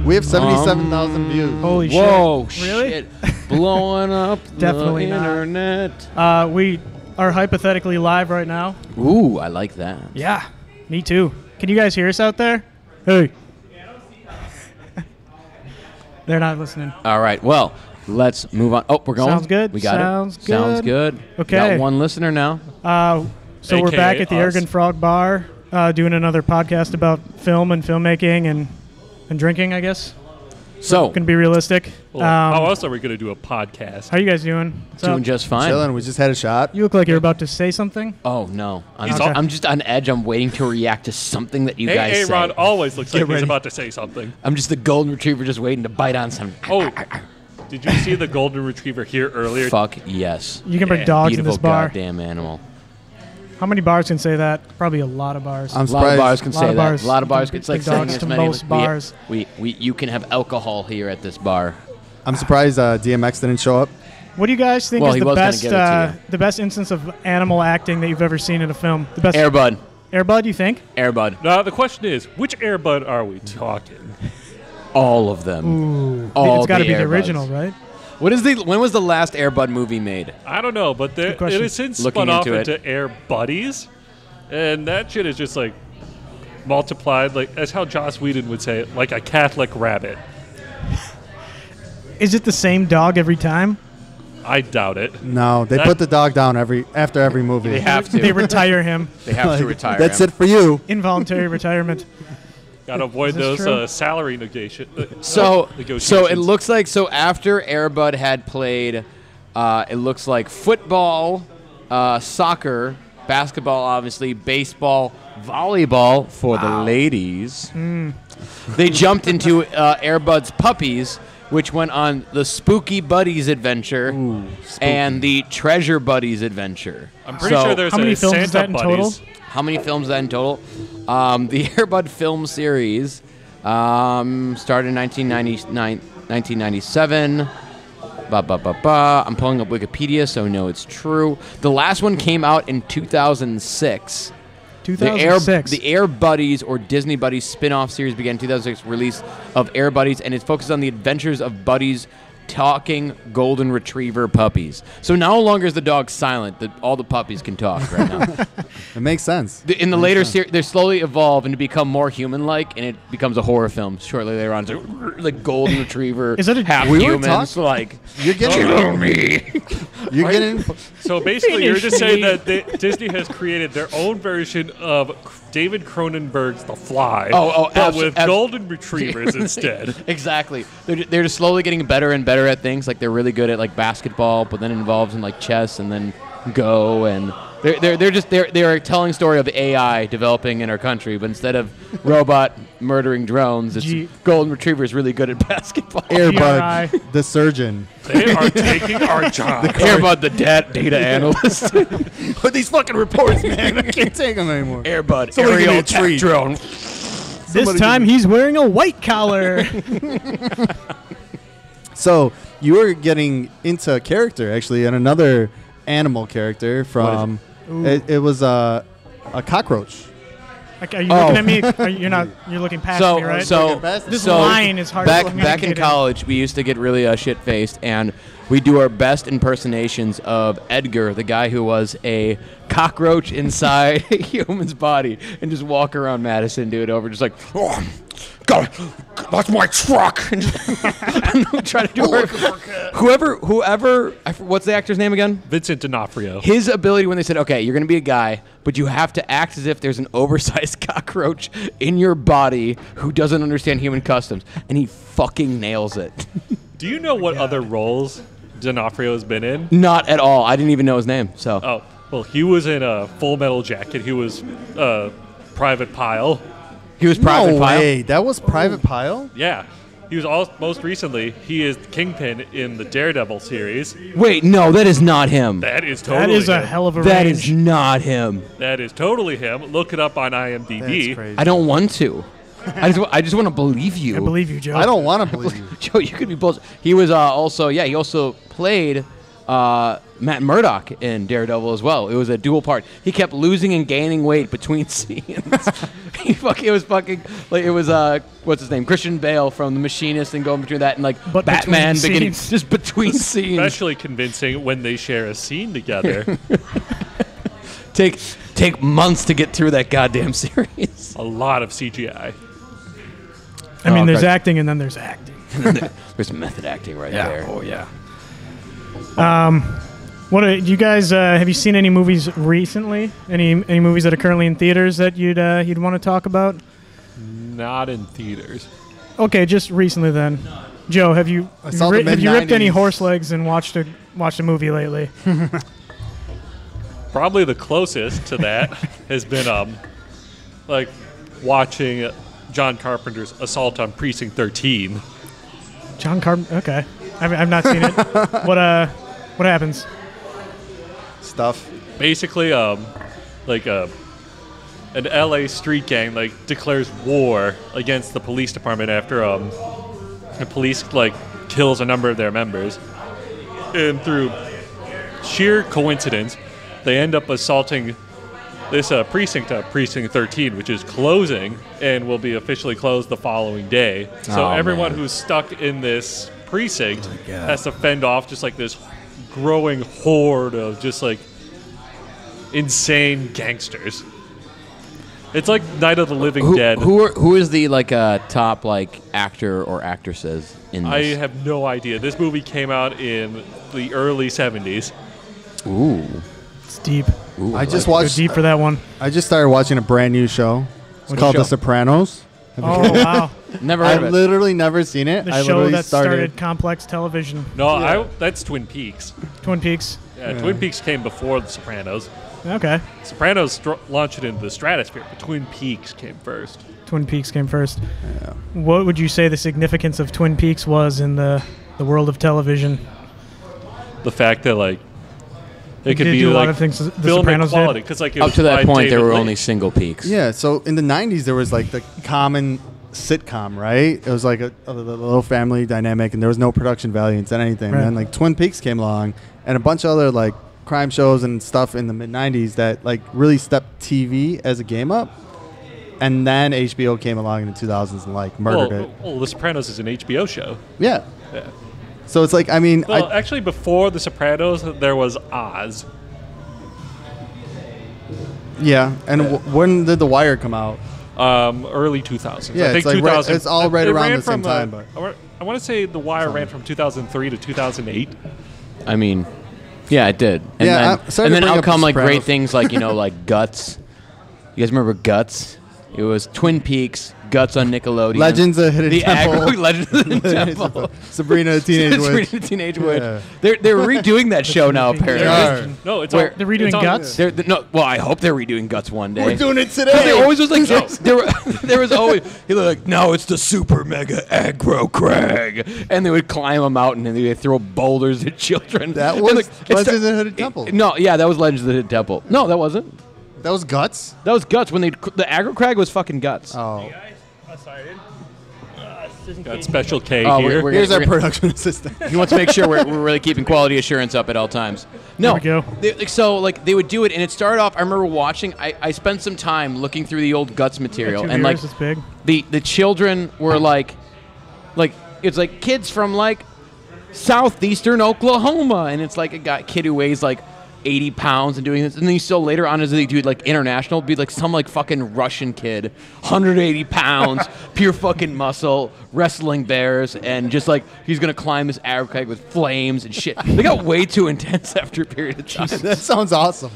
We have 77,000 views. Holy Whoa, shit. Really? shit. Blowing up Definitely the not. internet. We are hypothetically live right now. Ooh, I like that. Yeah, me too. Can you guys hear us out there? Hey. They're not listening. All right, well, let's move on. Oh, we're going? Sounds good. We got Sounds it? good. Sounds good. Okay. Got one listener now. So we're AKA back at the us. Ergen Frog Bar doing another podcast about film and filmmaking and drinking, I guess. So, Going to be realistic. Well, how else are we going to do a podcast? How you guys doing? What's doing up? just fine. Chilling. We just had a shot. You look like you're about to say something. Oh, no. Okay. I'm just on edge. I'm waiting to react to something that you guys say. Aaron always looks like he's ready. about to say something. I'm just the golden retriever just waiting to bite on some. Oh, did you see the golden retriever here earlier? Fuck yes. You can bring Yeah, dogs in Beautiful this bar. goddamn animal. How many bars can say that? Probably a lot of bars. I'm A lot of bars surprised. can Lot say of that. bars. A lot of bars. Big It's like dogs saying to as many. most bars. You can have alcohol here at this bar. I'm surprised DMX didn't show up. What do you guys think Well, is he the was gonna best give it to the best instance of animal acting that you've ever seen in a film? The best Air Bud. Air Bud, you think? Air Bud. Now, the question is, which Air Bud are we talking? All of them. Ooh. All It's got to the be the Air original, Buds. right? When was the last Air Bud movie made? I don't know, but it question. has since Looking spun off into it. into Air Buddies, and that shit is just like multiplied, like as how Joss Whedon would say it, like a Catholic rabbit. Is it the same dog every time? I doubt it. No, they That- put the dog down after every movie. They have to. They retire him. They have to Like, retire. That's him. it for you. Involuntary retirement. Got to avoid Is this those true? salary So negotiations. it looks like after Air Bud had played, it looks like football, soccer, basketball, obviously, baseball, volleyball for the ladies. They jumped into Air Bud's puppies, which went on the Spooky Buddies adventure and the Treasure Buddies adventure. I'm pretty So- sure there's How many a films Santa is that in total? Buddies. How many films is that in total? The Air Bud film series started in 1997. I'm pulling up Wikipedia, so no, it's true. The last one came out in 2006. 2006. The Air Buddies or Disney Buddies spin-off series began in 2006 release of Air Buddies, and it's focused on the adventures of buddies talking golden retriever puppies. So no longer is the dog silent. All the puppies can talk right now. It makes sense. In the later series, they slowly evolve and become more human-like, and it becomes a horror film shortly later on. So, like golden retriever, Is it a- half We were humans, talking- like You're getting me. You're getting. So basically, you're just Finish saying that Disney has created their own version of David Cronenberg's The Fly, but with golden retrievers instead. Exactly. They're just slowly getting better and better at things. Like they're really good at like basketball, but then it involves in like chess and then Go, and they're telling story of AI developing in our country, but instead of robot murdering drones, it's golden retrievers really good at basketball. Air GRI. Bud, the surgeon. They are taking our job. Air Bud, the data analyst. But these fucking reports, man, I can't take them anymore. Air Bud, Somebody give me aerial a attack treat. drone. This time he's wearing a white collar. So you were getting into a character actually, and another animal character from. It was a cockroach. Like, are you looking at me? You're looking past me, right? This line is hard to back in communicate in. college, we used to get really shit-faced, and we do our best impersonations of Edgar, the guy who was a cockroach inside a human's body, and just walk around Madison, do it over, just like, oh, God, that's my truck, and just try to do work. Whoever, what's the actor's name again? Vincent D'Onofrio. His ability when they said, okay, you're going to be a guy, but you have to act as if there's an oversized cockroach in your body who doesn't understand human customs. And he fucking nails it. Do you know what other roles D'Onofrio has been in? Not at all. I didn't even know his name. So. Oh, well, he was in a Full Metal Jacket. He was Private Pile. He was Private Pile? No way. That was Private Pile? Yeah. He was most recently, he is Kingpin in the Daredevil series. Wait, no, that is not him. That is totally That is a him. hell of a That range. is not him. That is totally him. Look it up on IMDb. That's crazy. I don't want to. I just want to believe you. I believe you, Joe. I don't want to believe you. Joe, you could be bullshit. He was he also played Matt Murdock in Daredevil as well. It was a dual part. He kept losing and gaining weight between scenes. It was what's his name, Christian Bale from The Machinist, and going between that and but Batman beginning just between scenes. Especially convincing when they share a scene together. Take months to get through that goddamn series. A lot of CGI. I mean, there's acting and then there's acting. There's method acting there. Oh yeah. What do you guys have you seen any movies recently? Any movies that are currently in theaters that you'd want to talk about? Not in theaters. Okay, just recently then. Joe, have you ripped any horse legs and watched a movie lately? Probably the closest to that has been watching John Carpenter's Assault on Precinct 13. John Carpenter. Okay, I've not seen it. What happens? Stuff. Basically, an LA street gang declares war against the police department after the police kills a number of their members, and through sheer coincidence, they end up assaulting this precinct 13, which is closing and will be officially closed the following day. So everyone who's stuck in this precinct has to fend off just this growing horde of just insane gangsters. It's like Night of the Living Dead. Who is the top actor or actresses in this? I have no idea. This movie came out in the early 70s. Ooh. It's deep. Ooh, I just watched. Go deep for that one. I just started watching a brand new show. It's called The Sopranos. Oh wow! Never heard of it. I've literally never seen it. The show that started complex television. No, that's Twin Peaks. Twin Peaks. Yeah, Twin Peaks came before The Sopranos. Okay. Sopranos launched it into the stratosphere, but Twin Peaks came first. Twin Peaks came first. Yeah. What would you say the significance of Twin Peaks was in the world of television? The fact that it could be a lot of things the film Sopranos quality, did. Up to that point, there were only single peaks. Yeah, so in the 90s, there was the common sitcom, right? It was a little family dynamic, and there was no production value into anything. Right. And then Twin Peaks came along, and a bunch of other crime shows and stuff in the mid-90s that really stepped TV as a game up. And then HBO came along in the 2000s and murdered it. Well, The Sopranos is an HBO show. Yeah. Yeah. So it's actually, before The Sopranos, there was Oz. Yeah, and when did The Wire come out? Early 2000s. Yeah, I think it's 2000. It's all right around the same time. But I want to say The Wire ran from 2003 to 2008. I mean, yeah, it did. And then out come great things like Guts. You guys remember Guts? It was Twin Peaks, Guts on Nickelodeon. Legends of Hidden Temple. Legends of Hidden Temple. Sabrina the Teenage Witch. Sabrina the Teenage Witch. Yeah. They're redoing that show now, apparently. No, they're redoing Guts? Well, I hope they're redoing Guts one day. We're doing it today. There always was there was always, he looked no, it's the super mega aggro Craig. And they would climb a mountain and they would throw boulders at children. That was Legends of the Hidden Temple. No, yeah, that was Legends of the Hidden Temple. No, that wasn't. That was Guts? That was Guts. When the aggro Crag was fucking Guts. Oh. Got Special K here. Here's our production assistant. He wants to make sure we're really keeping quality assurance up at all times. No. There we go. They would do it, and it started off, I remember watching, I spent some time looking through the old Guts material. And it's big. The children were it's kids from southeastern Oklahoma. And it's a kid who weighs 80 pounds and doing this, and then you still later on as they do international, be some fucking Russian kid, 180 pounds, pure fucking muscle, wrestling bears, and just he's gonna climb this aggro crag with flames and shit. They got way too intense after a period of time. That sounds awesome.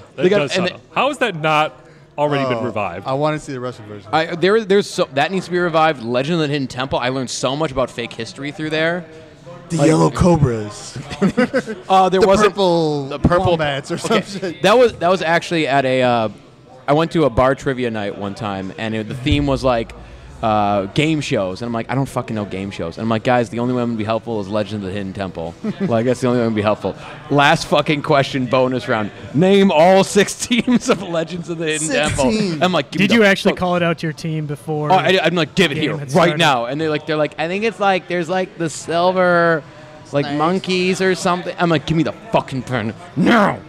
How is that not already been revived? I want to see the Russian version. That needs to be revived. Legend of the Hidden Temple. I learned so much about fake history through there. The yellow cobras. There wasn't the purple wombats or some shit. That was actually at a. I went to a bar trivia night one time, and the theme was game shows, and I'm I don't fucking know game shows, and I'm guys, the only way I'm gonna be helpful is Legend of the Hidden Temple. That's the only way I'm gonna be helpful. Last fucking question, bonus round. Name all 6 teams of Legends of the Hidden Temple. I'm did you actually call it out to your team before? I'm give it here right now, and they're I think it's there's the silver. like monkeys or something. I'm like, give me the fucking pen now.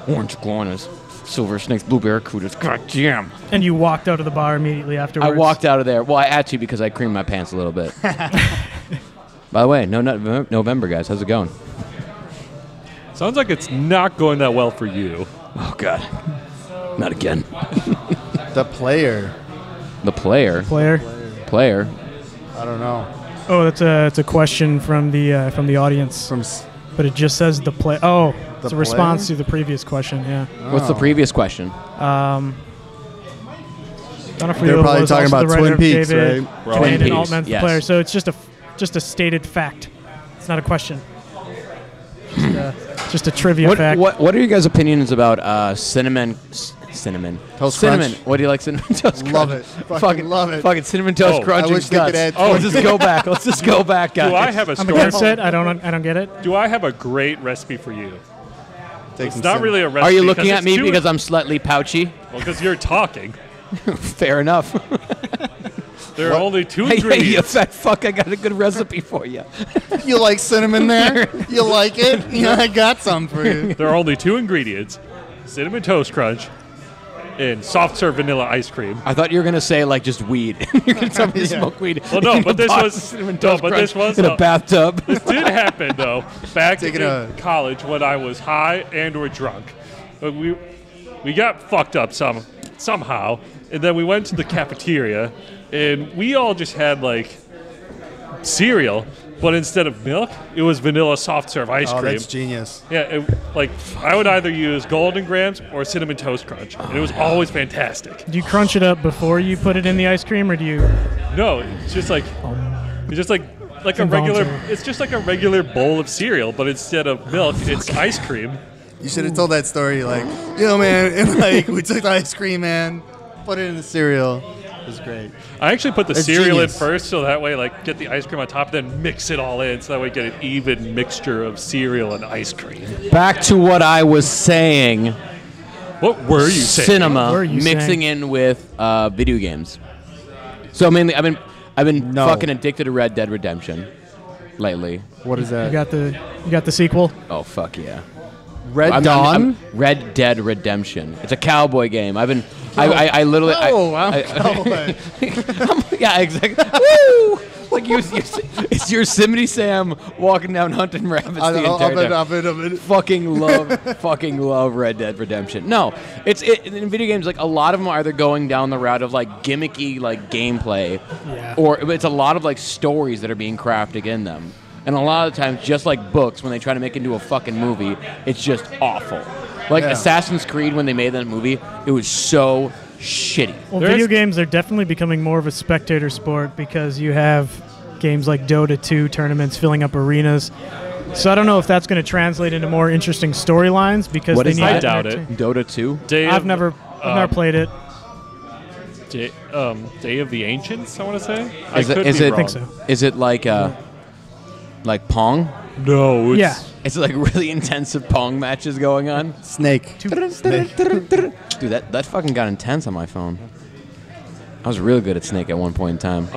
Orange iguanas, silver snakes, blue barracudas. God damn. And you walked out of the bar immediately afterwards. I walked out of there. Well, I actually because I creamed my pants a little bit. By the way, no November, guys. How's it going? Sounds like it's not going that well for you. Oh God, not again. The player. The player. Player. I don't know. Oh, it's a question from the audience. But it just says the play. Oh, it's a response to the previous question. Yeah. What's the previous question? They're probably talking about Twin Peaks, right? Twin Peaks, Altman's the yes. player. So it's just a stated fact. It's not a question. Just a trivia fact. What are you guys' opinions about cinnamon Toast cinnamon? crunch? What do you like cinnamon toast crunch? Love it. Fucking love it. Fucking cinnamon toast crunch I and wish they could guts. add Let's just go back. Let's just go back, guys. Do I have a I'm story? against it. I don't get it. Do I have a great recipe for you? Take It's some not cinnamon. really a recipe. Are you looking 'cause at it's me too- because I'm slightly pouchy? Well, because you're talking. Fair enough. There are only two Hey, you ingredients. fat fuck! I got a good recipe for you. You like cinnamon there? You like it? Yeah, I got some for you. There are only two ingredients: cinnamon toast crunch and soft serve vanilla ice cream. I thought you were gonna say like just weed. You're gonna tell me to Yeah. smoke weed. Well, no, in but a this box was- of cinnamon no, toast but crunch this was in a- a bathtub. This did happen though back Taking in a- college when I was high and or drunk. But we got fucked up somehow, and then we went to the cafeteria, and we all just had like cereal, but instead of milk, it was vanilla soft serve ice Oh, cream. that's genius. Yeah, like I would either use Golden Grams or Cinnamon Toast Crunch, and it was always fantastic. Do you crunch it up before you put it in the ice cream, or do you? No, it's just like a regular. Involuntary. It's just like a regular bowl of cereal, but instead of milk, it's ice cream. You should have told that story like, yo, man, and like we took the ice cream, man, put it in the cereal. It was great. I actually put the That's cereal genius. in first, so that way, like, get the ice cream on top, then mix it all in, so that way, get an even mixture of cereal and ice cream. Back to what I was saying. What were you saying? Cinema What were you mixing saying? in with video games. So mainly, I've been No. fucking addicted to Red Dead Redemption lately. What is You that? got the sequel. Oh fuck yeah! Red Dawn? Red Dead Redemption. It's a cowboy game. I literally. Oh, I- cowboy. yeah, exactly. Woo! Like it's Yosemite Sam walking down hunting rabbits the entire time. Fucking love Red Dead Redemption. No, it's in video games. Like a lot of them are either going down the route of like gimmicky like gameplay, Yeah. or it's a lot of like stories that are being crafted in them. And a lot of the times, just like books, when they try to make it into a fucking movie, it's just awful. Like Yeah. Assassin's Creed, when they made that movie, it was so shitty. Well, There video is- games are definitely becoming more of a spectator sport because you have games like Dota 2 tournaments filling up arenas. So I don't know if that's going to translate into more interesting storylines because What they is need that? to I doubt entertain- Dota 2? I've never played it. Day of the Ancients, I want to say. Is I it- could is be it- wrong. I think so. Is it like Pong? No, it's, Yeah. Is it like really intensive Pong matches going on? Snake. Dude, that fucking got intense on my phone. I was really good at Snake at one point in time.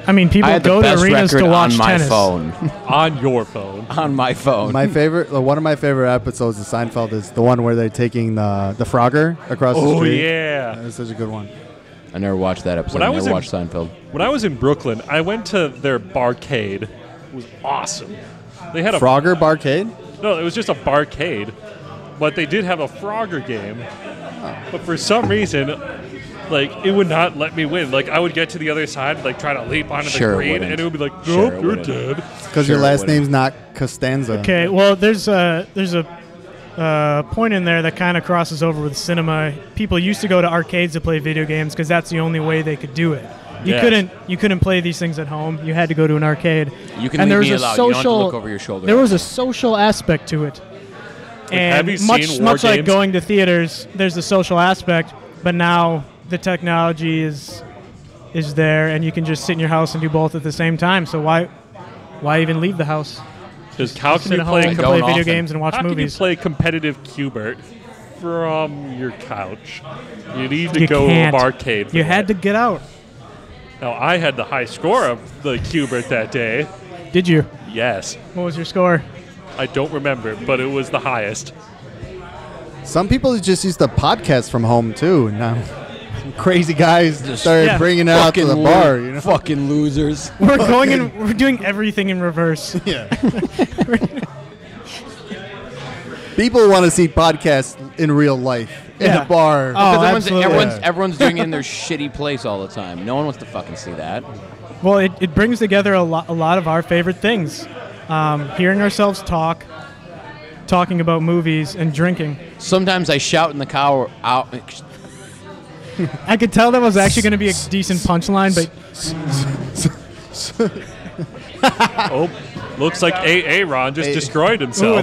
I mean, I people had the go to best arenas record to watch on my tennis. phone. on your phone. On my phone. My favorite, one of my favorite episodes of Seinfeld is the one where they're taking the Frogger across the Oh street. yeah. That was such a good one. I never watched that episode. When I I was never in- watched Seinfeld. When I was in Brooklyn, I went to their barcade. It was awesome. They had a Frogger Barcade? No, it was just a barcade, but they did have a Frogger game. But for some reason, like it would not let me win. Like I would get to the other side, like try to leap onto Sure it the green, wouldn't. and it would be like, Sure nope, it you're wouldn't. dead. Because Sure, your it last wouldn't. name's not Costanza. Okay, well, there's a point in there that kind of crosses over with cinema. People used to go to arcades to play video games because that's the only way they could do it. You Yes. couldn't play these things at home. You had to go to an arcade. You can and leave there me was a alone. You don't have to social. look over your shoulder. There was a social aspect to it. And have you much seen War much like Games? going to theaters, there's a social aspect, but now the technology is there, and you can just sit in your house and do both at the same time. So why even leave the house? Just how can Sit you at home play? and Don't play video often. games and watch How can you movies? play competitive Cubert from your couch? You need to You go can't. to an arcade. for You that. had to get out. Now I had the high score of the Cubert that day. Did you? Yes. What was your score? I don't remember, but it was the highest. Some people just used to podcast from home too. And now some crazy guys started bringing it out to the bar. You know? Fucking losers. We're going in. We're doing everything in reverse. Yeah. People want to see podcasts in real life in a bar. Oh, Because absolutely. everyone's doing it in their shitty place all the time. No one wants to fucking see that. Well, it brings together a lot of our favorite things. Hearing ourselves talking about movies, and drinking. Sometimes I shout in the car out. I could tell that was actually going to be a decent punchline, but Oh, looks like Aaron just destroyed himself.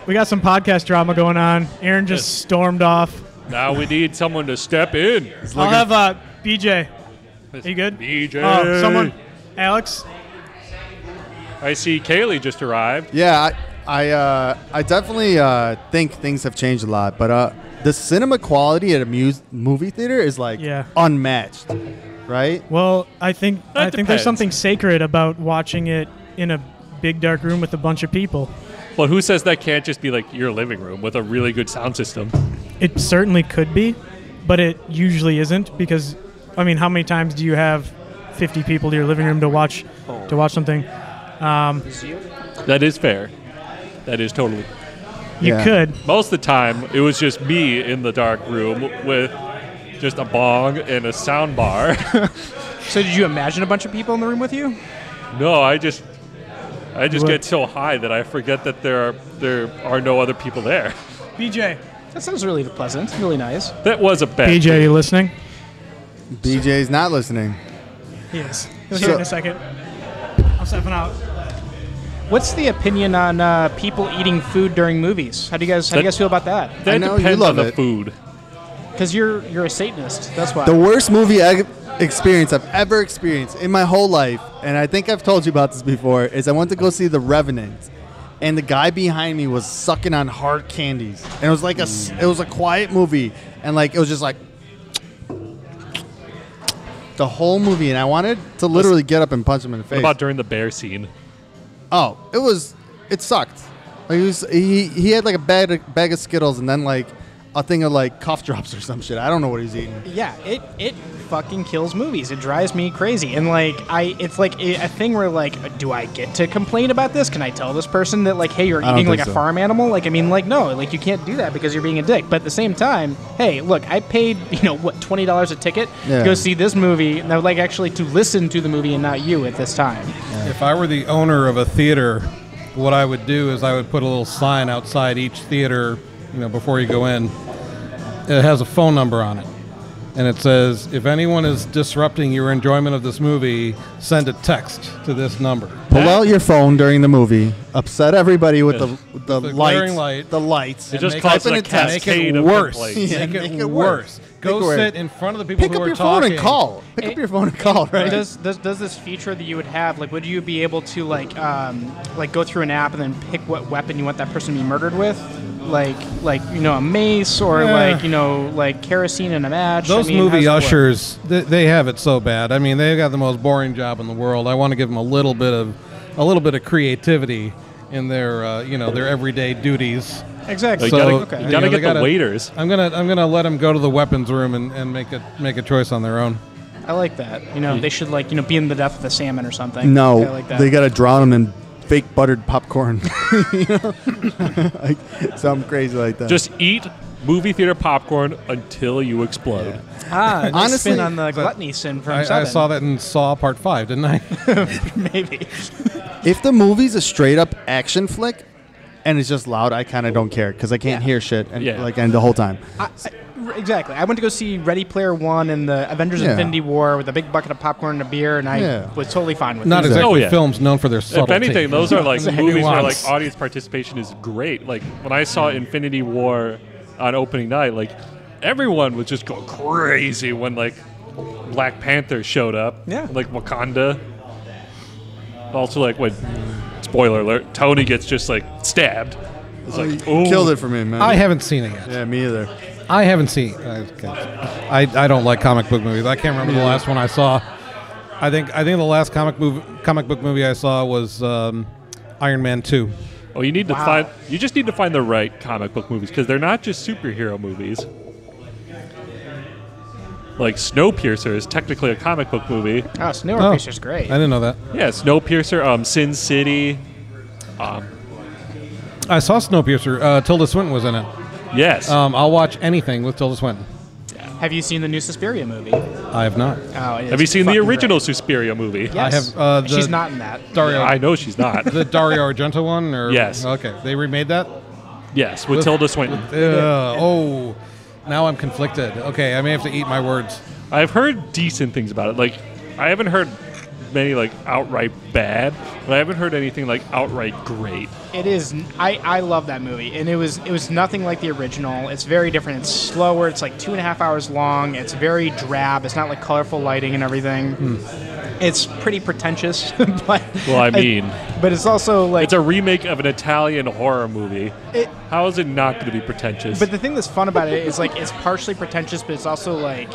we got some podcast drama going on. Aaron just stormed off. Now we need someone to step in. I'll have BJ. Are you good? BJ. Oh, someone. Alex. I see Kaylee just arrived. Yeah, I definitely think things have changed a lot, but the cinema quality at a movie theater is like unmatched, right? Well, I think there's depends. something sacred about watching it in a big dark room with a bunch of people. Well, who says that can't just be like your living room with a really good sound system? It certainly could be, but it usually isn't because, I mean, how many times do you have 50 people to your living room to watch something? That is fair. That is totally. You could. Most of the time, it was just me in the dark room with just a bong and a sound bar. So did you imagine a bunch of people in the room with you? No, I just get so high that I forget that there are no other people there. BJ. That sounds really pleasant, really nice. That was a bet. BJ, are you listening? BJ's not listening. He is. He'll hear in a second. I'm stepping out. What's the opinion on people eating food during movies? How do you guys feel about that? That I know you depends love on the it. food. Because you're a Satanist. That's why. The worst movie experience I've ever experienced in my whole life, and I think I've told you about this before, is I went to go see The Revenant, and the guy behind me was sucking on hard candies, and it was like it was a quiet movie, and like it was just like the whole movie, and I wanted to literally get up and punch him in the face. What about during the bear scene? Oh, it sucked. Like he had like a bag of Skittles and then like a thing of like cough drops or some shit. I don't know what he's eating. Yeah, it fucking kills movies. It drives me crazy. And like it's like a thing where like, do I get to complain about this? Can I tell this person that like, hey, you're eating like a farm animal? Like, I mean, like, no, like you can't do that because you're being a dick. But at the same time, hey, look, I paid $20 a ticket to go see this movie. And I would like actually to listen to the movie and not you at this time. If I were the owner of a theater, what I would do is I would put a little sign outside each theater, before you go in. It has a phone number on it. And it says, if anyone is disrupting your enjoyment of this movie, send a text to this number. Pull out your phone during the movie, upset everybody with the glaring light. the lights. It just make causes it a in a text. Make cascade it of worse. complaints. Yeah, Make make it it worse. worse. Go Make it sit worse. in front of the people Pick who up are your phone talking. and call. Pick up your phone and call, right? Does this feature that you would have, like, would you be able to like go through an app and then pick what weapon you want that person to be murdered with? Like a mace or like kerosene in a match. Those I mean, movie how's it work? ushers, they have it so bad. I mean, they've got the most boring job in the world. I want to give them a little bit of creativity in their their everyday duties. Exactly. You gotta, okay. you gotta get the waiters. I'm gonna let them go to the weapons room and make a choice on their own. I like that. They should be in the death of the salmon or something. No, I like that. they got to drown them in fake buttered popcorn. Like something crazy like that. Just eat movie theater popcorn until you explode. nice Honestly, spin on the gluttony sin from I 7. saw that in Saw Part 5, didn't I? Maybe. if the movie's a straight up action flick and it's just loud, I kind of don't care because I can't hear shit and the whole time. Exactly. I went to go see Ready Player One and the Avengers Infinity War with a big bucket of popcorn and a beer, and I was totally fine with Not it. exactly films known for their subtlety. If anything, those are like Exactly. movies where like Nuance. audience participation is great. Like when I saw Infinity War on opening night, like everyone was just going crazy when like Black Panther showed up. Yeah. Like Wakanda. Also, like when, spoiler alert, Tony gets just like stabbed. It's like, ooh. Killed it for me, man. I haven't seen it yet. Yeah, me either. I haven't seen. I don't like comic book movies. I can't remember the last one I saw. I think the last comic book movie I saw was Iron Man 2. Oh, you need to find. You just need to find the right comic book movies because they're not just superhero movies. Like Snowpiercer is technically a comic book movie. Oh, Snowpiercer's great. I didn't know that. Yeah, Snowpiercer, Sin City. I saw Snowpiercer. Tilda Swinton was in it. Yes. I'll watch anything with Tilda Swinton. Have you seen the new Suspiria movie? I have not. Oh, it is Have you seen the fucking original great. Suspiria movie? Yes. I have. She's not in that. Dario. I know she's not. The Dario Argento one? Or? Yes. Okay. They remade that? Yes, with Tilda Swinton. Oh, now I'm conflicted. Okay, I may have to eat my words. I've heard decent things about it. Like, I haven't heard many like outright bad, but I haven't heard anything like outright great. It is. I love that movie, and it was nothing like the original. It's very different. It's slower. It's like 2.5 hours long. It's very drab. It's not like colorful lighting and everything. It's pretty pretentious, but but it's also like it's a remake of an Italian horror movie. How is it not going to be pretentious? But the thing that's fun about it is like it's partially pretentious, but it's also like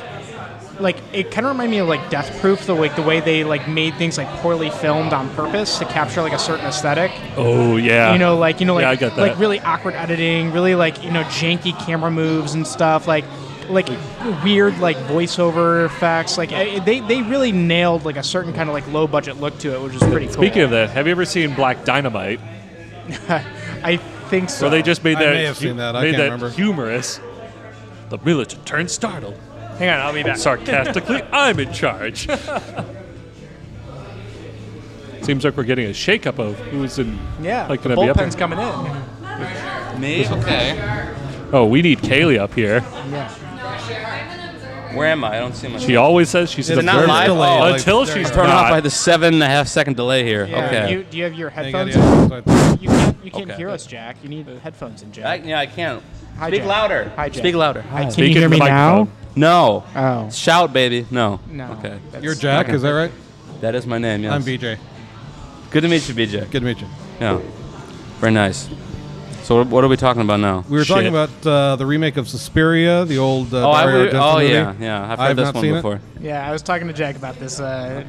it kind of reminded me of like Death Proof, the way they like made things like poorly filmed on purpose to capture like a certain aesthetic. Oh yeah. You know, I get that. Like really awkward editing, really like janky camera moves and stuff, like weird like voiceover effects. Like they really nailed like a certain kind of like low budget look to it, which is pretty cool. Speaking of that, have you ever seen Black Dynamite? I think so. Well, they just made that. I may have seen that. I can't remember. Humorous. The militant turned startled. Hang on, I'll be back. Sarcastically, I'm in charge. Seems like we're getting a shakeup of who's in. Yeah, like the going to be up bullpen's here. coming in. Me? Okay. Oh, we need Kaylee up here. Yeah. Where am I? I don't see my. She always says she's Is in it a not third live? delay. Oh, Until she's Turn off by not. the 7.5 second delay here. Yeah. Okay. Do you have your Hang on, headphones? yeah. You can't Okay. hear us, Jack. You need headphones in, Jack. I can't. Hi, Speak Jack. louder. Hi, Jack. Speak louder. Can Speak you hear in the me now? microphone. No. Oh. Shout, baby. No. No. Okay. that's- You're Jack, is that right? That is my name. Yes. I'm BJ. Good to meet you, BJ. Good to meet you. Yeah. Very nice. So what are we talking about now? We were talking Shit. about the remake of Suspiria, the old Dario Argento movie. yeah. I've I have heard this not one seen it. before. Yeah, I was talking to Jack about this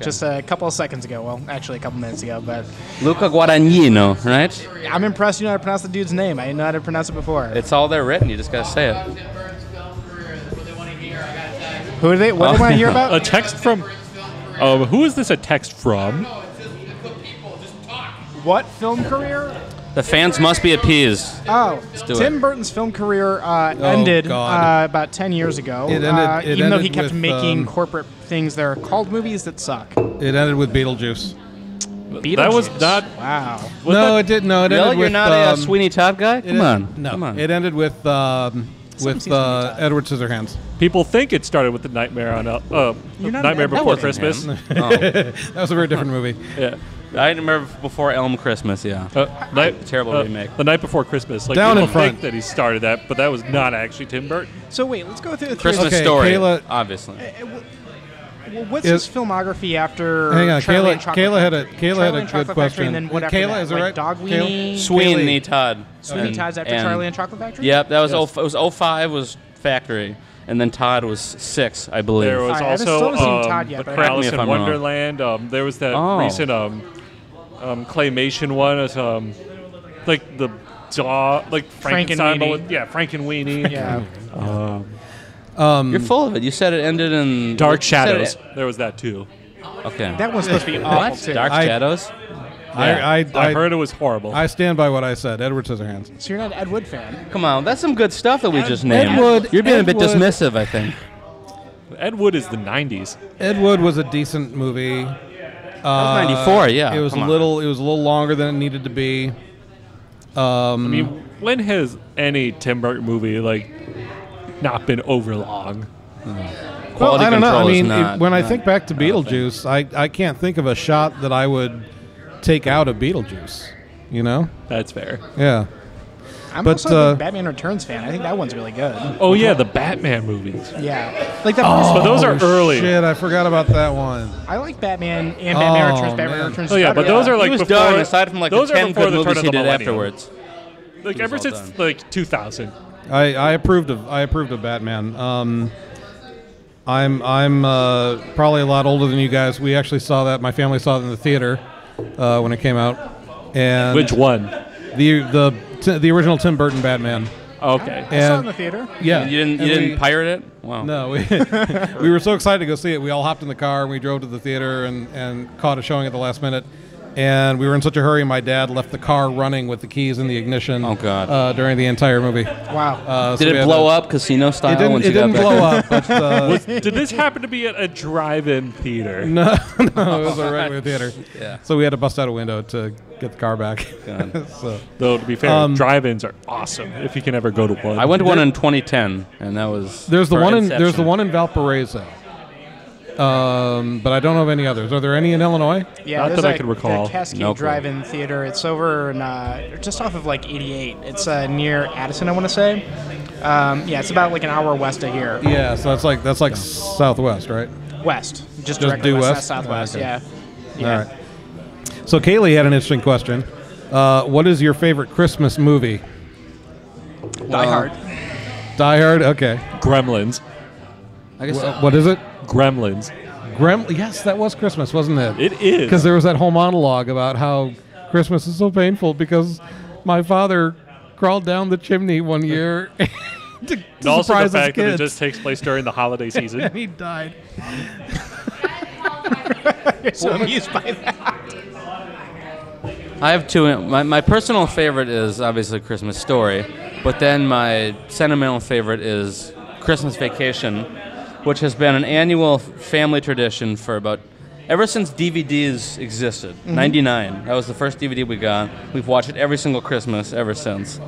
just a couple of seconds ago. Well, actually, a couple minutes ago. But Luca Guadagnino, right? I'm impressed you know how to pronounce the dude's name. I didn't know how to pronounce it before. It's all there written. You just gotta say it. Who are they? What do they want to hear about? A text from. Who is this a text from? What film career? The fans must be appeased. Oh, do Tim it. Burton's film career ended God. about 10 years ago. It ended- it even though he ended kept with, making corporate things that are called movies that suck. It ended with Beetlejuice. That was Beetlejuice. not. Wow. No, it didn't. No, it ended Really? with. You're not a Sweeney Todd guy? Come on. No, Come on. it ended with season Todd. Edward Scissorhands. People think it started with the Nightmare on You're not Nightmare an Before Edward Christmas. Oh. That was a very different movie. Yeah. I remember before Elm Christmas, yeah. Terrible remake. The Night Before Christmas. Like Down in people front. think that he started that, but that was not actually Tim Burton. So wait, let's go through the Christmas Okay, Story, Kayla- obviously. What's Is- his filmography after? Hang on, Charlie Kayla. and Chocolate Kayla had a Factory? Kayla had Charlie a and good Chocolate Factory, question. and then what after Kayla, that? is it Like right? Dog Kayla? Weenie. Sweeney Todd. Sweeney Todd's after And- Charlie and Chocolate Factory. Yep, that was Yes. it was 05 was Factory, and then Todd was 6, I believe. There was I haven't also still seen Todd yet, the but correct me Alice if in I'm wrong. Wonderland. There was that Oh. recent claymation one. Like the jaw, like Frankenstein. Frankenweenie. But with, Frankenweenie. Yeah. You're full of it. You said it ended in Dark you said Shadows. it- There was that too. Okay. That one's supposed to be awful what? too. Dark I- Shadows? I heard it was horrible. I stand by what I said. Edward Scissorhands. So you're not an Ed Wood fan? Come on, that's some good stuff that we just named. Ed Wood- You're being a bit Ed Wood- dismissive, I think. Ed Wood is the 90s. Ed Wood was a decent movie. That was 94, yeah. It was come a on. little. It was a little longer than it needed to be. I mean, when has any Tim Burton movie not been over long? Quality I don't know. I control is mean, not- when I not- think back to Beetlejuice, I can't think of a shot that I would take out of Beetlejuice. You know? That's fair. Yeah. I'm But, also a big Batman Returns fan. I think that one's really good. Oh yeah, the Batman movies. Yeah, like that. first But one. those are early. Shit, I forgot about that one. I like Batman and Batman Oh, Returns. Batman man. Returns. Oh is yeah, better. but those are like He was before. done, aside from those the are 10 before good the turn movies of he the did millennium. afterwards. Like He was ever all since done. 2000. I approved of Batman. I'm probably a lot older than you guys. We actually saw that. My family saw it in the theater when it came out. And Which one? The original Tim Burton Batman. Okay. I saw it in the theater. Yeah. And you didn't pirate it? Wow. No, we were so excited to go see it. We all hopped in the car and we drove to the theater and caught a showing at the last minute. And we were in such a hurry, my dad left the car running with the keys in the ignition. Oh, God. During the entire movie. Wow. Did it blow up casino style? It didn't blow up. But, Did this happen to be at a drive-in theater? no, it was a regular theater. Yeah. So we had to bust out a window to get the car back. So. Though, to be fair, drive-ins are awesome if you can ever go to one. I went to one in 2010, and that was There's the Inception. one in Valparaiso. But I don't know of any others. Are there any in Illinois? Yeah, Not there's that I can recall. The Cascade No clue. Drive-In Theater. It's over in, just off of like 88. It's near Addison, I want to say. Yeah, it's about like an hour west of here. Yeah, so that's like southwest, right? West, just Just directly due west, west? not southwest. Oh, okay. Yeah. All right. So Kaylee had an interesting question. What is your favorite Christmas movie? Die Hard. Die Hard. Okay. Gremlins. I guess What is it? Gremlins. Yes, that was Christmas, wasn't it? It is. Because there was that whole monologue about how Christmas is so painful because my father crawled down the chimney one year to And also the surprise his fact that it kids. just takes place during the holiday season. And he died. You're so amused by that. I have two. My personal favorite is obviously Christmas Story, but then my sentimental favorite is Christmas Vacation, which has been an annual family tradition for ever since DVDs existed. 99. That was the first DVD we got. We've watched it every single Christmas ever since.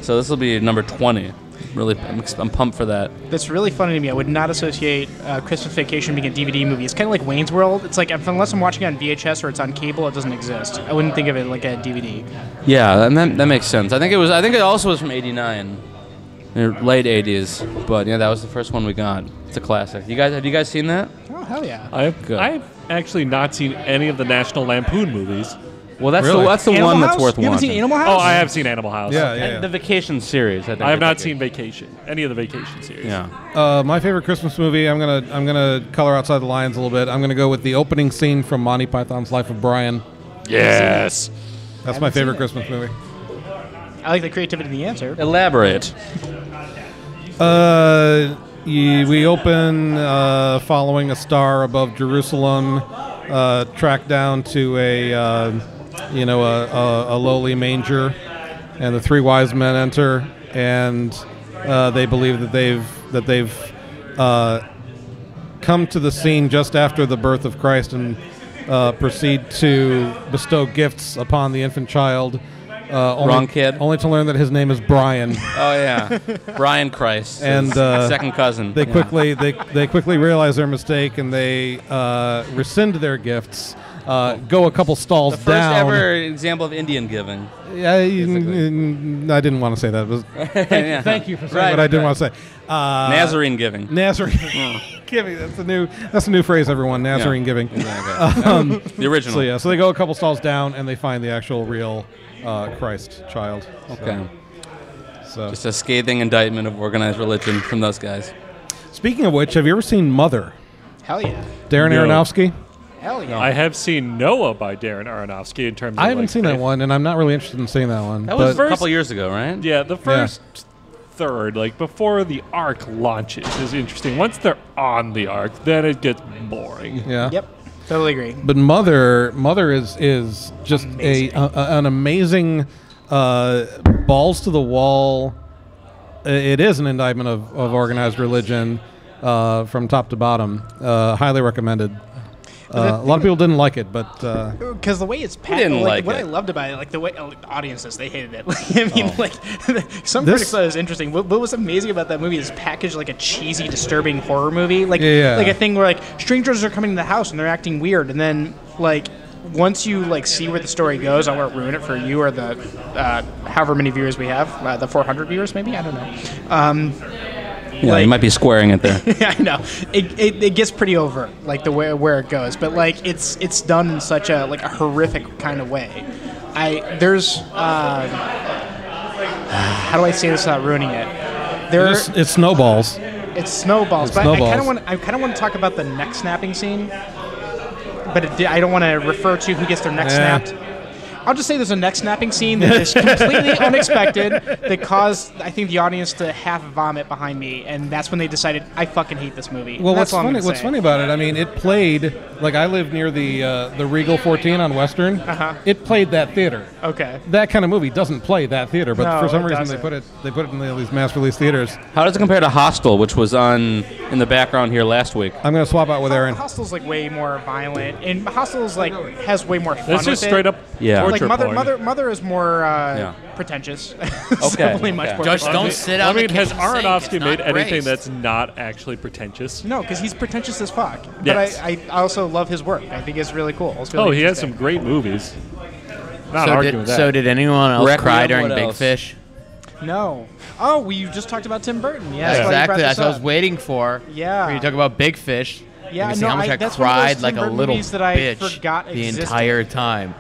So this will be number 20. Really, I'm pumped for that. That's really funny to me. I would not associate Christmas Vacation being a DVD movie. It's kind of like Wayne's World. It's like unless I'm watching it on VHS or it's on cable, it doesn't exist. I wouldn't think of it like a DVD. Yeah, and that makes sense. I think it also was from '89, late '80s. But yeah, that was the first one we got. It's a classic. Have you guys seen that? Oh, hell yeah. I've actually not seen any of the National Lampoon movies. Well, that's Really? the Animal one that's House? worth You haven't watching. seen Animal Oh, House? I have seen Animal House. Yeah. And the Vacation series. I have not seen Vacation. Any of the Vacation series. Yeah. My favorite Christmas movie. I'm gonna color outside the lines a little bit. I'm gonna go with the opening scene from Monty Python's Life of Brian. Yes. That's my favorite Christmas movie. I like the creativity in the answer. Elaborate. We open following a star above Jerusalem, track down to a lowly manger, and the three wise men enter, and they believe that they've come to the scene just after the birth of Christ and proceed to bestow gifts upon the infant child. Wrong kid. Only to learn that his name is Brian. Oh yeah, Brian Christ. And, his second cousin. They quickly realize their mistake and they rescind their gifts. Go a couple stalls The first down. ever example of Indian giving. I didn't want to say that. It was, Yeah. thank you for saying Right, what I didn't right. want to say. Nazarene giving. Nazarene giving. That's a new phrase, everyone. Nazarene giving. Exactly. The original. So they go a couple stalls down and they find the actual real Christ child. Okay. So Just a scathing indictment of organized religion from those guys. speaking of which, have you ever seen Mother? Hell yeah. Darren No. Aronofsky? Hell yeah. I have seen Noah by Darren Aronofsky in terms of I haven't like, seen that faith. one, and I'm not really interested in seeing that one. That was but a couple years ago, right? Yeah, the first third, like before the arc launches, is interesting. Once they're on the arc, then it gets boring. yeah. Yep. Totally agree. But Mother is just an amazing balls to the wall. It is an indictment of organized religion from top to bottom. Highly recommended. A lot of people didn't like it, but Because the way it's packed, didn't like what it. I loved about it, like the way audiences, they hated it. I mean, like some This- critics thought it was interesting. What was amazing about that movie is packaged like a cheesy, disturbing horror movie, like Yeah. like a thing where like strangers are coming to the house and they're acting weird, and then like once you like see where the story goes, I won't ruin it for you or the however many viewers we have, the 400 viewers maybe, I don't know. Yeah, Like- you might be squaring it there. I know it gets pretty over like the way where it goes, but like it's done in such a like a horrific kind of way. There's how do I say this without ruining it? it snowballs. It's snowballs. It's But snowballs. I kind of want to talk about the neck snapping scene. But I don't want to refer to who gets their neck snapped. I'll just say there's a neck snapping scene that is completely unexpected that caused, I think, the audience to half vomit behind me, and that's when they decided, I fucking hate this movie. Well, that's what's funny about it, I mean, it played, like I live near the Regal 14 on Western. It played that theater. Okay. That kind of movie doesn't play that theater, but No, for some it reason doesn't. they put it in these mass release theaters. How does it compare to Hostel, which was on in the background here last week? I'm going to swap out with Aaron. Hostel's like way more violent, and Hostel's like has way more fun That's just with straight it. up Yeah. torture Like porn. Mother is more pretentious. It's definitely much more. Just don't sit out. I mean, the has kitchen sink. Aronofsky It's made not anything praised. that's not actually pretentious? No, because he's pretentious as fuck. But Yes. I also love his work. I think it's really cool. It's really Oh, he has some interesting. great movies. Not So arguing with that. so did anyone else Requiem, cry during what Big else? Fish? No. Oh, we just talked about Tim Burton. Yeah, That's that's why you exactly. brought That's this what I was up. waiting for. Yeah. When you talk about Big Fish. Yeah, you see no, how much I that's one of those cried Tim like a Burton little movies that I bitch forgot the existed. entire time.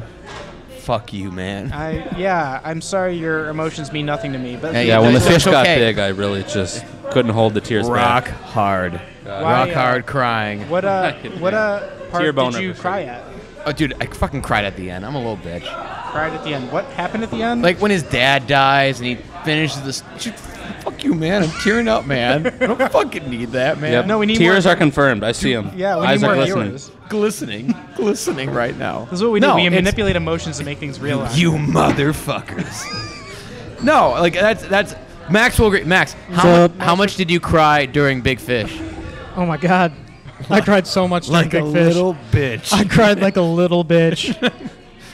Fuck you, man. I'm sorry your emotions mean nothing to me. But Hey, Yeah, when the It's fish got okay. big, I really just couldn't hold the tears Rock back. hard. Why, Rock hard crying. What part Tear boner did you for cry sure. at? Oh, dude, I fucking cried at the end. I'm a little bitch. Cried at the end. What happened at the end? Like when his dad dies and he finishes this. Fuck you, man. I'm tearing up, man. I don't fucking need that, man. Yep. No, we need Tears more- are confirmed. I see them. yeah, we Eyes need are more glistening. viewers. Glistening right now. This is what we do. No, We it's- manipulate emotions to make things real. You motherfuckers. No, like that's Max will agree. Max, how much did you cry during Big Fish? Oh my God, I cried so much during Big Fish. bitch. I cried like a little bitch.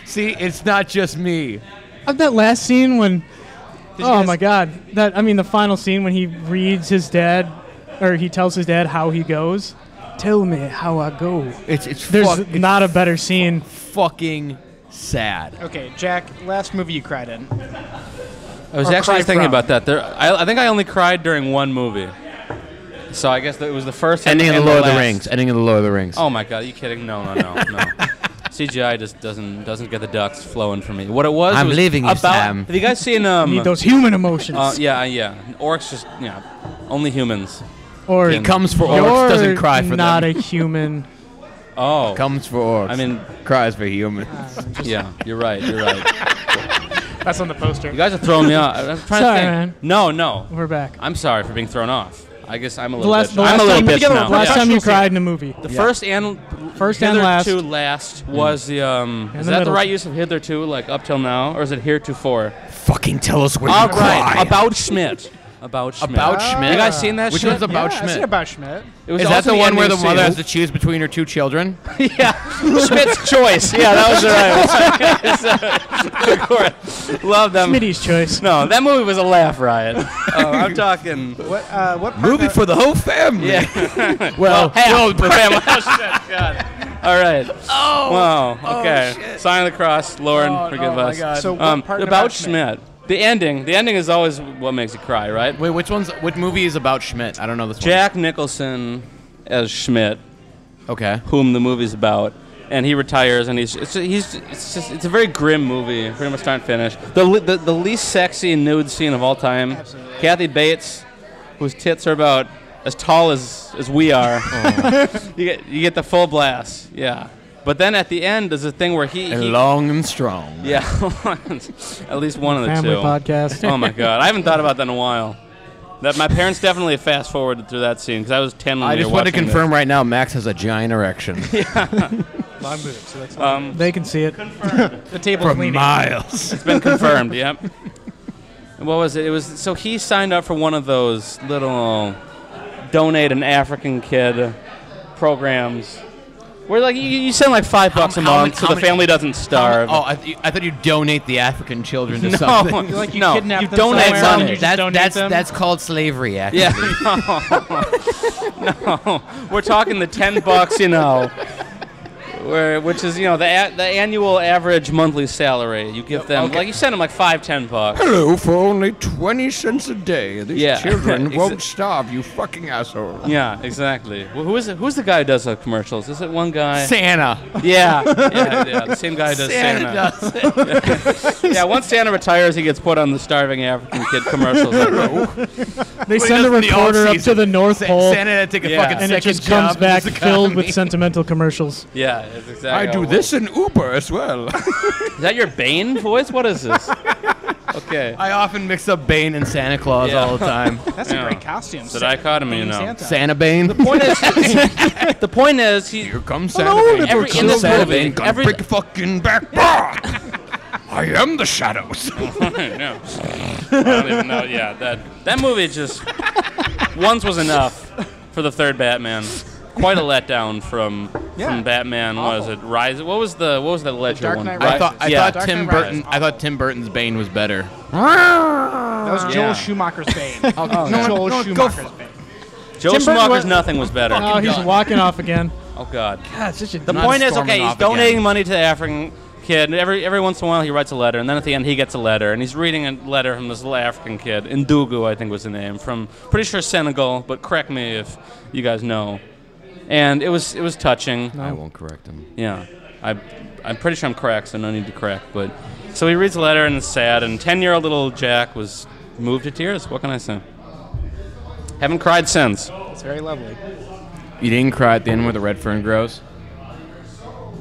See, it's not just me. That last scene when, you oh guys- my God, the final scene when he reads his dad, or he tells his dad how he goes. Tell me how I go. It's There's not a better scene. fucking sad. Okay, Jack, last movie you cried in. I was Or actually cry just thinking from. about that. I think I only cried during one movie. So I guess that it was the first Ending of and the Lord of the last. Rings. Ending of the Lord of the Rings. Oh my God, are you kidding? No. CGI just doesn't get the ducks flowing for me. What it was, I'm it was leaving you, about, Sam. Have you guys seen Need those human emotions. yeah. Orcs just only humans. or He comes for you're orcs, doesn't cry for not them. a human. Oh, Comes for orcs. I mean, cries for humans. yeah, you're right. That's on the poster. You guys are throwing me off. I'm trying Sorry, to think. man. No. We're back. I'm sorry for being thrown off. I guess I'm a The little last, bitch. the I'm last a little time, bitch now. last Yeah. time you cried in a movie. The first and last. last was the is the that the middle. right use of hitherto, like up till now, or is it heretofore? Fucking tell us when All you right, cry. about Schmidt. About Schmidt. About Schmidt? You guys seen that Which shit? one's about Yeah, I've seen Schmidt? about Schmidt. It was Is that also the one where the ending mother has scene. to choose between her two children? Yeah, Schmidt's choice. Yeah, that was the right. Of course. Love them. Smitty's choice. No, that movie was a laugh riot. I'm talking. What part Movie for the whole family. Yeah. Well, Half the family. Oh, shit. God. All right. Oh. Wow. Okay. Sign of the cross. Lord, forgive us. So what part About Schmidt. The ending is always what makes you cry, right? Wait, which movie is about Schmidt? I don't know this Jack Nicholson as Schmidt, one. Okay. whom the movie's about, and he retires, and it's a very grim movie, pretty much start and finish. The least sexy nude scene of all time. Absolutely. Kathy Bates, whose tits are about as tall as we are. You get the full blast, yeah. But then at the end, there's a thing where he long and strong. yeah, at least one of the Family two. podcast. Oh my God, I haven't thought about that in a while. That my parents definitely fast forwarded through that scene because I was 10 when I we just were want to watching confirm right now, Max has a giant erection. Long boobs. So that's this. They can see it. the table's leaning. miles. It's been confirmed. Yep. And what was it? It was so he signed up for one of those little donate an African kid programs. Where like you send like $5 a month so the family doesn't starve. I thought you donate the African children to No. something. You like you No, kidnap you them donate somewhere money. and you just donate them? That's called slavery, actually. Yeah. No. We're talking the $10, which is the annual average monthly salary. You give them like you send them like $5-10. Hello, for only 20 cents a day. These Yeah. children won't starve, you fucking asshole. Yeah, exactly. Well, who's the guy who does the commercials? Is it one guy? Santa. Yeah, the same guy who does Santa. does it. Yeah, once Santa retires, he gets put on the starving African kid commercials. They send a reporter up to the North Pole, Santa had to take a Yeah. fucking and it second just comes job in back this filled with economy. sentimental commercials. Yeah, it's exactly. I do this in Uber as well. Is that your Bane voice? What is this? Okay. I often mix up Bane and Santa Claus Yeah. all the time. That's a great costume. It's a dichotomy, you know. Santa. Santa Bane. The point is, he. Here comes Santa Bane. Every, in this Santa movie, Bane, gonna break your fucking back. I am the shadows. No. I don't even know. Yeah, that movie just once was enough for the third Batman. Quite a letdown from Batman. What was it? Rise. What was the ledger Dark one? Knight I thought Dark Tim Knight Burton. Rises. I thought Tim Burton's Bane was better. That was Joel Yeah. Schumacher's Bane. no, Joel no, go Schumacher's Bane. Joe Tim Burton Schumacher's was- nothing was better. Oh, he's walking off again. Oh God. God, such a The Not point is, storming okay, he's off donating again. money to the African kid. And every once in a while, he writes a letter, and then at the end, he gets a letter, and he's reading a letter from this little African kid, Ndugu, I think was the name, from pretty sure Senegal, but correct me if you guys know. And it was touching. I won't correct him. Yeah, I'm pretty sure I'm correct, so no need to correct. But so he reads the letter, and it's sad. And 10-year-old little Jack was moved to tears. What can I say? Haven't cried since. It's very lovely. You didn't cry at the end where the red fern grows?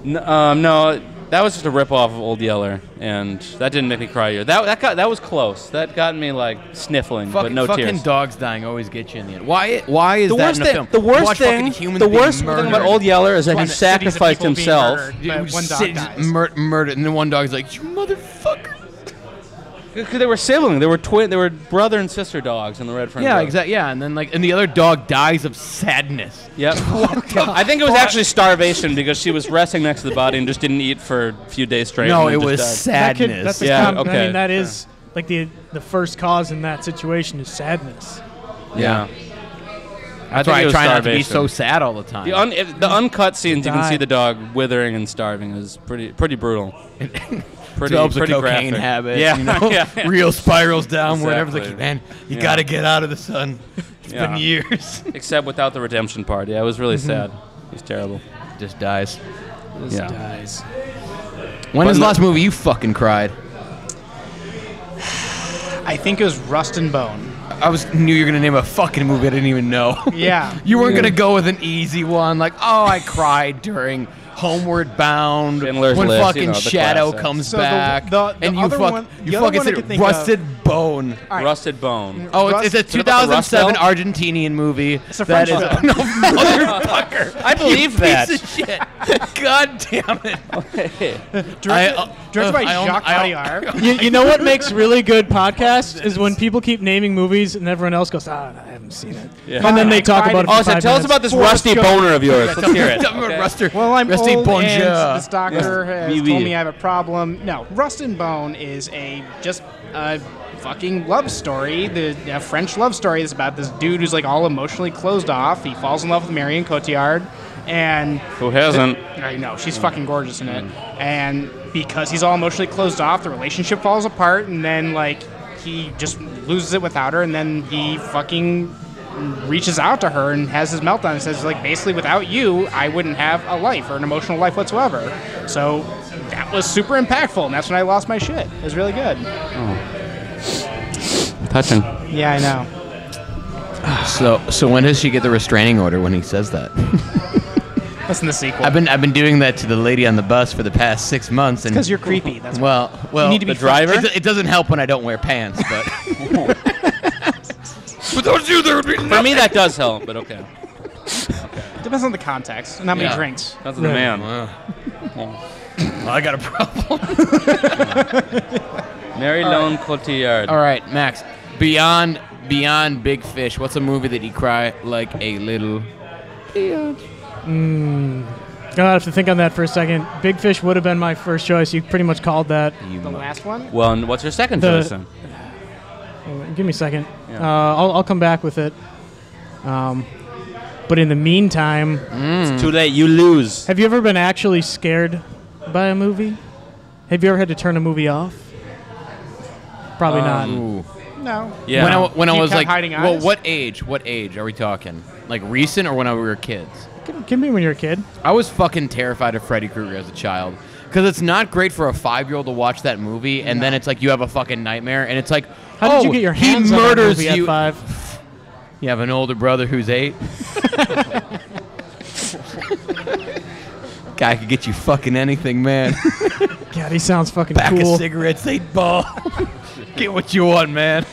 No, that was just a ripoff of Old Yeller, and that didn't make me cry either. That was close. That got me like sniffling, but no fucking tears. dogs dying always get you in the end. Why is The that worst in a thing, film? the You worst watch thing, fucking humans the being worst thing about murdered. Old Yeller is that Fun he that cities of sacrificed people being himself. murdered, but one dog Cities dies. murdered, and then one dog's like, "You motherfucker!" Because they were siblings. They were twin. They were brother and sister dogs in the Red Fern. Yeah, Grove. exactly. Yeah, and then and the other dog dies of sadness. Yep. I think it was actually starvation because she was resting next to the body and just didn't eat for a few days straight. No, and it then was just died. That could, sadness. that's a Yeah, I okay. mean, that is like the first cause in that situation is sadness. Yeah. That's think why it I was try not to be starvation. so sad all the time. The uncut scenes, you can Die. see the dog withering and starving is pretty brutal. Pretty Develops a cocaine graphic. habit. Yeah, you know? yeah. Real spirals down where everyone's Exactly. like, man, you Yeah. got to get out of the sun. It's Yeah. been years. Except without the redemption part. Yeah, it was really sad. It was terrible. Just dies. Yeah. Dies. When But was the no- last movie you fucking cried? I think it was Rust and Bone. Knew you were gonna name a fucking movie I didn't even know. Yeah. You weren't gonna go with an easy one like, oh, I cried during Homeward Bound Schindler's when List, fucking you know, the Shadow classics. comes So the- back, the and you other fuck, one- you the other fucking one I said could think of- Rusted Bone. All right. Rusted Bone. Oh, Rust- it's a Is it about the Rust 2007 Belt? Argentinian movie. It's a that French is film. no motherfucker. I believe that. Piece of shit. God damn it. Directed by I own- Jacques I own- Audiard. You know what makes really good podcasts is when people keep naming movies and everyone else goes, I haven't seen it. Yeah. And then they I talk cried about it in- for Oh, so 5 tell us minutes. about this Forrest rusty Gump. boner of yours. Let's hear it. Tell me about Ruster. Well, I'm Rusty old Bonjour. and this doctor has Oui, oui. told me I have a problem. No, Rust and Bone is just a fucking love story. A French love story is about this dude who's like all emotionally closed off. He falls in love with Marion Cotillard, and Who hasn't? I know she's fucking gorgeous in it. And because he's all emotionally closed off, the relationship falls apart, and then like he just loses it without her, and then he fucking reaches out to her and has his meltdown and says like basically without you I wouldn't have a life or an emotional life whatsoever. So that was super impactful, and that's when I lost my shit. It was really good. Touching. Yeah, I know. So when does she get the restraining order when he says that? That's in the sequel. I've been doing that to the lady on the bus for the past 6 months, and Because you're creepy. That's well, You need to be the driver? It doesn't help when I don't wear pants, but. Without you, there would be For me, that does help, but okay. depends on the context and how many Yeah. drinks. That's the man. I got a problem. Mary Lone Cotillard. All right, Max. Beyond Big Fish, what's a movie that you cry like a little? I'll have to think on that for a second. Big Fish would have been my first choice. You pretty much called that. The last one? Well, and what's your second The- choice then? Give me a second. I'll come back with it. But in the meantime, It's too late. You lose. have you ever been actually scared by a movie? Have you ever had to turn a movie off? Probably not. Ooh. No. Yeah. When I You was kept like, hiding well, eyes? what age? What age are we talking? Like recent or when we were kids? Give me when you're a kid. I was fucking terrified of Freddy Krueger as a child. Because it's not great for a 5-year-old to watch that movie, and then it's like you have a fucking nightmare, and it's like, How did you get your hands he on that murders movie you. at 5? You have an older brother who's 8. Guy could get you fucking anything, man. God, he sounds fucking Pack cool. of cigarettes, 8 ball. Get what you want, man.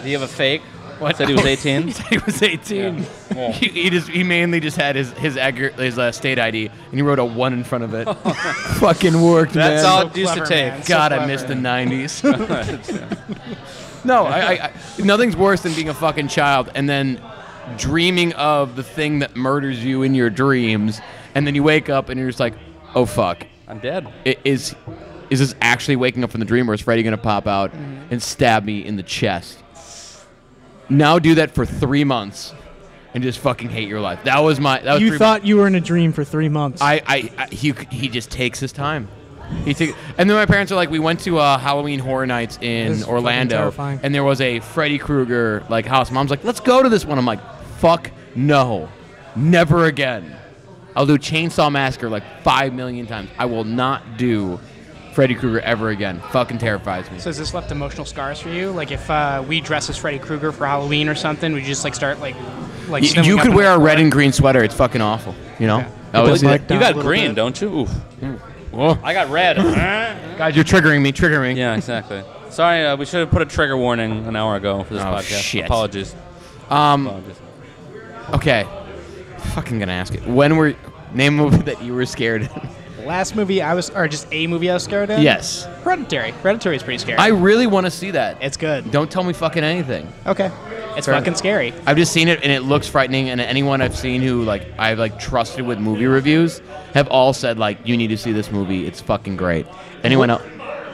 Do you have a fake? What? Said he was 18? He said he was 18. Yeah. He mainly just had his state ID, and he wrote a 1 in front of it. Fucking worked, That's man. all it used to clever, take. man. God, So I missed the clever. 90s. No, I nothing's worse than being a fucking child and then dreaming of the thing that murders you in your dreams, and then you wake up and you're just like, oh fuck, I'm dead. is this actually waking up from the dream, or is Freddy gonna pop out and stab me in the chest? Now do that for 3 months and just fucking hate your life. That was You 3 thought you were in a dream for 3 months. he just takes his time. And then my parents are like, we went to Halloween Horror Nights This in is fucking Orlando, terrifying. and there was a Freddy Krueger like house. Mom's like, let's go to this one. I'm like, fuck no, never again. I'll do Chainsaw Massacre like 5 million times. I will not do Freddy Krueger ever again. Fucking terrifies me. So has this left emotional scars for you? Like if we dress as Freddy Krueger for Halloween or something, we just like start like swimming You up could in wear a the red water? and green sweater. It's fucking awful. You know. Yeah. That was Like it. down You a got little green, bit. don't you? Oof. Whoa. I got red. Guys, you're triggering me. Triggering me. Yeah, exactly. Sorry, we should have put a trigger warning an hour ago for this Oh, podcast. shit. Apologies. Um. Okay. Fucking gonna ask it. Name a movie that you were scared in. Last movie or just a movie I was scared of? Yes. Hereditary. Hereditary is pretty scary. I really want to see that. It's good. Don't tell me fucking anything. Okay. It's Fair fucking enough. scary. I've just seen it and it looks frightening. And anyone I've seen who I've trusted with movie reviews have all said you need to see this movie. It's fucking great. Anyone else?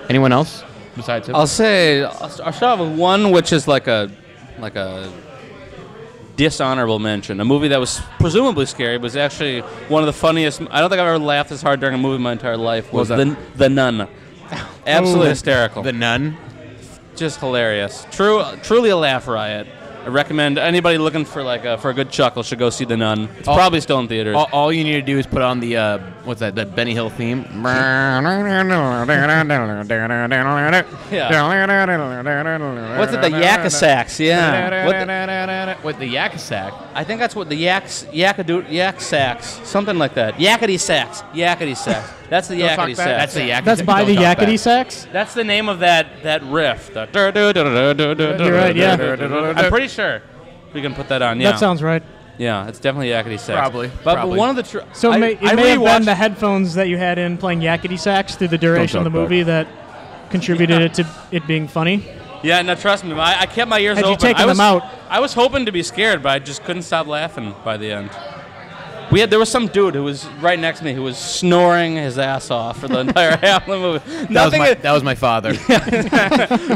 Anyone else besides him? I'll start with one, which is like a dishonorable mention. A movie that was presumably scary, but was actually one of the funniest. I don't think I've ever laughed as hard during a movie in my entire life. Was What was the Nun? Absolutely hysterical. The Nun. Just hilarious. Truly a laugh riot. I recommend anybody looking for for a good chuckle should go see The Nun. It's probably still in theaters. All you need to do is put on the what's that? That Benny Hill theme. What's it? The Yakka sax? Yeah. What the Yakka sax? I think that's what the yak sax, something like that. Yakety sax. That's the yakety sax. That's the Yakka. That's by the Yakety Sax? That's the name of that riff. You're right, yeah. I'm pretty sure we can put that on. Yeah. That sounds right. Yeah, it's definitely yakety sax. Probably. But one of the So I it may have been rewatched- the headphones that you had in playing Yakety Sax through the duration of the movie that contributed to it being funny. Yeah, no, trust me. I kept my ears Had open. you taken I was, them out? I was hoping to be scared, but I just couldn't stop laughing by the end. There was some dude who was right next to me who was snoring his ass off for the entire half of the movie. That was my father.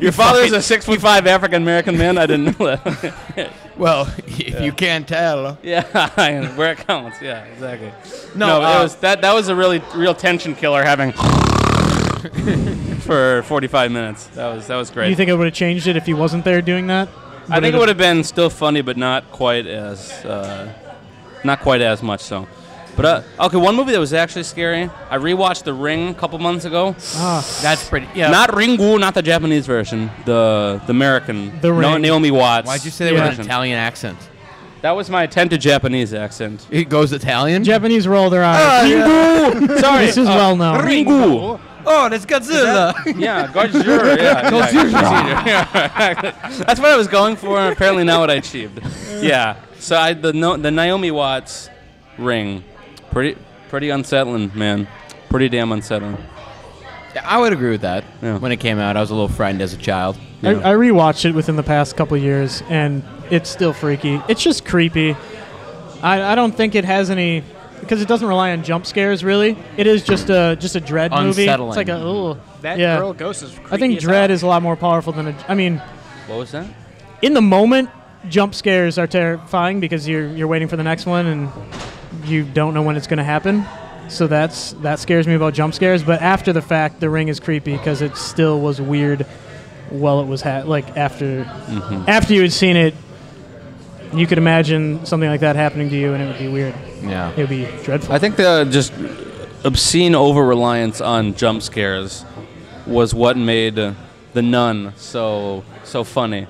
Your father is a 6'5" African American man. I didn't know that. Well, if you can't tell. Yeah, where it counts. Yeah, exactly. No, it was that was a real tension killer having for 45 minutes. That was great. Do you think it would have changed it if he wasn't there doing that? I think it would have been still funny, but not quite as much so. But okay, one movie that was actually scary. I rewatched The Ring a couple months ago. That's pretty. Yeah. Not Ringu, not the Japanese version. The American. The Ring. Naomi Watts. Why'd you say that with version. an Italian accent? That was my attempt at Japanese accent. It goes Italian. Japanese roll their eyes. Ringu. Sorry. This is well known. Ringu. Oh, that's Godzilla. Yeah, Godzilla. Yeah. That's what I was going for, and apparently not what I achieved. Yeah. So the Naomi Watts Ring, pretty unsettling, man. Pretty damn unsettling. Yeah, I would agree with that. Yeah. When it came out, I was a little frightened as a child. I rewatched it within the past couple years, and it's still freaky. It's just creepy. I don't think it has any, because it doesn't rely on jump scares, really. It is just a dread movie. Unsettling. It's like a, ugh. That Yeah. girl ghost is creepy I think as dread hell. is a lot more powerful than What was that? in the moment, jump scares are terrifying because you're waiting for the next one and you don't know when it's going to happen. So that scares me about jump scares. But after the fact, The Ring is creepy because it still was weird while it was after you had seen it. You could imagine something like that happening to you, and it would be weird. Yeah, it would be dreadful. I think the just obscene over-reliance on jump scares was what made The Nun so funny.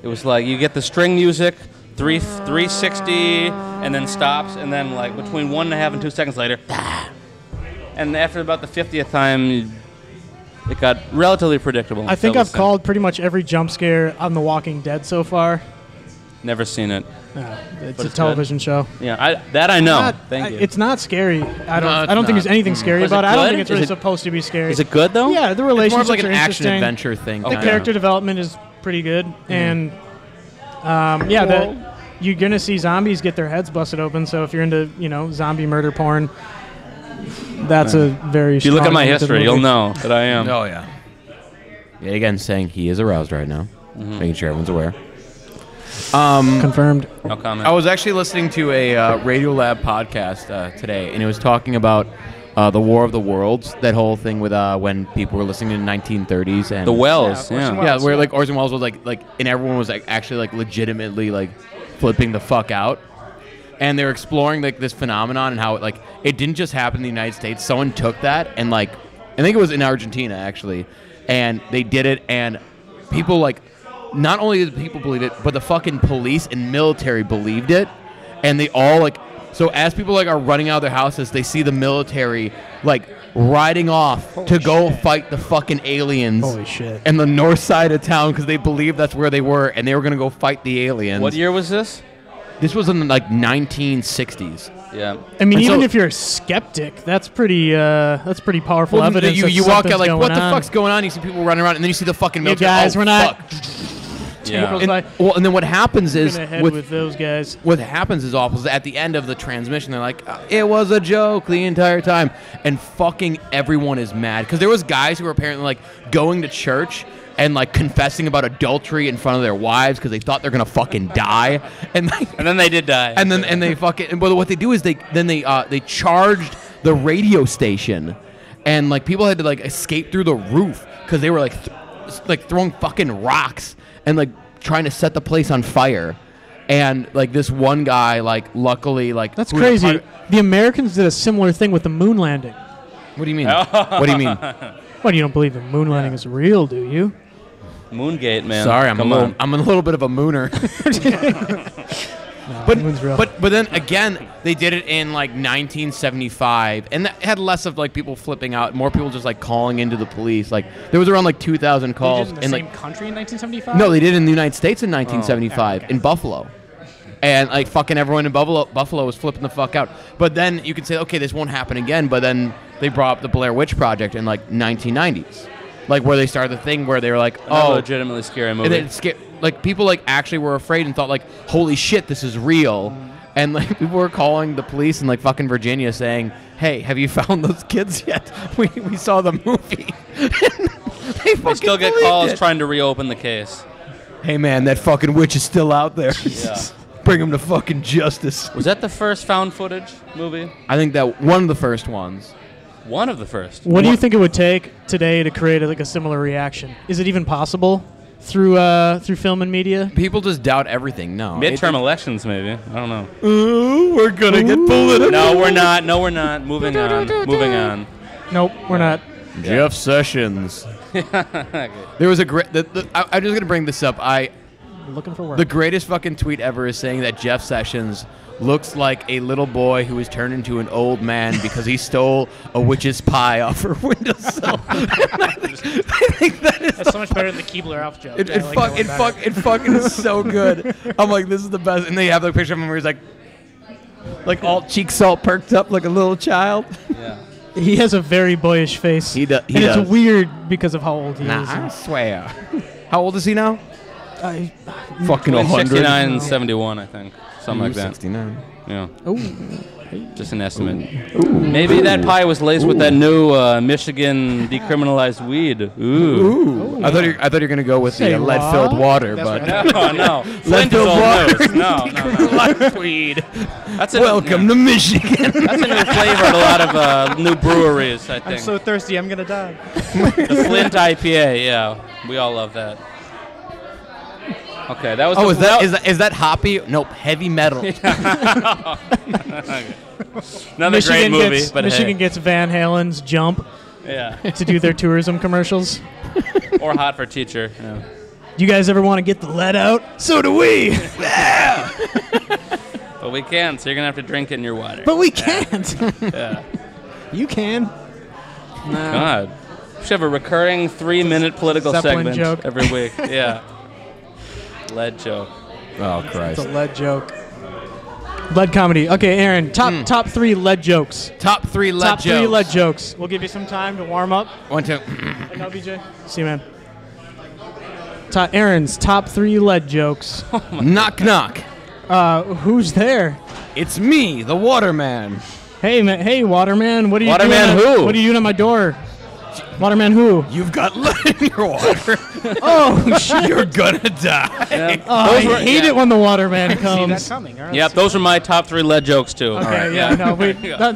It was like you get the string music, 360, and then stops, and then like between 1.5 and 2 seconds later, and after about the 50th time, it got relatively predictable. I think I've called pretty much every jump scare on The Walking Dead so far. Never seen it. It's a television show. Yeah, I know. Thank you. It's not scary. I don't think there's anything scary about it. I don't think it's really supposed to be scary. Is it good though? Yeah, the relationships it's more of like an are action adventure thing. The character development is pretty good, and you're gonna see zombies get their heads busted open. So if you're into zombie murder porn, that's a very. If you look at my history, you'll know that I am. Oh yeah. Yeah. Again, saying he is aroused right now, making sure everyone's aware. Confirmed. No comment. I was actually listening to a Radiolab podcast today, and it was talking about the War of the Worlds. That whole thing with when people were listening in the 1930s and the Wells, where like Orson Welles was like, and everyone was like actually like legitimately like flipping the fuck out, and they were exploring like this phenomenon and how it didn't just happen in the United States. Someone took that and I think it was in Argentina actually, and they did it, and people not only did people believe it, but the fucking police and military believed it, and they all so as people are running out of their houses, they see the military riding off to go fight the fucking aliens. Holy shit! In the north side of town because they believed that's where they were, and they were gonna go fight the aliens. What year was this? This was in the 1960s. Yeah. I mean, even if you're a skeptic, that's pretty powerful evidence. You walk out what the fuck's going on? You see people running around, and then you see the fucking military. Guys, we're not. Yeah. And then what happens is with those guys. What happens is awful. Is at the end of the transmission, they're like, "It was a joke the entire time," and fucking everyone is mad because there was guys who were apparently going to church and confessing about adultery in front of their wives because they thought they're gonna fucking die, and then they did die, and they fucking. But what they do is they charged the radio station, and people had to escape through the roof because they were throwing fucking rocks and trying to set the place on fire, and this one guy luckily that's crazy. The Americans did a similar thing with the moon landing. What do you mean? What do you mean? What, you don't believe the moon landing is real, do you? Moongate, man. Sorry, I'm a little bit of a mooner. But then again, they did it in 1975, and that had less of people flipping out, more people just calling into the police. There was around 2,000 calls in the same country in 1975. No, they did it in the United States in 1975 in Buffalo, and fucking everyone in Buffalo was flipping the fuck out. But then you could say, okay, this won't happen again. But then they brought up the Blair Witch Project in 1990s, where they started the thing where they were a legitimately scary movie. And then people actually were afraid and thought holy shit, this is real. And people were calling the police in fucking Virginia saying, hey, have you found those kids yet? We saw the movie. they still get calls trying to reopen the case. Hey man, that fucking witch is still out there. Yeah. Bring him to fucking justice. Was that the first found footage movie? I think that one of the first ones. One of the first. What do you think it would take today to create a similar reaction? Is it even possible through film and media? People just doubt everything. No. Midterm elections, maybe. I don't know. Ooh, we're gonna get political. No, we're not. No, we're not. Moving on. Nope, we're not. Jeff Sessions. There was a great. I'm just gonna bring this up. Looking for work. The greatest fucking tweet ever is saying that Jeff Sessions looks like a little boy who was turned into an old man because he stole a witch's pie off her windowsill. I think that's so much better than the Keebler Elf joke. It fucking is so good. I'm like, this is the best. And they have the picture of him where he's all cheeks all perked up like a little child. Yeah. He has a very boyish face. He does. It's weird because of how old he is. I swear. How old is he now? Fucking 100. 69 and 71, I think. Something like that. 69. Yeah. Oh. Just an estimate. Maybe that pie was laced with that new Michigan decriminalized weed. Ooh. I thought you were gonna go with the lead-filled water, but No. Flint is old news. No. lead-filled weed. That's Welcome to Michigan. That's a new flavor at a lot of new breweries, I think. I'm so thirsty, I'm gonna die. The Flint IPA, yeah. We all love that. Okay, that was. Oh, is that hoppy? Nope, heavy metal. Another great movie, gets, but Michigan gets Van Halen's Jump yeah, to do their tourism commercials. or Hot for Teacher. Yeah. You guys ever want to get the lead out? So do we. But we can't, so you're gonna have to drink it in your water. But we can't. Yeah. You can. God, we should have a recurring 3-minute political Zeppelin segment joke. every week. Yeah. Lead joke. Oh It's Christ! a lead joke. Lead comedy. Okay, Aaron. Top 3 lead jokes. Top 3 lead Top jokes. 3 lead jokes. We'll give you some time to warm up. 1, 2. No, BJ. See you, man. Aaron's top 3 lead jokes. Knock knock. Who's there? It's me, the Waterman. Hey, man. Hey, Waterman. What are you Waterman doing? who? What are you doing at my door? Waterman who? You've got lead in your water. Oh, shit. You're gonna die. Oh, I hate it when the Waterman See that comes. coming. All right, Yep, those are my top 3 lead jokes too. Okay, right, yeah, no, wait. All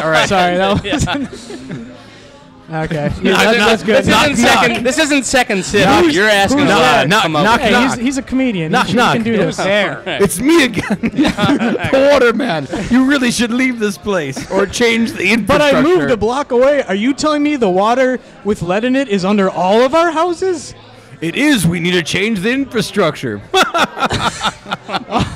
right. Sorry, that was. Okay, yeah, that's good. This isn't second city. You're asking a who's lot. that? Knock, Come knock, up. Hey, knock. he's a comedian. Knock, he knock. can do this. there. It's me again. The Waterman. You really should leave this place or change the But infrastructure. I moved a block away. Are you telling me the water with lead in it is under all of our houses? It is. We need to change the infrastructure.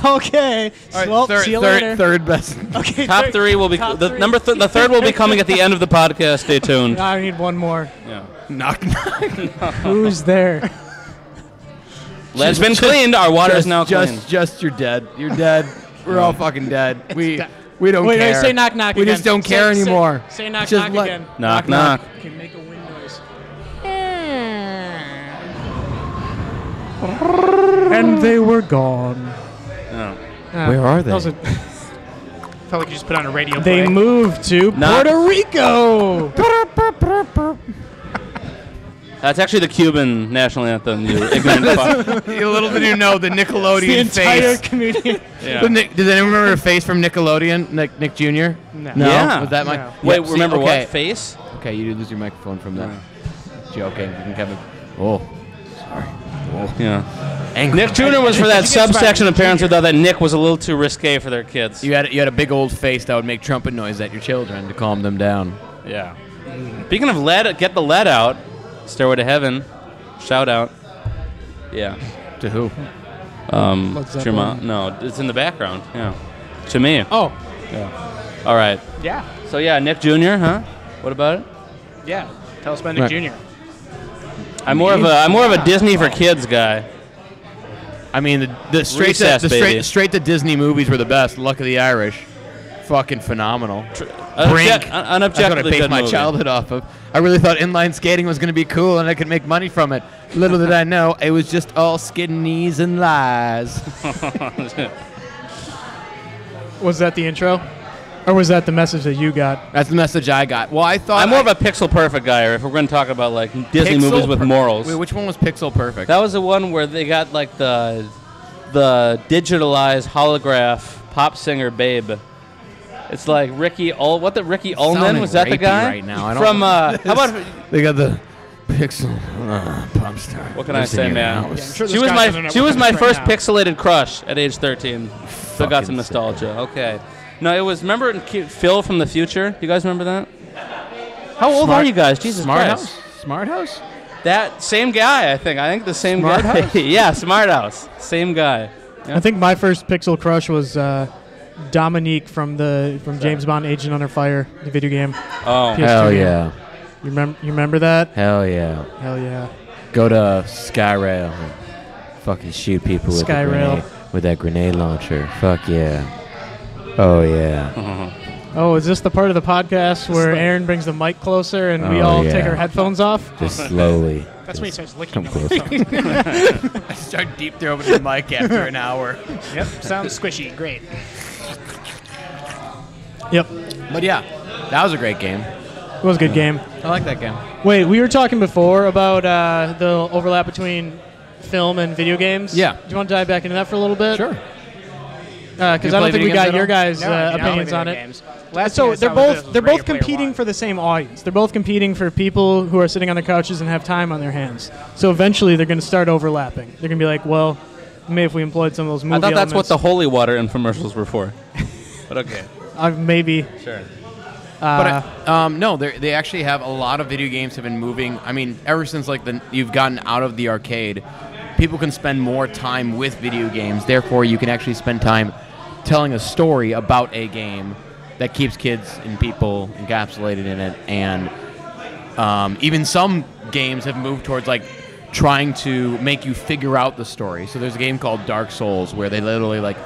Okay. Well, see you later. Third best. Okay. Top 3 will be the third will be coming at the end of the podcast. Stay tuned. I need one more. Yeah. Knock, knock. Who's there? Lead's been cleaned. Our water is now clean. Just you're dead. You're dead. We're all fucking dead. We don't Wait, care. say knock knock We again. just don't care anymore. Say knock Just knock let- again. Knock knock. Okay, make a wind noise. And they were gone. Oh. Where are they? That was a- Felt like you just put on a radio They play. moved to Not- Puerto Rico. That's actually the Cuban national anthem. You ignorant fuck. A little bit you know the The Nickelodeon entire face. comedian. Yeah. Does anyone remember a face from Nickelodeon? Nick Jr. No. Yeah. Was that my? No. Wait, Yep, see, remember okay. what face? Okay, you lose your microphone from that. Joking. You can have it. Oh. Yeah. Angry. Nick Jr. was for that Did you get subsection of Spider-Man parents who thought that Nick was a little too risque for their kids. You had a big old face that would make trumpet noise at your children to calm them down. Yeah. Speaking of lead, get the lead out. Stairway to Heaven. Shout out. Yeah. To who? To your mom? No, it's in the background. Yeah. To me. Oh, All right. Yeah. So yeah, Nick Jr. Huh? What about it? Yeah. Tell us about Nick Jr. I'm more of a Disney for kids guy. I mean, the Recess, baby. straight to Disney movies were the best. Luck of the Irish, fucking phenomenal. Brink. That's what I Unobjectively based good my movie. childhood off of. I really thought inline skating was going to be cool and I could make money from it. Little did I know, it was just all skin, knees, and lies. was that the intro? Or was that the message that you got? That's the message I got. Well, I thought I'm more of a Pixel Perfect guy. If we're going to talk about like Disney movies with morals, Wait, which one was Pixel Perfect? that was the one where they got like the digitalized holograph pop singer Babe. It's like Ricky Ullman, Sounding was that the rapey guy? right now. I don't From how about They got the Pixel pop star. what can I say, man? I'm sure She this was guy doesn't know she what was it my is right first now. pixelated crush at age 13. So got some Fucking nostalgia. Okay. No, it was remember Phil from the Future? You guys remember that? How old are you guys? Jesus Smart Christ. House? Smart House? That same guy, I think. I think the same Smart guy. House? Yeah, Smart House. Same guy. Yeah. I think my first pixel crush was Dominique from James Bond Agent Under Fire, the video game. Oh. PS2 game. yeah. You remember that? Hell yeah. Hell yeah. Go to Skyrail and fucking shoot people with Skyrail. with that grenade launcher. Fuck yeah. Oh yeah. Oh, is this the part of the podcast where Aaron brings the mic closer and we Oh, all yeah. take our headphones off? Just slowly. That's when he starts licking Come the closer. microphone. I start deep throating the mic after an hour. Yep. Sounds squishy. Great. Yep. But yeah, that was a great game. It was a good game. I like that game. Wait, we were talking before about the overlap between film and video games. Yeah. Do you want to dive back into that for a little bit? Sure. Because I don't think we got your guys' opinions on it. So they're both competing for the same audience. They're both competing for people who are sitting on their couches and have time on their hands. So eventually they're going to start overlapping. They're going to be like, well, maybe if we employed some of those movie I thought that's what elements. the holy water infomercials were for. But okay. Maybe. Sure. But no, they actually have a lot of video games have been moving. I mean, ever since like you've gotten out of the arcade, people can spend more time with video games. Therefore, you can actually spend time telling a story about a game that keeps kids and people encapsulated in it. And even some games have moved towards like trying to make you figure out the story. So there's a game called Dark Souls where they literally like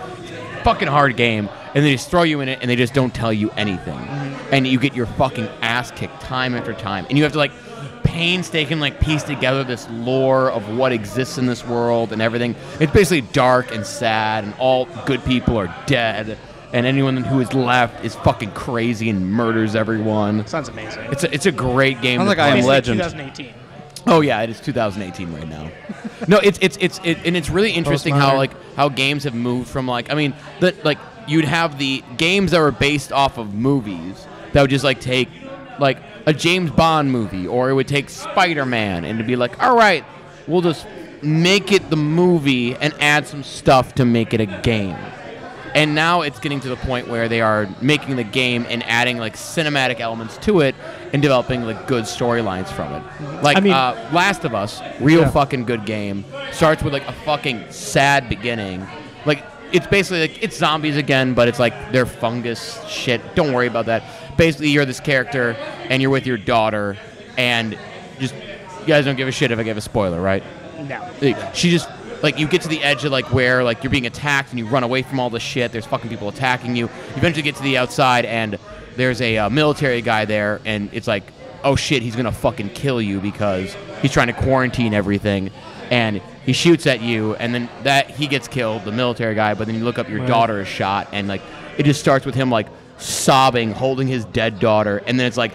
fucking hard game, and they just throw you in it and they just don't tell you anything. And you get your fucking ass kicked time after time. And you have to like painstakingly like piece together this lore of what exists in this world and everything. It's basically dark and sad, and all good people are dead, and anyone who is left is fucking crazy and murders everyone. Sounds amazing. It's a great game. Sounds like I Am Legend. 2018. Oh yeah, it is 2018 right now. No, and it's really interesting how games have moved from you'd have the games that were based off of movies that would just like take like a James Bond movie, or it would take Spider-Man and it'd be like, all right, we'll just make it the movie and add some stuff to make it a game. And now it's getting to the point where they are making the game and adding like cinematic elements to it and developing like good storylines from it. Like Last of Us, fucking good game. Starts with like a fucking sad beginning. Like it's basically like it's zombies again, but it's like they're fungus shit. Don't worry about that. Basically, you're this character and you're with your daughter, and just you guys don't give a shit if I give a spoiler, right? No. She just. Like, you get to the edge of, like, where, like, you're being attacked and you run away from all the shit. There's fucking people attacking you. You eventually get to the outside and there's a military guy there, and it's like, oh, shit, he's going to fucking kill you because he's trying to quarantine everything. And he shoots at you, and then he gets killed, the military guy, but then you look up, your daughter is shot, and, like, it just starts with him, like, sobbing, holding his dead daughter, and then it's like,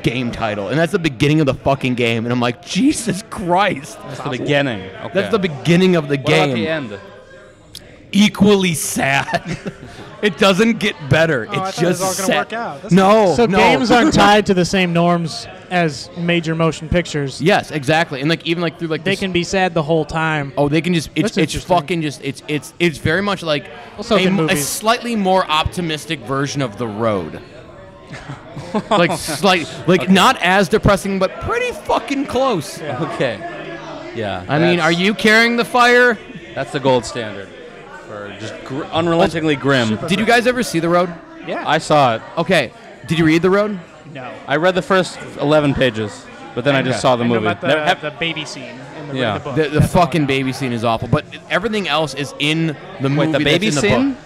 game title, and that's the beginning of the fucking game, and I'm like, Jesus Christ, that's the beginning. Okay. That's the beginning of the game. What about the end? Equally sad. It doesn't get better. It's just all sad. gonna work out. So games aren't tied to the same norms as major motion pictures. Yes, exactly, and like even like through like they can be sad the whole time. Oh, they can just it's fucking just it's very much like a slightly more optimistic version of The Road. like not as depressing, but pretty fucking close. Yeah. Okay. Yeah. I mean, are you carrying the fire? That's the gold standard for just unrelentingly grim. Did you guys ever see The Road? Yeah. I saw it. Okay. Did you read The Road? No. I read the first 11 pages, but then I just saw the movie. About the baby scene in the book. The fucking baby scene is awful, but everything else is in the movie. Wait, the baby that's in the scene? book.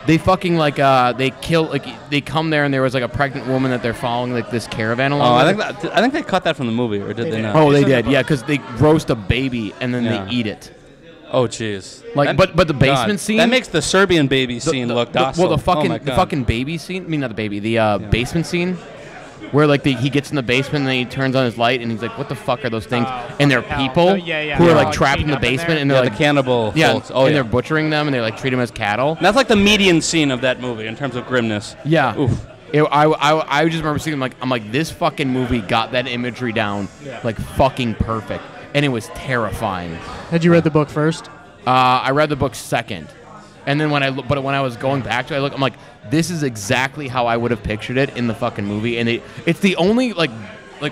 They fucking they kill they come there and there was like a pregnant woman that they're following like this caravan along. Oh, I think they cut that from the movie, or did they not? Oh, they did. Yeah, because they roast a baby and then they eat it. Oh, jeez. Like, but the basement scene that makes the Serbian baby scene look docile. Well, the fucking baby scene. I mean, not the baby. The basement scene. Where like he gets in the basement and then he turns on his light and he's like, "What the fuck are those things?" And they're people who are like trapped in the basement and they're like the cannibal folks. Oh, and they're butchering them and they like treat them as cattle. And that's like the median scene of that movie in terms of grimness. Yeah. Oof. I just remember seeing I'm like this fucking movie got that imagery down like fucking perfect, and it was terrifying. Had you read the book first? I read the book second. And then when I was going back to it, I'm like, this is exactly how I would have pictured it in the fucking movie. And it's the only, like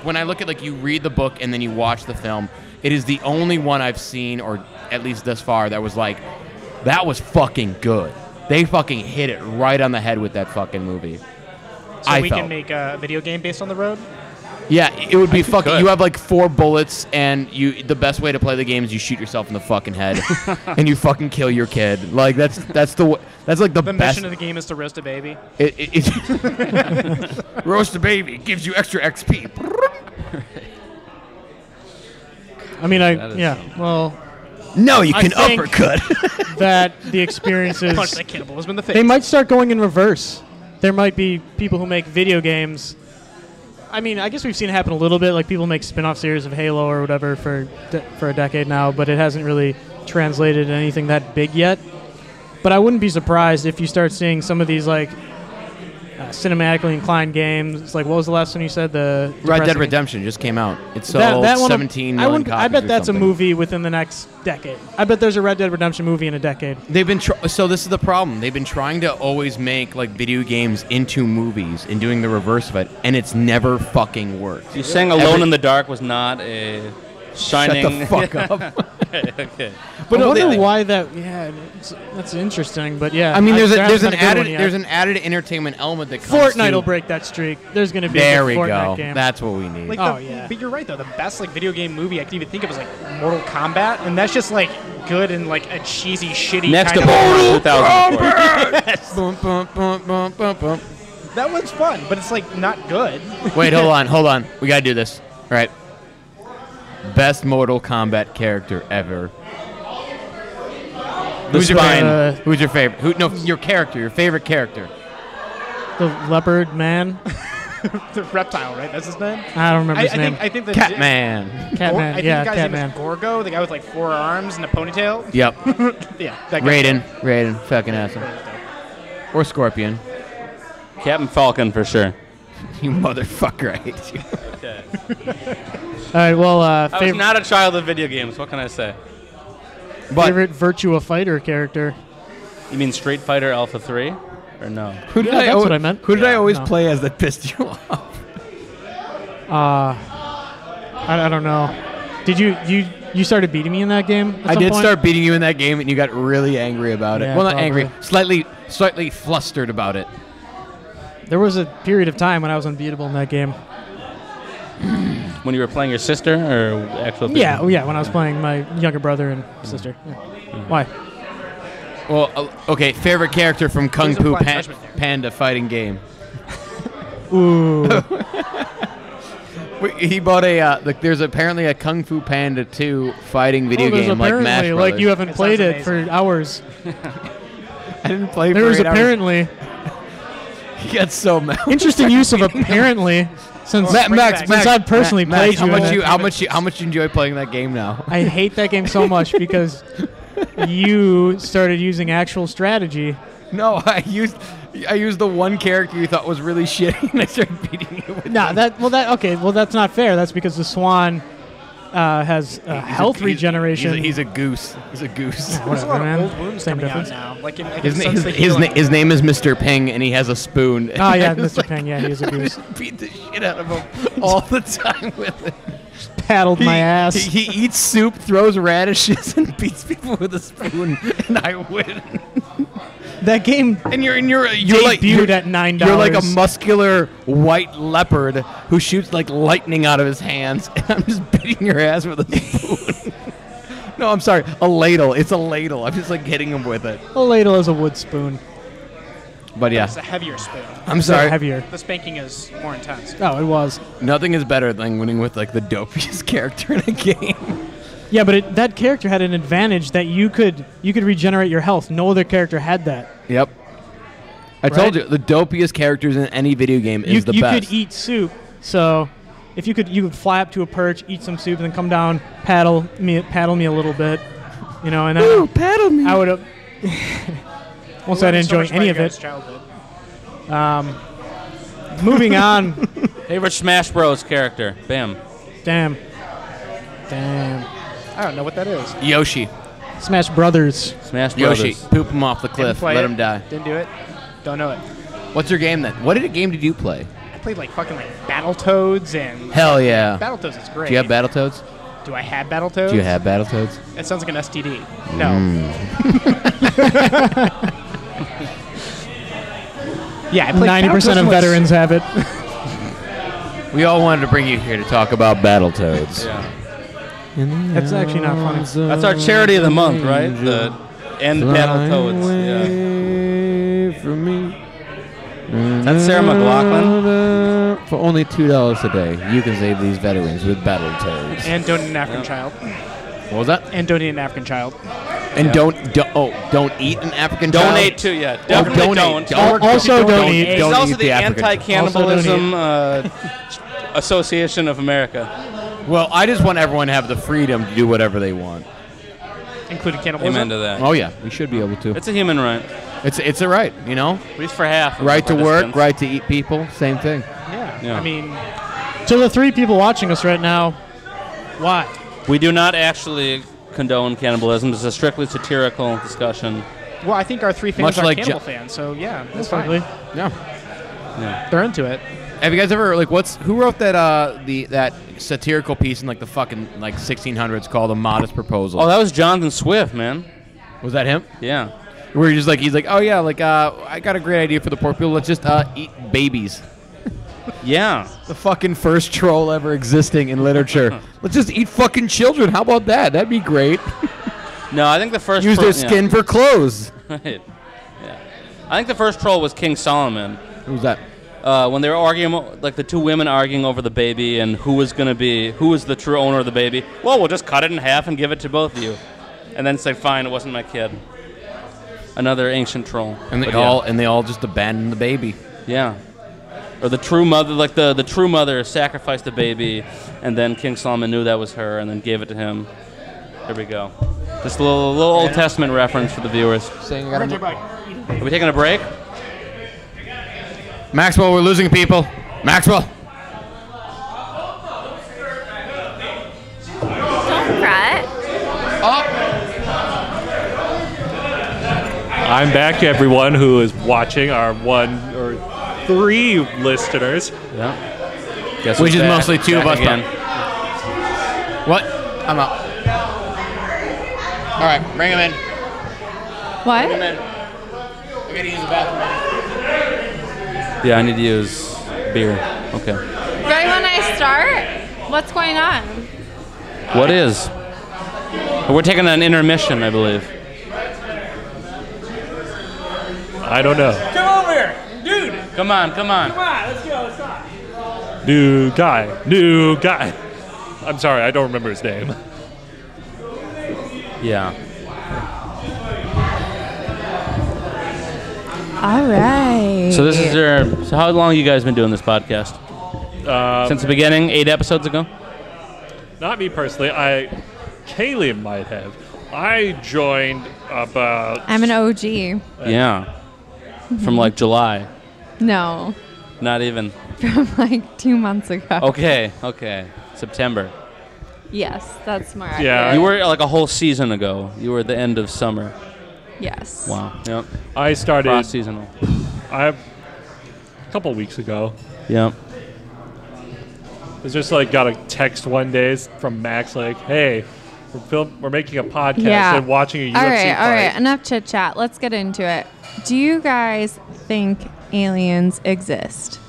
when I look at, like, you read the book and then you watch the film, it is the only one I've seen, or at least thus far, that was like, that was fucking good. They fucking hit it right on the head with that fucking movie. So we can make a video game based on The Road? Yeah, it would be fucking. You have like 4 bullets, and the best way to play the game is you shoot yourself in the fucking head, and you fucking kill your kid. Like that's like the best. mission of the game is to roast a baby. Roast a baby gives you extra XP. I mean, well. No, you can uppercut. That the experiences. Punch that cannibalism in the face. They might start going in reverse. there might be people who make video games. I mean, I guess we've seen it happen a little bit. Like people make spin-off series of Halo or whatever for a decade now, but it hasn't really translated into anything that big yet. But I wouldn't be surprised if you start seeing some of these like cinematically inclined games. It's like, what was the last one you said? The Red Dead Redemption just came out. It sold 17 million copies. I bet that's or something. a movie within the next decade. I bet there's a Red Dead Redemption movie in a decade. They've been so this is the problem. They've been trying to always make like video games into movies and doing the reverse of it, and it's never fucking worked. You saying Alone in the Dark was not a shining? Shut the fuck up. Okay. But I wonder why that. Yeah, that's interesting. But yeah, I mean, there's an added added entertainment element that comes. Fortnite to, will break that streak. There's going to be there a we good Fortnite go. game. That's what we need. Like yeah. But you're right though. The best like video game movie I can even think of is like Mortal Kombat, and that's just like good and like a cheesy, shitty. Next to kind of Mortal 2004. Yes. Bum, bum, bum, bum, bum, bum. That one's fun, but it's like not good. Wait, hold on. We gotta do this. All right. Best Mortal Kombat character ever. Who's your favorite? Who's your favorite? Your character. Your favorite character. The leopard man. The reptile, right? That's his name. I don't remember his name. I think the Catman. Catman. I think Yeah, the guy's name Catman. is Gorgo, the guy with like 4 arms and a ponytail. Yep. Yeah, that guy. Raiden. Fucking awesome. Or Scorpion. Captain Falcon for sure. You motherfucker! I hate you. All right. Well, I was not a child of video games. What can I say? favorite Virtua Fighter character. You mean Street Fighter Alpha 3? Or no? Who did that's what I meant. Who did I always no. play as that pissed you off? I don't know. Did you started beating me in that game? I did start beating you in that game, and you got really angry about it. Yeah, Well, not probably. angry, slightly flustered about it. There was a period of time when I was unbeatable in that game. When you were playing your sister or actual? Yeah, when I was playing my younger brother and sister. Yeah. Why? Well, okay, favorite character from Kung Who's Fu applying judgment there? Panda fighting game. Ooh. He bought there's apparently a Kung Fu Panda 2 fighting video there's game like apparently, Smash Brothers. like you haven't It played sounds it for hours. I didn't play There for was 8 hours. apparently He got so mad. interesting use of apparently since Max, since I've personally played how you. much in you it. how much you enjoy playing that game now? I hate that game so much because you started using actual strategy. No, I used the one character you thought was really shitty, and I started beating you with No, that's not fair. That's because the Swan has health regeneration. He's a goose. He's a goose. There's a lot man. of old wounds Same coming difference. out now. Like in, His name is Mr. Ping, and he has a spoon. Oh yeah, I was Mr. Peng. Yeah, he is a goose. beat the shit out of him all the time with it. Paddled my ass. He eats soup, throws radishes, and beats people with a spoon, and I win. That game And you're like debuted at $9. You're like a muscular white leopard who shoots like lightning out of his hands, and I'm just beating your ass with a spoon. No, I'm sorry, a ladle. It's a ladle. I'm just like hitting him with it. A ladle is a wood spoon. But yeah, It's a heavier spoon. I'm sorry. Heavier. The spanking is more intense. Oh, it was. Nothing is better than winning with like the dopiest character in a game. Yeah, but that character had an advantage that you could regenerate your health. No other character had that. Yep. I told you the dopiest characters in any video game is the you best. could eat soup. So if you could fly up to a perch, eat some soup, and then come down, paddle me a little bit, and then Ooh, paddle me. I would have. Once I didn't enjoy any of it. Childhood. Moving on. Favorite Smash Bros. Character? Bam. Damn. I don't know what that is. Yoshi. Smash Brothers. Smash Bros. Yoshi. Poop him off the Didn't cliff. play Let it. him die. Didn't do it. Don't know it. What's your game then? What game did you play? I played like fucking like Battletoads and Hell yeah. Battletoads is great. Do you have Battletoads? Do I have Battletoads? Do you have Battletoads? It sounds like an STD. No. Yeah, I played 90% Battletoads of was- veterans have it. We all wanted to bring you here to talk about Battletoads. Yeah. That's actually not funny. That's our charity of the month, right? The End Battletoads. Yeah. From me. That's Sarah McLachlan. For only $2 a day, you can save these veterans with Battletoads. And donate an African child. What was that? And donate an African child. And don't eat an African child. Donate to, yeah. Definitely don't. Also don't eat. He's Don't also eat the the African. Anti-Cannibalism Association of America. Well, I just want everyone to have the freedom to do whatever they want. Including cannibalism. Amen to that. Oh yeah, we should be able to. It's a human right. It's a right, you know. At least for half. of Right the to work, participants. right to eat people, same thing. Yeah. I mean, To the 3 people watching us right now, why? We do not actually condone cannibalism. This is a strictly satirical discussion. well, I think our 3 fans Much are like cannibal fans, so yeah, that's fine. Yeah. They're into it. Have you guys ever who wrote that that satirical piece in like the fucking 1600s called A Modest Proposal? Oh, that was Jonathan Swift, man. Was that him? Yeah. Where he's like, oh yeah, I got a great idea for the poor people. Let's just eat babies. Yeah. The fucking first troll ever existing in literature. Let's just eat fucking children. How about that? That'd be great. No, I think the first Use their yeah. skin for clothes. Right. Yeah. I think the first troll was King Solomon. Who's that? When they were arguing, like the 2 women arguing over the baby and who was the true owner of the baby. Well, we'll just cut it in half and give it to both of you. And then say, fine, it wasn't my kid. Another ancient troll. And they But they all just abandoned the baby. yeah. Or the true mother, like the true mother sacrificed the baby, and then King Solomon knew that was her and then gave it to him. There we go. Just a little Old Testament reference for the viewers. Are we taking a break? Maxwell, we're losing people. Maxwell. Don't fret. I'm back, everyone who is watching our 1 or 3 listeners. Yeah. Guess Which who's is back? mostly 2 of Back us. again. What? I'm out. All right, bring him in. What? I gotta use the bathroom. Yeah, I need to use beer. Okay. Right when I start? What's going on? What is? We're taking an intermission, I believe. I don't know. Come over here, dude. Come on. New guy. I'm sorry, I don't remember his name. Yeah. All right. So this is So how long you guys been doing this podcast? Since the beginning, 8 episodes ago. Not me personally. Kaylee might have. I joined about. I'm an OG. Yeah. From like July. No. Not even. From like 2 months ago. Okay. September. Yes, that's more Yeah. accurate. You were like a whole season ago. You were at the end of summer. Yes. Wow. Yep. I started. Cross seasonal. A couple weeks ago. Yep. I was just got a text one day from Max like, "Hey, we're making a podcast and watching a UFC fight." All right. Enough chit chat. Let's get into it. Do you guys think aliens exist?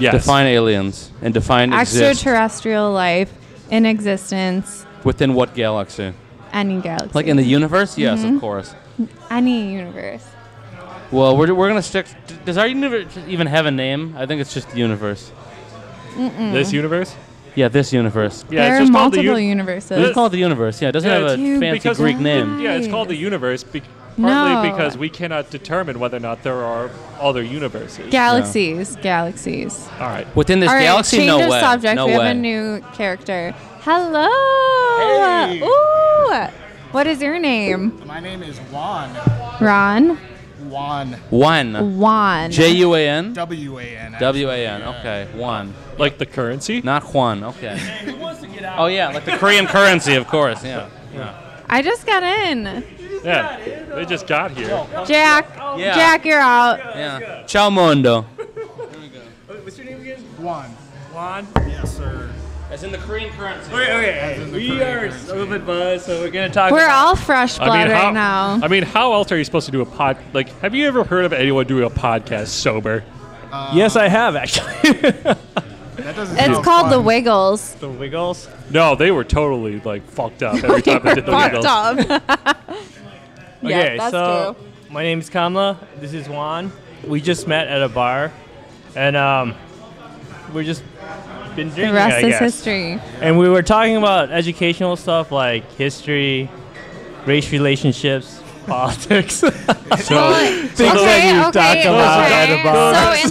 Yes. Define aliens and define exist. Extraterrestrial life in existence, Within what galaxy? any galaxy. Like in the universe? Yes, of course. any universe. Well, we're gonna stick. Does our universe even have a name? I think it's just the universe. This universe? Yeah, this universe. Yeah, There it's are just called the multiple uni- universes. It's called the universe. Yeah, it doesn't Yeah, have a Dude, fancy because- Greek name. Yeah, it's called the universe. No. Partly because we cannot determine whether or not there are other universes. Galaxies. All right. Within this All right, galaxy, change no of way. subject. No we way. have a new character. Hello. Hey. Ooh. What is your name? My name is Juan. Ron. Juan. Juan. J-U-A-N? W-A-N. W-A-N. Okay. Juan. Like the currency? Not Juan. Okay. Oh yeah, like the Korean currency, of course. Yeah. I just got in. Yeah. They just got here. Jack. Yeah. Jack, you're out. Yeah. Ciao mondo. What's your name again? Juan. Juan? Yes, sir. As in the Korean currency. Okay. We are so bit buzzed, so we're gonna talk. We're about all fresh blood right now. I mean, how else are you supposed to do a pod? Like, have you ever heard of anyone doing a podcast sober? Yes, I have actually. That doesn't It's sound called fun. the Wiggles. The Wiggles. No, they were totally fucked up every time they did the Fucked Wiggles. up. Yeah, Okay, that's so true. my name's Kamla. This is Juan. We just met at a bar, and we're just been The drinking. rest I is guess. history. And we were talking about educational stuff like history, race relationships, politics. So Things that you talk about at a bar. So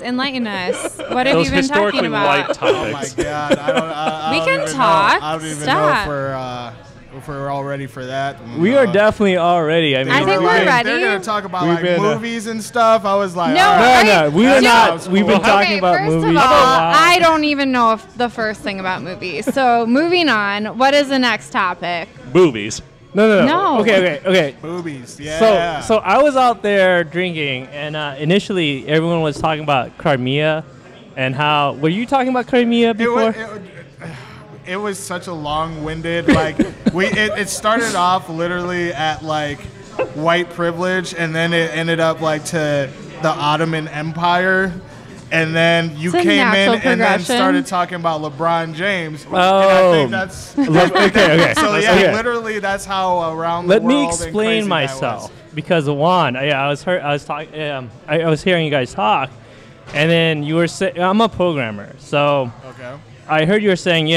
enlighten us. What have Those you been talking historically about? light topics. Oh my God, I We don't can even talk. Know. I don't even Stop. know if we're all ready for that. We are definitely all ready. I mean, I think we're ready. They're gonna talk about We've like been, movies and stuff. I was like, No, all right. No, we are not. We've been talking Okay, about first movies. of all, for a while. I don't even know if the first thing about movies. So moving on, what is the next topic? Movies. No. No. Okay. Movies, yeah. So I was out there drinking, and initially everyone was talking about Crimea, and how were you talking about Crimea before? It was such a long-winded, like, it started off literally at, like, white privilege, and then it ended up, like, to the Ottoman Empire, and then you It's a came natural in and then progression. started talking about LeBron James. And I Oh. think that's... Okay. So, yeah, Okay. literally, that's how around Let the me world and explain crazy that myself was. because Juan, I was hearing you guys talk, and then you were saying I'm a programmer, so Okay. I heard you were saying,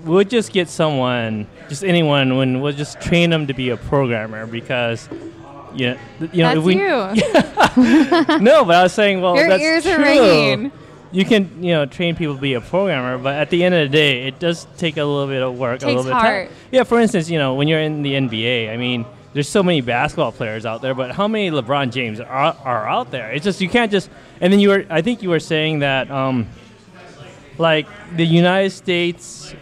we'll just get someone, just anyone, when we'll just train them to be a programmer because, you know, That's if we you. no, but I was saying, well, Your that's ears are true. ringing. You can, train people to be a programmer, but at the end of the day, it does take a little bit of work, a Takes little bit of heart. time. Yeah, for instance, when you're in the NBA, I mean, there's so many basketball players out there, but how many LeBron James are out there? It's just you can't just. And then I think you were saying that, like the United States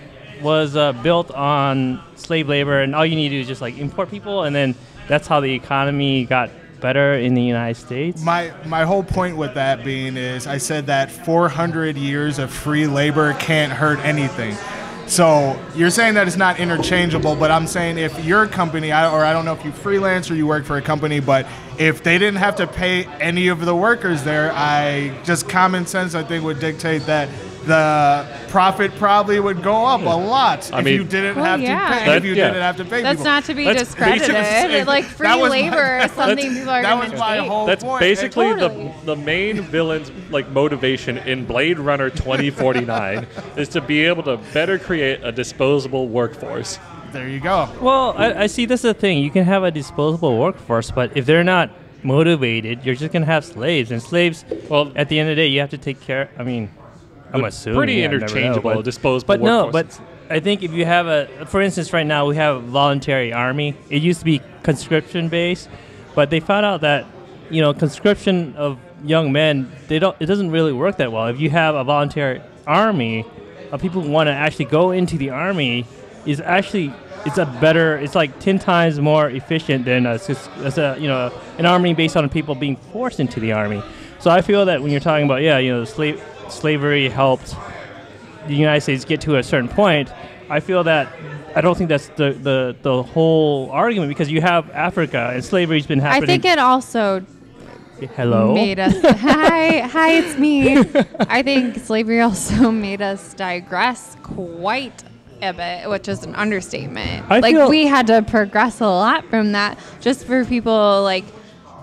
was built on slave labor, and all you need to do is just like import people, and then that's how the economy got better in the United States. My whole point with that being is I said that 400 years of free labor can't hurt anything. So you're saying that it's not interchangeable, but I'm saying if your company, I don't know if you freelance or you work for a company, but if they didn't have to pay any of the workers there, just common sense I think would dictate that the profit probably would go up a lot if you didn't have to pay. If you didn't have to pay That's people. not to be That's discredited. basically- Like free that was my- labor is something people are that going to was my take. whole That's point. basically Totally. the main villain's like motivation in Blade Runner 2049 is to be able to better create a disposable workforce. There you go. Well, I see. This is the thing. You can have a disposable workforce, but if they're not motivated, you're just gonna have slaves. And slaves, well, at the end of the day, you have to take care. I mean, I'm assuming pretty yeah, I never know, interchangeable, but- disposable But no, workforces. but I think if you have for instance, right now we have a voluntary army. It used to be conscription based, but they found out that conscription of young men, it doesn't really work that well. If you have a voluntary army of people who want to actually go into the army, it's like 10 times more efficient than an army based on people being forced into the army. So I feel that when you're talking about slavery helped the United States get to a certain point, I don't think that's the whole argument, because you have Africa and slavery's been happening. I think it also Hello. made us hi, it's me. I think slavery also made us digress quite a bit, which is an understatement. We had to progress a lot from that just for people like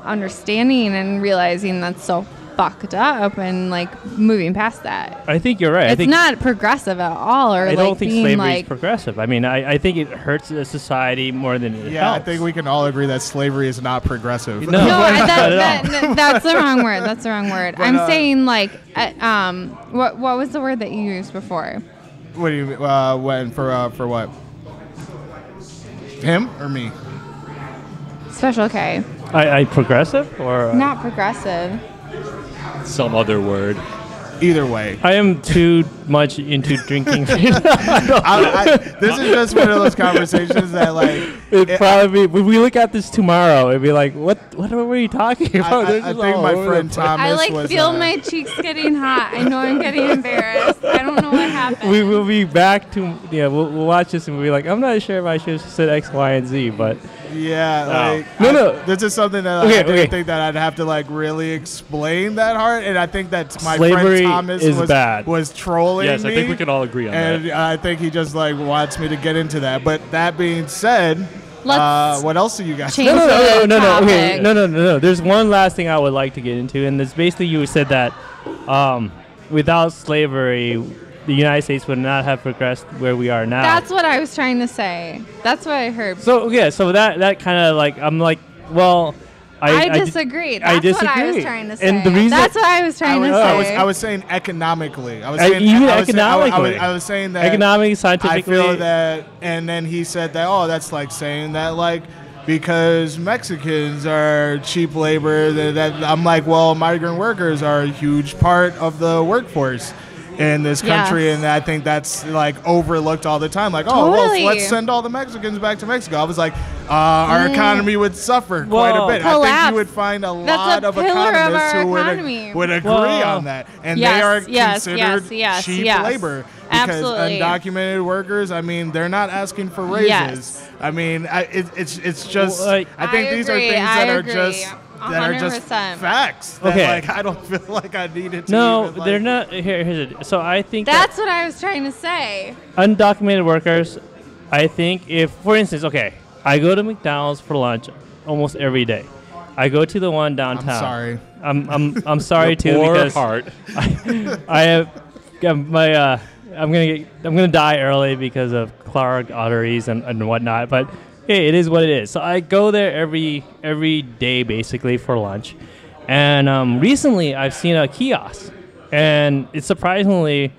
understanding and realizing that's so fucked up and like moving past that. I think you're right. It's not progressive at all, or I like don't think being slavery is like progressive. I mean, I think it hurts the society more than it Yeah, helps. I think we can all agree that slavery is not progressive. No. that's the wrong word. That's the wrong word. But, I'm saying like, what was the word that you used before? What do you mean? When for what? Him or me? Special K. I progressive or Not progressive. Some other word. Either way. I am too much into drinking. This is just one of those conversations that like. It'd probably be, when we look at this tomorrow, it'd be like, what were you talking about? I This is think all my over the friend place. Thomas I was. feel my cheeks getting hot. I know I'm getting embarrassed. I don't know what happened. We will be back to we'll watch this and we'll be like, I'm not sure if I should have said X, Y, and Z, but Yeah, No. This is something that I didn't think that I'd have to like really explain that hard, and I think that my Slavery friend Thomas is was bad. was trolling Yes, me. I think we can all agree on and that. I think he just like wants me to get into that. But that being said, Let's what else do you guys? change No. Okay, topic. no. There's one last thing I would like to get into, and it's basically you said that without slavery, the United States would not have progressed where we are now. That's what I was trying to say. That's what I heard. So yeah, so that kind of like I'm like, well, I disagree. That's disagree. what I was trying to say. And the reason that's what I was trying to say. I was saying economically. I was saying that economically, scientifically. I feel that, and then he said that. Oh, that's like saying that like because Mexicans are cheap labor. That I'm like, well, migrant workers are a huge part of the workforce in this country, and I think that's like overlooked all the time. Like, oh, well, let's send all the Mexicans back to Mexico. I was like, our economy would suffer quite a bit. Collapse. I think you would find a lot of economists who would agree on that, and they are considered cheap labor. Because undocumented workers, I mean, they're not asking for raises. Yes. I mean, it's just. I think these are things that are just facts. That, like, I don't feel like I needed to. No, they're not. Here's it. So I think that's what I was trying to say. Undocumented workers. I think if, for instance, I go to McDonald's for lunch almost every day. I go to the one downtown. I'm sorry. I'm sorry too because I have my. I'm gonna die early because of clogged arteries and whatnot. But hey, it is what it is. So I go there every day basically for lunch, and recently I've seen a kiosk, and it's surprisingly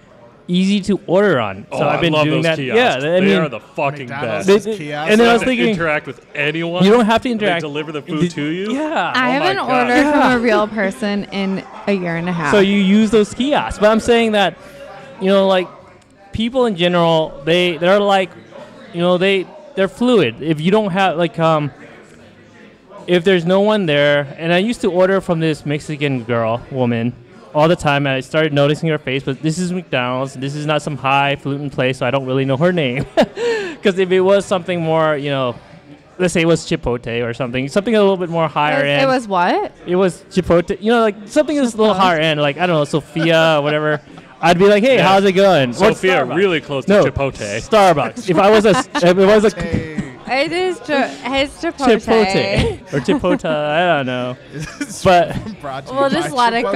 easy to order on. So I've been doing that. Kiosks. Yeah, they are the fucking best. And then I was thinking, interact with anyone. You don't have to interact. They deliver the food to you. Yeah, I haven't ordered from a real person in a year and a half. So you use those kiosks, but I'm saying that, like. People in general, they're like, they're fluid. If you don't have if there's no one there, and I used to order from this Mexican woman, all the time, and I started noticing her face. But this is McDonald's. This is not some highfalutin place, so I don't really know her name. Because if it was something more, let's say it was Chipotle or something a little bit more higher end. It was what? It was Chipotle. Like something that's a little higher end, like I don't know, Sophia or whatever. I'd be like, hey, how's it going? Sophia, really close to Chipotle. Starbucks. If it was a it is Chipotle or Chipotle. I don't know. But we'll just let it go.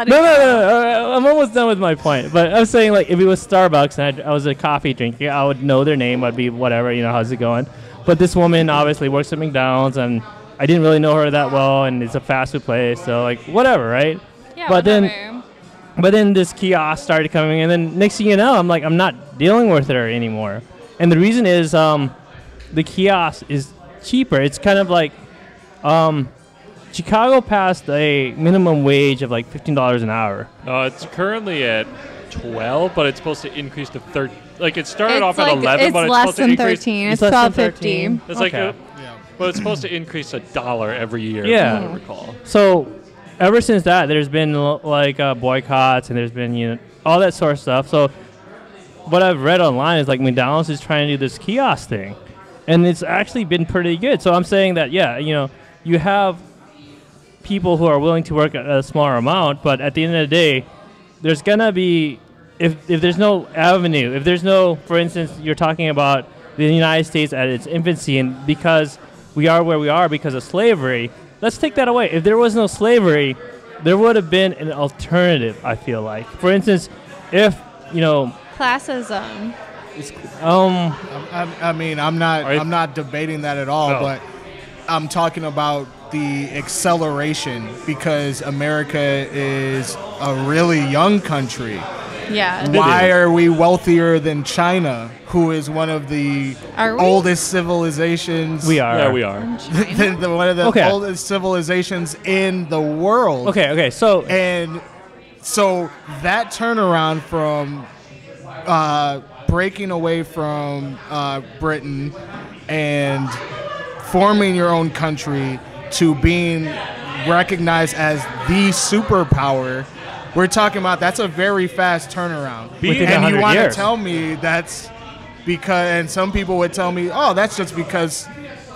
No. I'm almost done with my point. But I'm saying, like, if it was Starbucks and I was a coffee drinker, I would know their name. I'd be whatever, how's it going? But this woman obviously works at McDonald's, and I didn't really know her that well, and it's a fast food place, so like whatever, right? Yeah. But then this kiosk started coming, and then next thing you know, I'm like, I'm not dealing with her anymore. And the reason is the kiosk is cheaper. It's kind of like Chicago passed a minimum wage of like $15 an hour. It's currently at 12, but it's supposed to increase to 30. Like it started off at 11, but it's supposed to increase. 13. It's 12.50. It's like, but it's supposed to increase $1 every year. Yeah. If I recall. So. Ever since that, there's been like boycotts, and there's been all that sort of stuff. So what I've read online is like McDonald's is trying to do this kiosk thing, and it's actually been pretty good. So I'm saying that you have people who are willing to work at a smaller amount, but at the end of the day, there's gonna be if there's no avenue, if there's no, for instance, you're talking about the United States at its infancy, and because we are where we are because of slavery. Let's take that away. If there was no slavery, there would have been an alternative, I feel like. For instance, if, classism. I mean, I'm not debating that at all, but I'm talking about the acceleration because America is a really young country. Yeah. Why are we wealthier than China, who is one of the oldest civilizations? We are. Yeah, we are. One of the oldest civilizations in the world. Okay. So that turnaround from breaking away from Britain and forming your own country to being recognized as the superpower. We're talking about that's a very fast turnaround. And you want to tell me that's because, and some people would tell me, oh, that's just because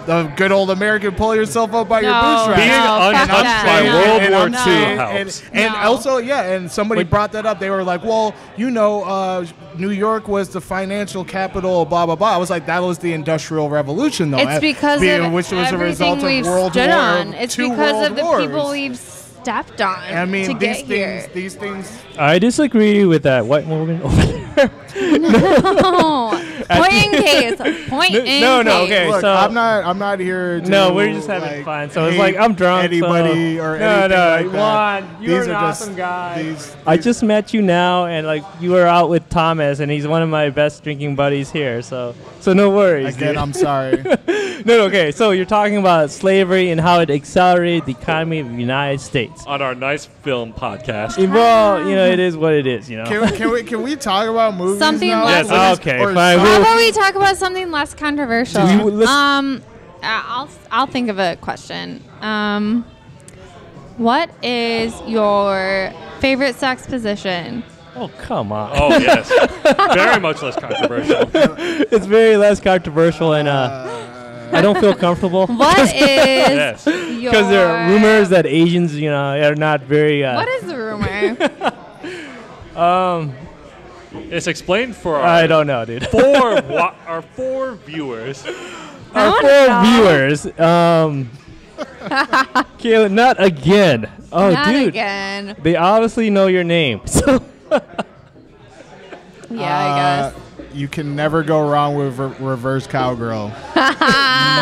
the good old American pull yourself up by your bootstraps. Being untouched by World War II helps. And also, and somebody brought that up. They were like, well, New York was the financial capital, blah, blah, blah. I was like, that was the Industrial Revolution, though. It's because of which was a result of we've World stood War on. It's two because World of the Wars. people we've stepped on I mean, to these get things, here. these things. I disagree with that white woman over there. No. Point in case. Point in case. No, okay. Look, so I'm not here to. no, we're just having fun. So it's like I'm drunk. Anybody so, or no, anything no, like that. Juan, you're These an are just- awesome guy. these- I just met you now, and like you were out with Thomas, and he's one of my best drinking buddies here. So no worries. Again, dude. I'm sorry. No, okay. So you're talking about slavery and how it accelerated the economy of the United States. On our nice film podcast. Well, it is what it is. Can we talk about movies Something now? less- Yes, okay, Or fine. How about we talk about something less controversial? let's- I'll think of a question. What is your favorite sex position? Oh, come on. Oh, yes. Very much less controversial. It's very less controversial, and I don't feel comfortable. What is Yes. your... Because there are rumors that Asians, are not very. What is the rumor? It's explained for I our don't know, dude. our 4 viewers. I Our wanna 4 viewers. Kayla, not again. Oh, Not dude. again. They obviously know your name. So Yeah, I guess. You can never go wrong with reverse cowgirl.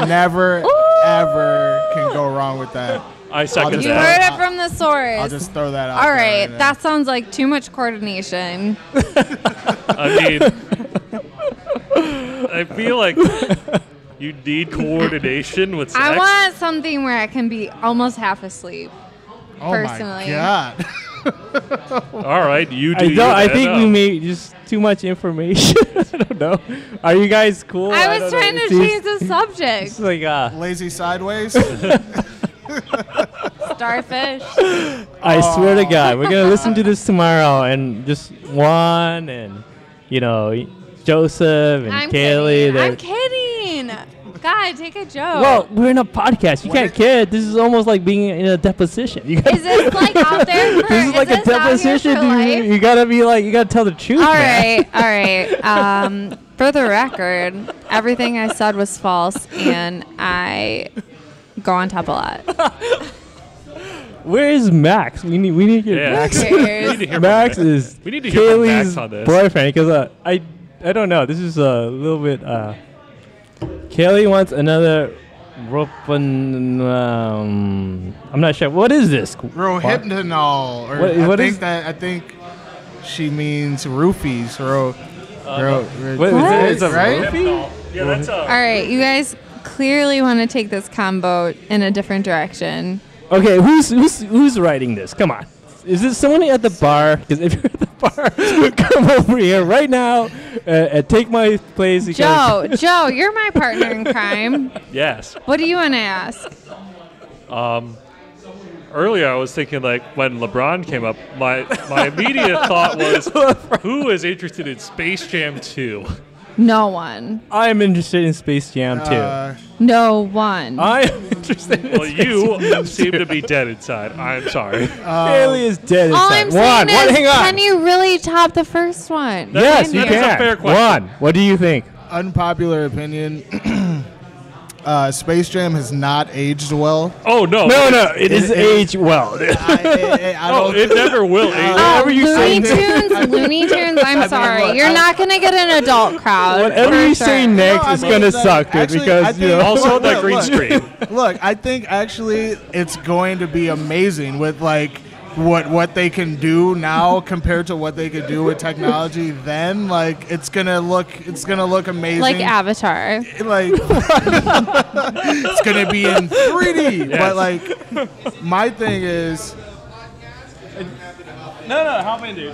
Never, ever can go wrong with that. I second You that. heard it from the source. I'll just throw that out. All there right, now. that sounds like too much coordination. I mean, I feel like you need coordination with sex. I want something where I can be almost half asleep. Oh personally. my god. All right, you do. I think we made just too much information. I don't know. Are you guys cool? I was don't trying know. to change the subject. It's like Lazy sideways. Starfish. I swear to God, we're gonna listen to this tomorrow, and just Juan and Joseph and I'm Kaylee. kidding. I'm kidding. God, take a joke. Well, we're in a podcast. You can't kid. This is almost like being in a deposition. You Is this like out there for? This is like a this out here deposition, for dude. life? You gotta be like, you gotta tell the truth. All man. right. For the record, everything I said was false, and I go on top a lot. Where is Max? We need to get Yeah. Max. Who cares? We need to hear Max from is We need to hear from Max Kaylee's on this. boyfriend because I don't know. This is a little bit. Kaylee wants another I'm not sure. What is this? Rohypnol. Or What I is- think she means roofies. What is it? It's a right? roofie? Yeah, that's All right, you guys clearly want to take this combo in a different direction. Okay, who's writing this? Come on. Is this someone at the bar? Because if you're at the bar, come over here right now and take my place. Joe, you're my partner in crime. Yes. What do you want to ask? Earlier, I was thinking like when LeBron came up, my immediate thought was, who is interested in Space Jam 2? No one. I am interested in Space Jam 2. No one. I am interested in Well, you seem to be dead inside. I'm sorry. Kaylee is dead All inside. I'm saying is, hang on. can you really top the first one? Yes, you That is a can. fair question. Juan, what do you think? Unpopular opinion. Space Jam has not aged well. Oh no! No, it is aged well. It never will age. Oh, Looney Tunes, I'm sorry. look, You're not going to get an adult crowd. Whatever for you sure. say next is gonna suck, dude. Actually, Because I you think- know. Also, that green look. screen. Look, I think actually it's going to be amazing with like what they can do now compared to what they could do with technology then. Like it's gonna look amazing. Like Avatar. Like it's gonna be in 3D. Yes. But like my thing is No, help me, dude.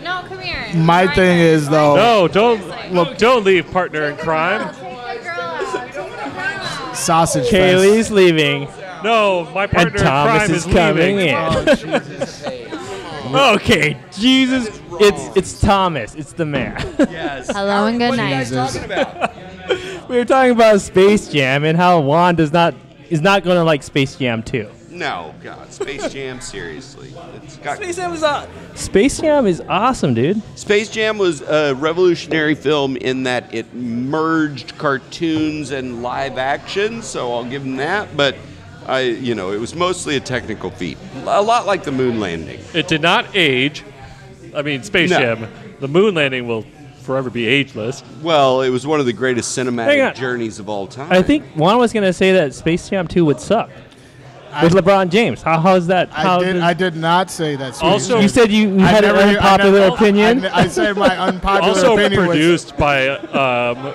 No, come here. my thing is though. No, don't leave, partner in crime. Sausage Kaylee's leaving. No, my And partner in Thomas crime is is coming leaving. in. Okay, Jesus, it's Thomas. It's the man. Hello and good night. We were talking about Space Jam and how Juan is not gonna like Space Jam 2. No, God, Space Jam, seriously. Space Jam is awesome, dude. Space Jam was a revolutionary film in that it merged cartoons and live action, so I'll give them that. But It was mostly a technical feat, a lot like the moon landing. It did not age. I mean, Space Jam. The moon landing will forever be ageless. Well, it was one of the greatest cinematic journeys of all time. I think Juan was going to say that Space Jam 2 would suck. With LeBron James. How is that? I did not say that. Also, you said you had an unpopular opinion? I said my unpopular opinion also produced by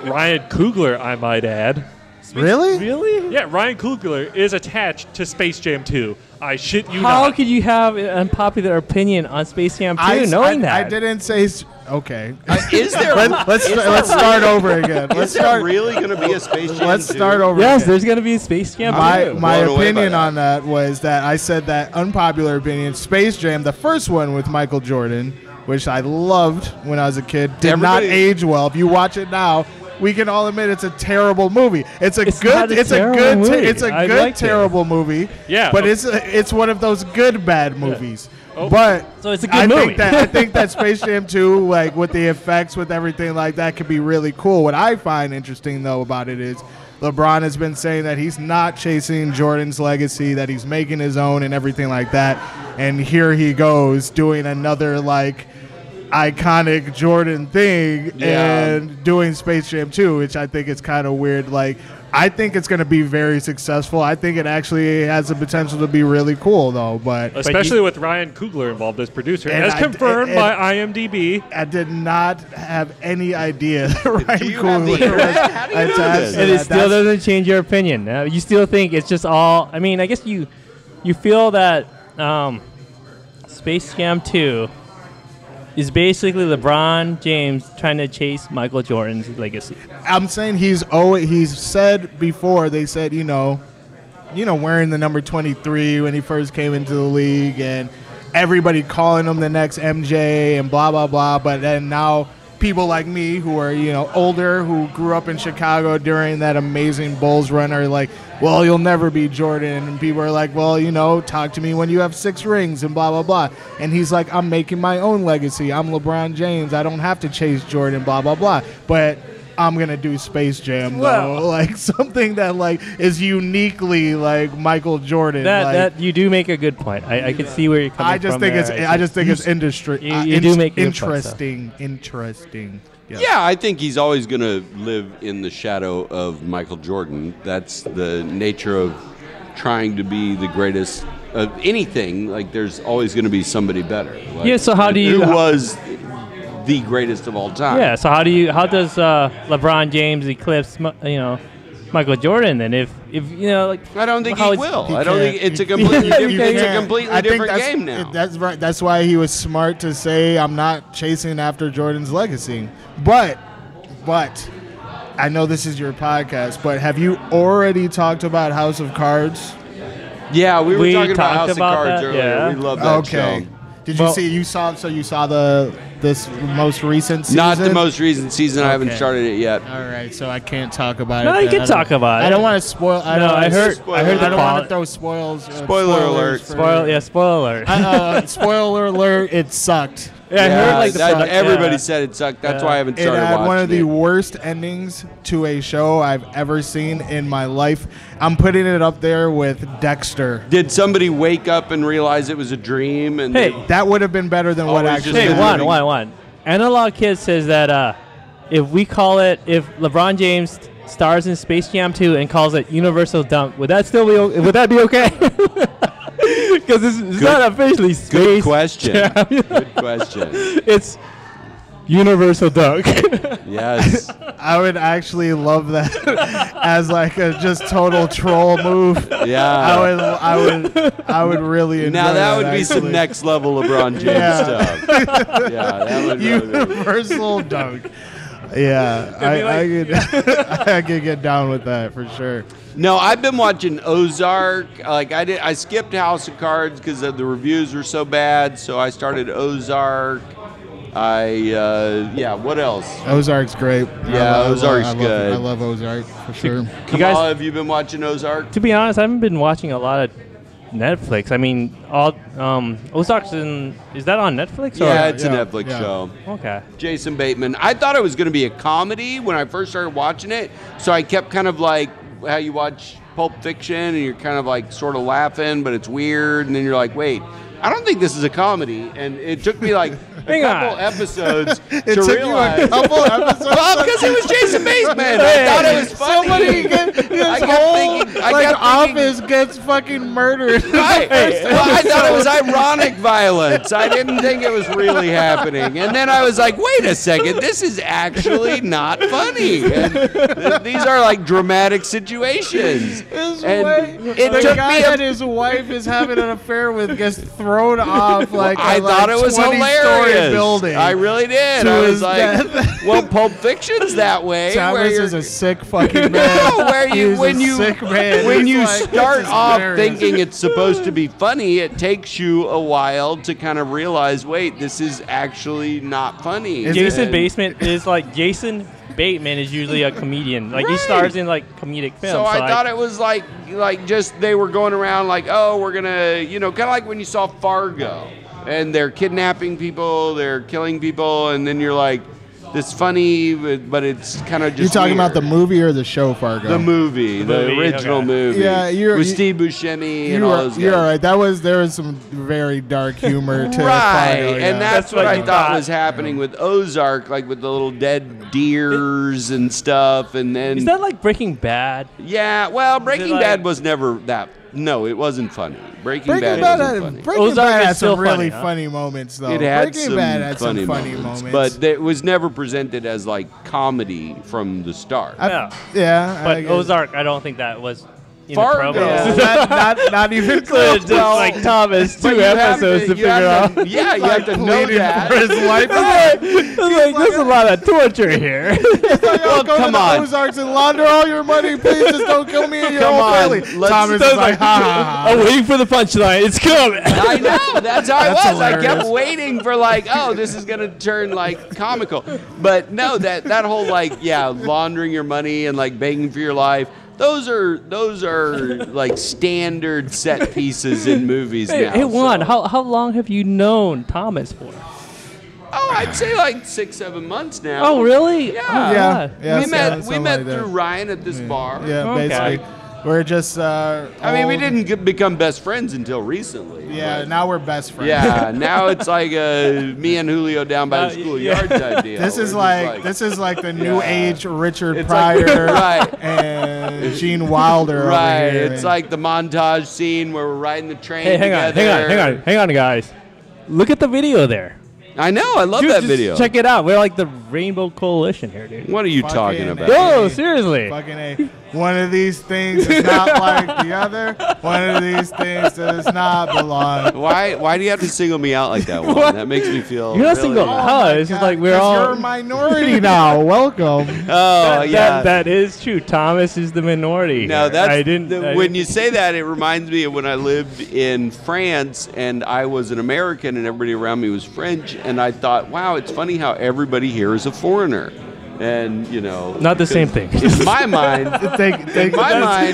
Ryan Coogler, I might add. Really? Really? Yeah, Ryan Coogler is attached to Space Jam 2. I shit you How not. could you have an unpopular opinion on Space Jam 2 knowing that? I didn't say... Okay. Is there? Let's start over again. Is there really going to be a Space Jam 2? Let's start over Yes, again. there's going to be a Space Jam 2. My opinion on that was that I said that unpopular opinion, Space Jam, the first one with Michael Jordan, which I loved when I was a kid, did not age well. If you watch it now, we can all admit it's a terrible movie. It's a good terrible movie. Yeah, but it's one of those good bad movies. Oh. But so it's a good movie. I think that Space Jam 2, like with the effects, with everything like that, could be really cool. What I find interesting though about it is LeBron has been saying that he's not chasing Jordan's legacy, that he's making his own and everything like that. And here he goes doing another like iconic Jordan thing and doing Space Jam 2, which I think is kind of weird. Like, I think it's going to be very successful. I think it actually has the potential to be really cool, though. But especially with Ryan Coogler involved as producer, as confirmed by IMDb. I did not have any idea that Ryan Coogler was. And it still doesn't change your opinion. You still think it's just all. I mean, I guess you feel that Space Jam 2 is basically LeBron James trying to chase Michael Jordan's legacy. I'm saying he's said before, they said, wearing the number 23 when he first came into the league and everybody calling him the next MJ and blah, blah, blah. But then now people like me who are, older, who grew up in Chicago during that amazing Bulls run are like, well, you'll never be Jordan. And people are like, well, talk to me when you have 6 rings and blah, blah, blah. And he's like, I'm making my own legacy. I'm LeBron James. I don't have to chase Jordan, blah, blah, blah. But I'm going to do Space Jam, though. Like something that like is uniquely like Michael Jordan. That you do make a good point. I can see where you're coming from. I just think it's industry. You do make interesting. Interesting. Yeah, I think he's always going to live in the shadow of Michael Jordan. That's the nature of trying to be the greatest of anything. Like, there's always going to be somebody better. Like, so how do you... Who was the greatest of all time? Yeah, so how does LeBron James eclipse, Michael Jordan then? If like... I don't think he will. I don't think it's a completely different game now. That's right. That's why he was smart to say, I'm not chasing after Jordan's legacy. But I know this is your podcast, but have you already talked about House of Cards? Yeah, we were talking about House of Cards earlier. Yeah. We love that show. Did you see? You saw this most recent season? Not the most recent season. Okay. I haven't started it yet. All right, so I can't talk about it. No, you can talk about it. I don't want to spoil. I heard the I don't want to throw spoils. Spoiler alert. Spoiler alert. Spoiler alert. It sucked. Yeah, I heard everybody said it sucked. That's why I haven't started watching it. It had one of the worst endings to a show I've ever seen in my life. I'm putting it up there with Dexter. Did somebody wake up and realize it was a dream? And that would have been better than what actually happened. One. Analog Kid says that if LeBron James stars in Space Jam 2 and calls it Universal Dunk, would that be okay? Because it's not officially Space Good question. Jam. Good question. It's Universal Dunk. Yes. I would actually love that as like a just total troll move. Yeah. I would really enjoy that. Now that would be actually. some next level LeBron James stuff. Yeah, that would Universal Dunk. Yeah, I could get down with that for sure. No, I've been watching Ozark. Like I skipped House of Cards because the reviews were so bad. So I started Ozark. What else? Ozark's great. Ozark's good. I love Ozark for sure. Kamala, have you been watching Ozark? To be honest, I haven't been watching a lot of Netflix. I mean, Ozark's is that on Netflix? Yeah, it's a Netflix show. Okay. Jason Bateman. I thought it was going to be a comedy when I first started watching it, so I kept kind of like how you watch Pulp Fiction, and you're kind of like sort of laughing, but it's weird, and then you're like, wait, I don't think this is a comedy. And it took me like a couple episodes to realize. A couple episodes. Well, because it was Jason Bateman. I thought it was funny. Somebody office gets fucking murdered. Right. Well, I thought it was ironic violence. I didn't think it was really happening. And then I was like, wait a second, this is actually not funny. And these are like dramatic situations. The guy that his wife is having an affair with gets thrown off like I thought it was hilarious. Building. I really did. I was like, well, Pulp Fiction's that way. Thomas is a sick fucking man. When you like, start off thinking it's supposed to be funny, it takes you a while to kind of realize, wait, this is actually not funny. Jason Bateman is usually a comedian. Like he stars in like comedic films. So I thought it was like just they were going around like, oh, we're gonna, kind of like when you saw Fargo, and they're kidnapping people, they're killing people, and then you're like, this funny, but it's kind of just. You talking weird. about the movie or the show Fargo? The movie, the original movie. Yeah, with Steve Buscemi and all those guys. You're all right. There was some very dark humor to right, Fargo, and that's what I thought was happening with Ozark, like with the little dead deers and stuff, and then. Is that like Breaking Bad? Yeah, well, Breaking Bad was never that. No, it wasn't funny. Breaking Bad wasn't funny. Breaking Bad had some really funny moments, though. It had Breaking Bad had some funny moments. But it was never presented as like comedy from the start. But Ozark, I don't think that was in Fargo. the promo. not even close. Just like Thomas, 2 episodes to figure out. Yeah, you have to know that. For his life. There's a lot of torture here. Well, come on. Ozarks and launder all your money. Please just don't kill me and your whole family. Thomas is like, I'm waiting for the punchline. It's coming. I know. That's how it was. Hilarious. I kept waiting for like, oh, this is gonna turn like comical. But no, that whole like, laundering your money and like begging for your life. Those are like standard set pieces in movies now. Hey, Juan, how long have you known Thomas for? Oh, I'd say like 6-7 months now. Oh, really? Yeah. Yeah, We met through Ryan at this bar. Yeah, basically. We're just. I mean, we didn't become best friends until recently. Yeah, now we're best friends. Yeah, now it's like me and Julio down by the schoolyard type deal. This is like the new age Richard Pryor and Gene Wilder. Right, over here. it's like the montage scene where we're riding the train together. Hang on, guys. Look at the video there. I know, I love that video. Check it out. We're like the Rainbow Coalition here, dude. What are you talking about? No, seriously. Fucking A. One of these things is not like the other. One of these things does not belong. Why do you have to single me out like that one? That makes me feel. You're not really single out. It's just like we're all. You're a minority now. Welcome. Oh yeah, that is true. Thomas is the minority. No, that's when you say that, it reminds me of when I lived in France and I was an American and everybody around me was French, and I thought, wow, it's funny how everybody here is a foreigner. And not the same thing. In my mind,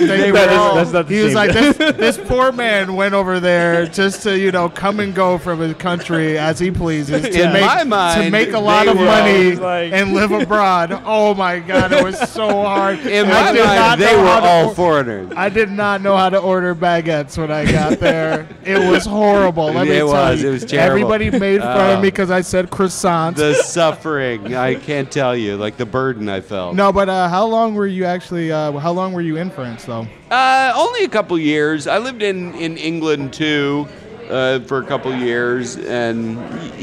they were all. That's not the He same was like, this poor man went over there just to come and go from his country as he pleases to make a lot of money and live abroad. Oh my God, it was so hard. In my mind, they were all foreigners. I did not know how to order baguettes when I got there. It was horrible. Let me tell you. It was terrible. Everybody made fun of me because I said croissant. The suffering, I can't tell you. Like the burden I felt. No, but how long were you actually? How long were you in France though? Only a couple years. I lived in England too for a couple years, and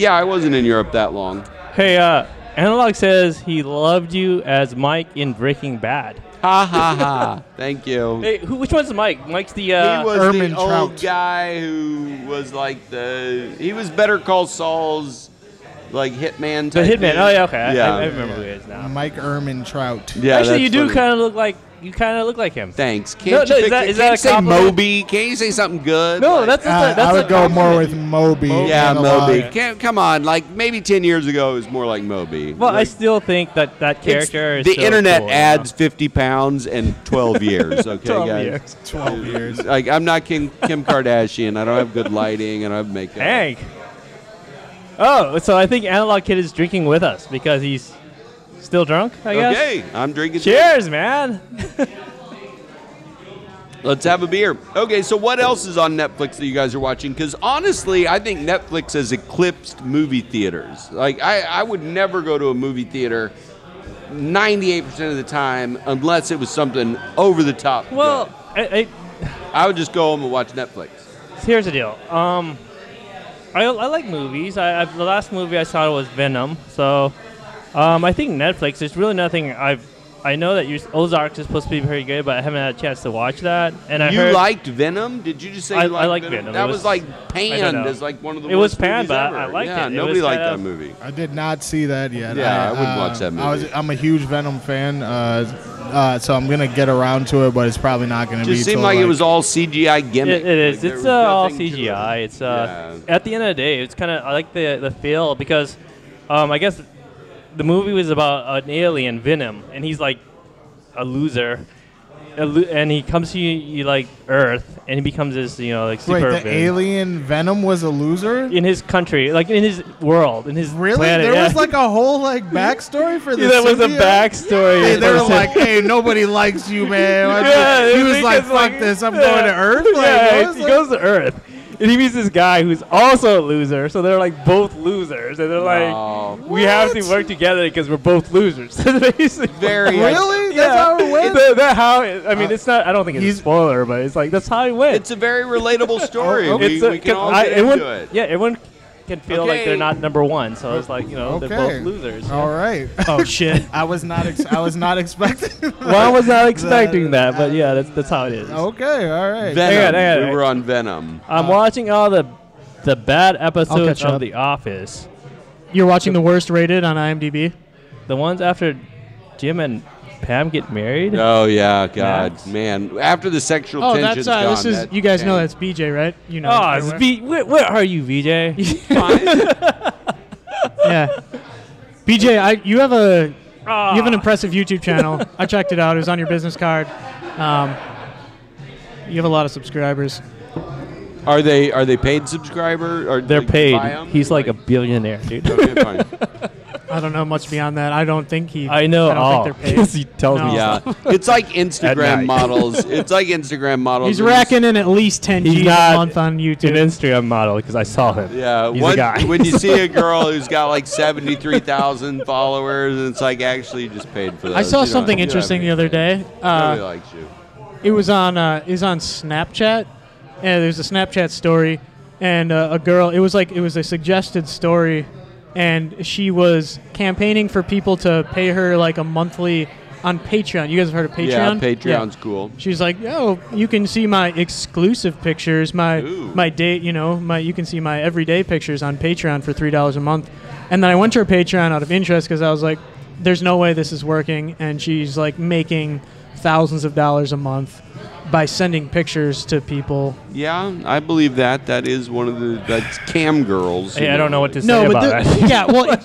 I wasn't in Europe that long. Hey, Analog says he loved you as Mike in Breaking Bad. Ha ha ha! Thank you. Hey, which one's Mike? Mike's the he was Ermin the old Trout guy who was like he was Better Call Saul's. Like Hitman type. The Hitman. Thing. Oh yeah, okay. Yeah. I remember who he is now. Mike Ermin Trout. Yeah, actually, you do funny. kind of look like him. Thanks. Can't you say Moby? Can't you say something good? No, that's I would go more with Moby. Yeah, Moby. Come on, like maybe 10 years ago it was more like Moby. Well, I still think that character is the so internet cool, adds 50 pounds and 12 years. Okay, 12 guys. years. 12 years. Like I'm not Kim Kardashian. I don't have good lighting. I don't have makeup. Hank. Oh, so I think Analog Kid is drinking with us because he's still drunk, I guess. Okay, I'm drinking. Cheers, man. Let's have a beer. Okay, so what else is on Netflix that you guys are watching? Because honestly, I think Netflix has eclipsed movie theaters. Like, I would never go to a movie theater 98% of the time unless it was something over the top. Well, I would just go home and watch Netflix. Here's the deal. I like movies. The last movie I saw was Venom. So I think Netflix, there's really nothing I know that Ozark is supposed to be very good, but I haven't had a chance to watch that. And I heard liked Venom? Did you just say you liked I liked Venom? Venom. That was like panned as like one of the It was worst panned, movies but ever. I liked yeah, it. Nobody liked that movie. I did not see that yet. Yeah, I wouldn't watch that movie. I'm a huge Venom fan, so I'm gonna get around to it, but it's probably not gonna be. Just seemed like it was all CGI gimmick. It is. Like, It's all CGI. It's at the end of the day, it's kind of I like the feel because I guess the movie was about an alien, Venom, and he's like a loser, and he comes to you like Earth, and he becomes this like super. Wait, the alien Venom was a loser in his country, like in his world, in his really. planet. There was like a whole like backstory for this. That was a backstory. Hey, they were like, "Hey, nobody likes you, man." He was like, "Fuck this, I'm going to Earth." Like, he goes to Earth. And he meets this guy who's also a loser, so they're like both losers, and they're like, we have to work together because we're both losers. Very really? That's how it went. I mean, it's not. I don't think it's a spoiler, but it's like that's how it went. It's a very relatable story. We can all get into it. Yeah, everyone can feel like they're not number one, so it's like they're both losers. All right. Oh shit! I was not expecting. Well, I was not expecting that, but yeah, that's how it is. Okay, all right. Venom. We were on Venom. I'm watching all the bad episodes of The Office. You're watching the worst rated on IMDb? The ones after Jim and Pam get married? Oh yeah, God, man! After the sexual tension's gone, this is you guys know that's BJ, right? You know. Oh, it's where are you, VJ? Yeah, BJ, you have an impressive YouTube channel. I checked it out. It was on your business card. You have a lot of subscribers. Are they paid subscriber? Or they're paid. He's like a billionaire, dude. Okay, fine. I don't know much beyond that. I don't think he. I know. I don't think they're paid. He tells me. Yeah, it's like Instagram models. It's like Instagram models. He's racking in at least 10 G's a month on YouTube. An Instagram model because I saw him. Yeah, he's a guy. When you see a girl who's got like 73,000 followers, and it's like actually you just paid for that. I saw something interesting the other day. Nobody likes you. It was on Snapchat. And there's a Snapchat story, and a girl. It was a suggested story, and she was campaigning for people to pay her like a monthly on Patreon. You guys have heard of Patreon? Yeah, Patreon's cool. She's like, "Oh, you can see my exclusive pictures, my date. You can see my everyday pictures on Patreon for $3 a month." And then I went to her Patreon out of interest because I was like, "There's no way this is working," and she's like making thousands of dollars a month by sending pictures to people. Yeah, I believe that. That is one of that's cam girls. Hey, I don't know what to say about that. Yeah, well,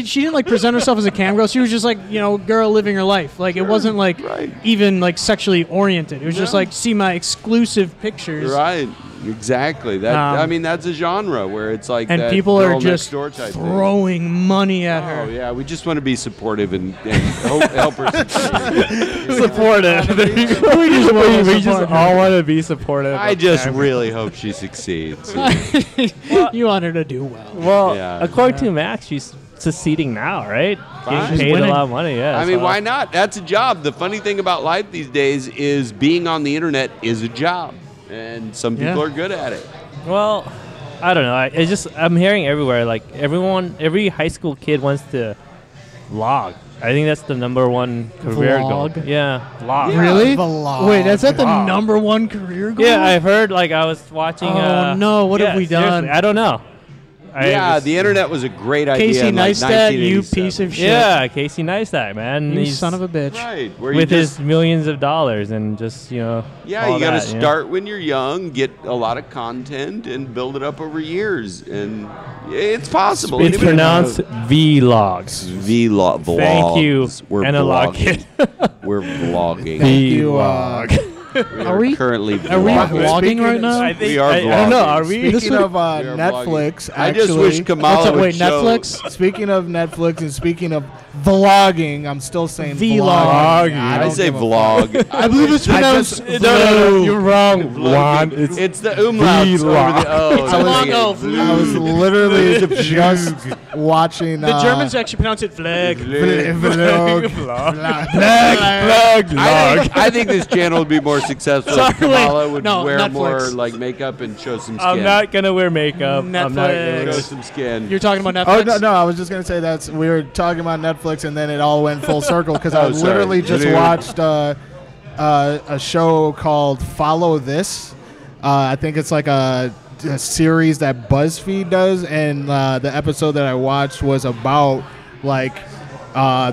she didn't like present herself as a cam girl. She was just like, girl living her life. Like, it wasn't like even like sexually oriented. It was just like, see my exclusive pictures. Right. Exactly. That I mean, that's a genre where it's like and that people are girl just next door type throwing thing. money at her. Oh yeah, we just want to be supportive and help her succeed. Supportive. we just all want to be supportive. I just really hope she succeeds. You want her to do well. Well, according to Max, she's succeeding now, right? Getting paid a lot of money. Yeah. I mean, why not? That's a job. The funny thing about life these days is being on the internet is a job. And some people are good at it. Well, I don't know. I'm hearing everywhere, like every high school kid wants to vlog. I think that's the number one career goal. Yeah, vlog. Yeah. Really? Vlog. Wait, that's the number one career goal? Yeah, I've heard. Like I was watching. Oh no! What have we done? Seriously, I don't know. The internet was a great idea. Casey in like Neistat, you piece of shit. Yeah, Casey Neistat, man. You He's son of a bitch. Right. With his millions of dollars and just, Yeah, you got to start when you're young, get a lot of content, and build it up over years. And it's possible. It's pronounced vlogs. Vlog. Thank you, We're Analog vlogging. We're vlogging. Vlog. Are we currently Are we vlogging right now? I think We are I don't know. Are we? Speaking of We are Netflix, vlogging. I just wish actually, Kamala would Wait, show. Netflix? speaking of Netflix and speaking of vlogging, I'm still saying Vlogging. vlogging. I don't say give a vlog. I believe it's pronounced. No, you're wrong. Juan. It's the umlauts over the O. It's a long O. I was literally just watching. The Germans actually pronounce it flag. I think this channel would be more successful Sorry, if Kamala would no, wear Netflix. more like makeup and show some skin. I'm not gonna wear makeup. I'm not gonna Netflix. Show some skin. You're talking about Oh Netflix? no! I was just gonna say we were talking about Netflix, and then it all went full circle because I Oh, sorry. literally just Dude. watched a show called Follow This. I think it's like a series that BuzzFeed does, and the episode that I watched was about like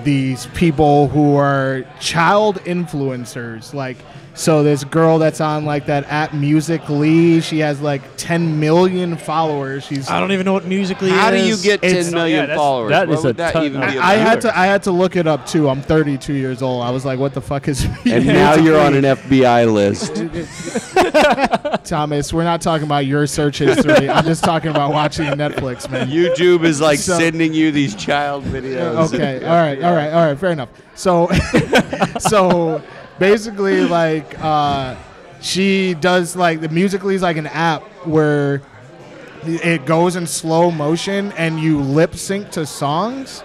these people who are child influencers, like. So this girl that's on like that app Musical.ly, she has like 10 million followers. I don't even know what Musical.ly is. How do you get 10 million followers? that What is would a that ton- even be? I had to look it up too. I'm 32 years old. I was like, what the fuck is And now you're on an FBI list. Thomas, we're not talking about your search history. I'm just talking about watching Netflix, man. YouTube is like So- sending you these child videos. Okay. All right. Fair enough. So, so basically, like, she does like the Musical.ly is like an app where it goes in slow motion and you lip sync to songs.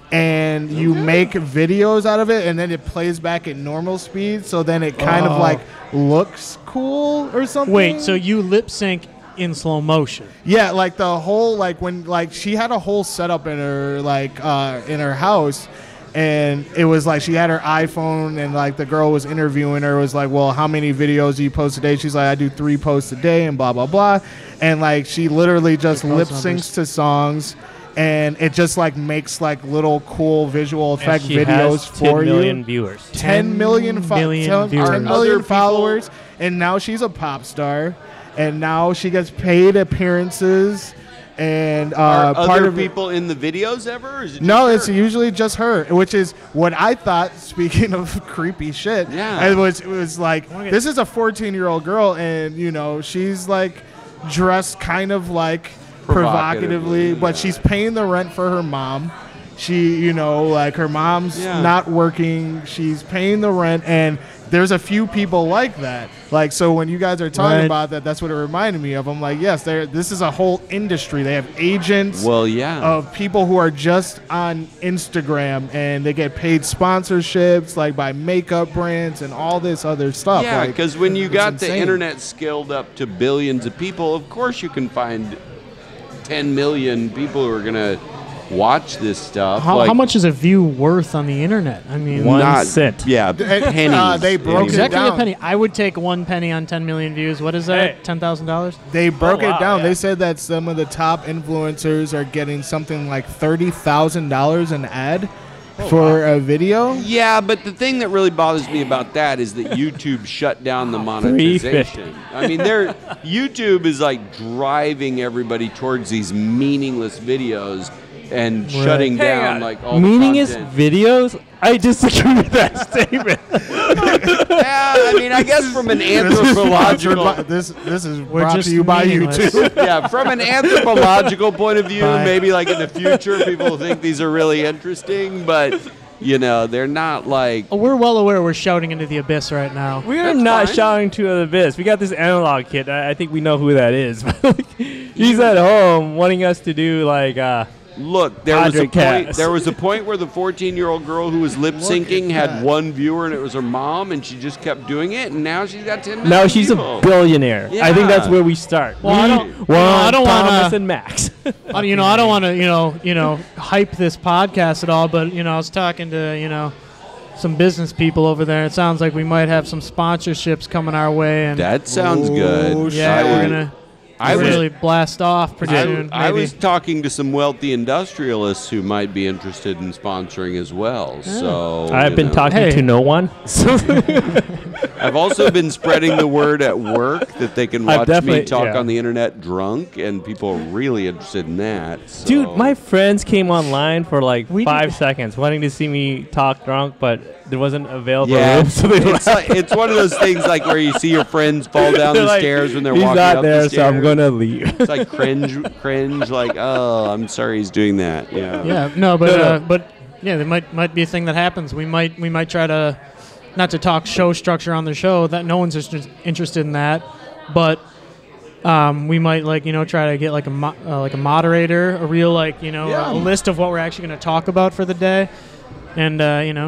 And you make videos out of it, and then it plays back at normal speed. So then it kind of like looks cool or something. Wait, so you lip sync in slow motion? Yeah, like the whole like when like she had a whole setup in her like in her house, and it was like she had her iPhone, and like the girl was interviewing her, was like, well, how many videos do you post a day? She's like, I do 3 posts a day, and blah blah blah, and like she literally just lip syncs to songs. And it just like makes like little cool visual effect she videos has for 10 million you. viewers. 10 million, 10 million viewers. 10 million followers, and now she's a pop star, and now she gets paid appearances. And Are part other of people in the videos ever? Or is it no, just it's her? usually just her, which is what I thought. Speaking of creepy shit, Yeah. it was like this is a 14-year-old girl, and you know she's like dressed kind of like provocatively, but she's paying the rent for her mom. She, you know, like her mom's not working. She's paying the rent, and there's a few people like that. Like, so when you guys are talking about that, that's what it reminded me of. I'm like, yes, this is a whole industry. They have agents of people who are just on Instagram, and they get paid sponsorships, like by makeup brands and all this other stuff. Yeah, because when you it's got insane. the internet scaled up to billions of people, of course you can find 10 million people who are going to watch this stuff. How much is a view worth on the internet? I mean, 1 cent. Yeah, pennies. They broke it exactly down. a penny. I would take 1 penny on 10 million views. What is that? Hey. $10,000? They broke it down. yeah. They said that some of the top influencers are getting something like $30,000 an ad for a video. Yeah, but the thing that really bothers me about that is that YouTube shut down the monetization. I mean, YouTube is like driving everybody towards these meaningless videos and shutting down like all meaningless the content. videos. I disagree with that statement. Yeah, I mean, I guess from an anthropological This is brought just to you by meaningless. YouTube. yeah, from an anthropological point of view, Bye. maybe like in the future people will think these are really interesting, but you know, they're not like Oh, we're well aware we're shouting into the abyss right now. We are That's not fine. shouting to the abyss. We got this analog kid. I think we know who that is. He's at home wanting us to do like. Look, there was a Padre point. Cass. There was a point where the 14-year-old girl who was lip syncing had 1 viewer, and it was her mom, and she just kept doing it, and now she's got 10 million. Now she's people. a billionaire. I think that's where we start. Well, I don't- I don't wanna- Thomas and Max. I don't want to, hype this podcast at all, but, I was talking to, some business people over there. It sounds like we might have some sponsorships coming our way. And That sounds good. yeah, we're really blast off pretty soon. I was talking to some wealthy industrialists who might be interested in sponsoring as well. So I've been talking to no one. I've also been spreading the word at work that they can watch me talk on the internet drunk, and people are really interested in that. So. Dude, my friends came online for like 5 seconds wanting to see me talk drunk, but there wasn't available room. So it's one of those things like where you see your friends fall down the stairs when they're walking up the stairs. So I'm going to leave. It's like cringe, like, oh, I'm sorry he's doing that. Yeah. Yeah, no, but yeah, there might be a thing that happens. We might try to, not to talk show structure on the show, that no one's interested in that, but we might try to get like a moderator, a real a list of what we're actually going to talk about for the day, and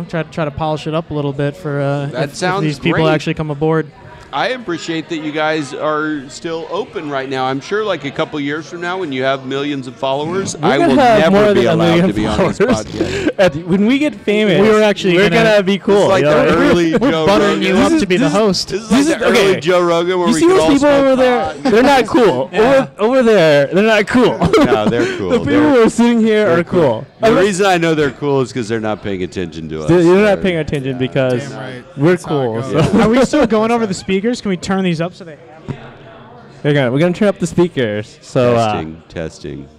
try to polish it up a little bit for if these people actually come aboard. I appreciate that you guys are still open right now. I'm sure like a couple years from now when you have millions of followers, I will never be allowed to be on this podcast. When we get famous, we're gonna be cool. It's like the early Joe buttering you up to be the host. This is like the early Joe Rogan where you we see could those all people over there? They're not cool. Over there, they're not cool. No, they're cool. The people who are sitting here are cool. The reason I know they're cool is because they're not paying attention to us. You're not paying attention because we're cool. Are we still going over the speakers? Can we turn these up so they have? We're gonna turn up the speakers. So testing.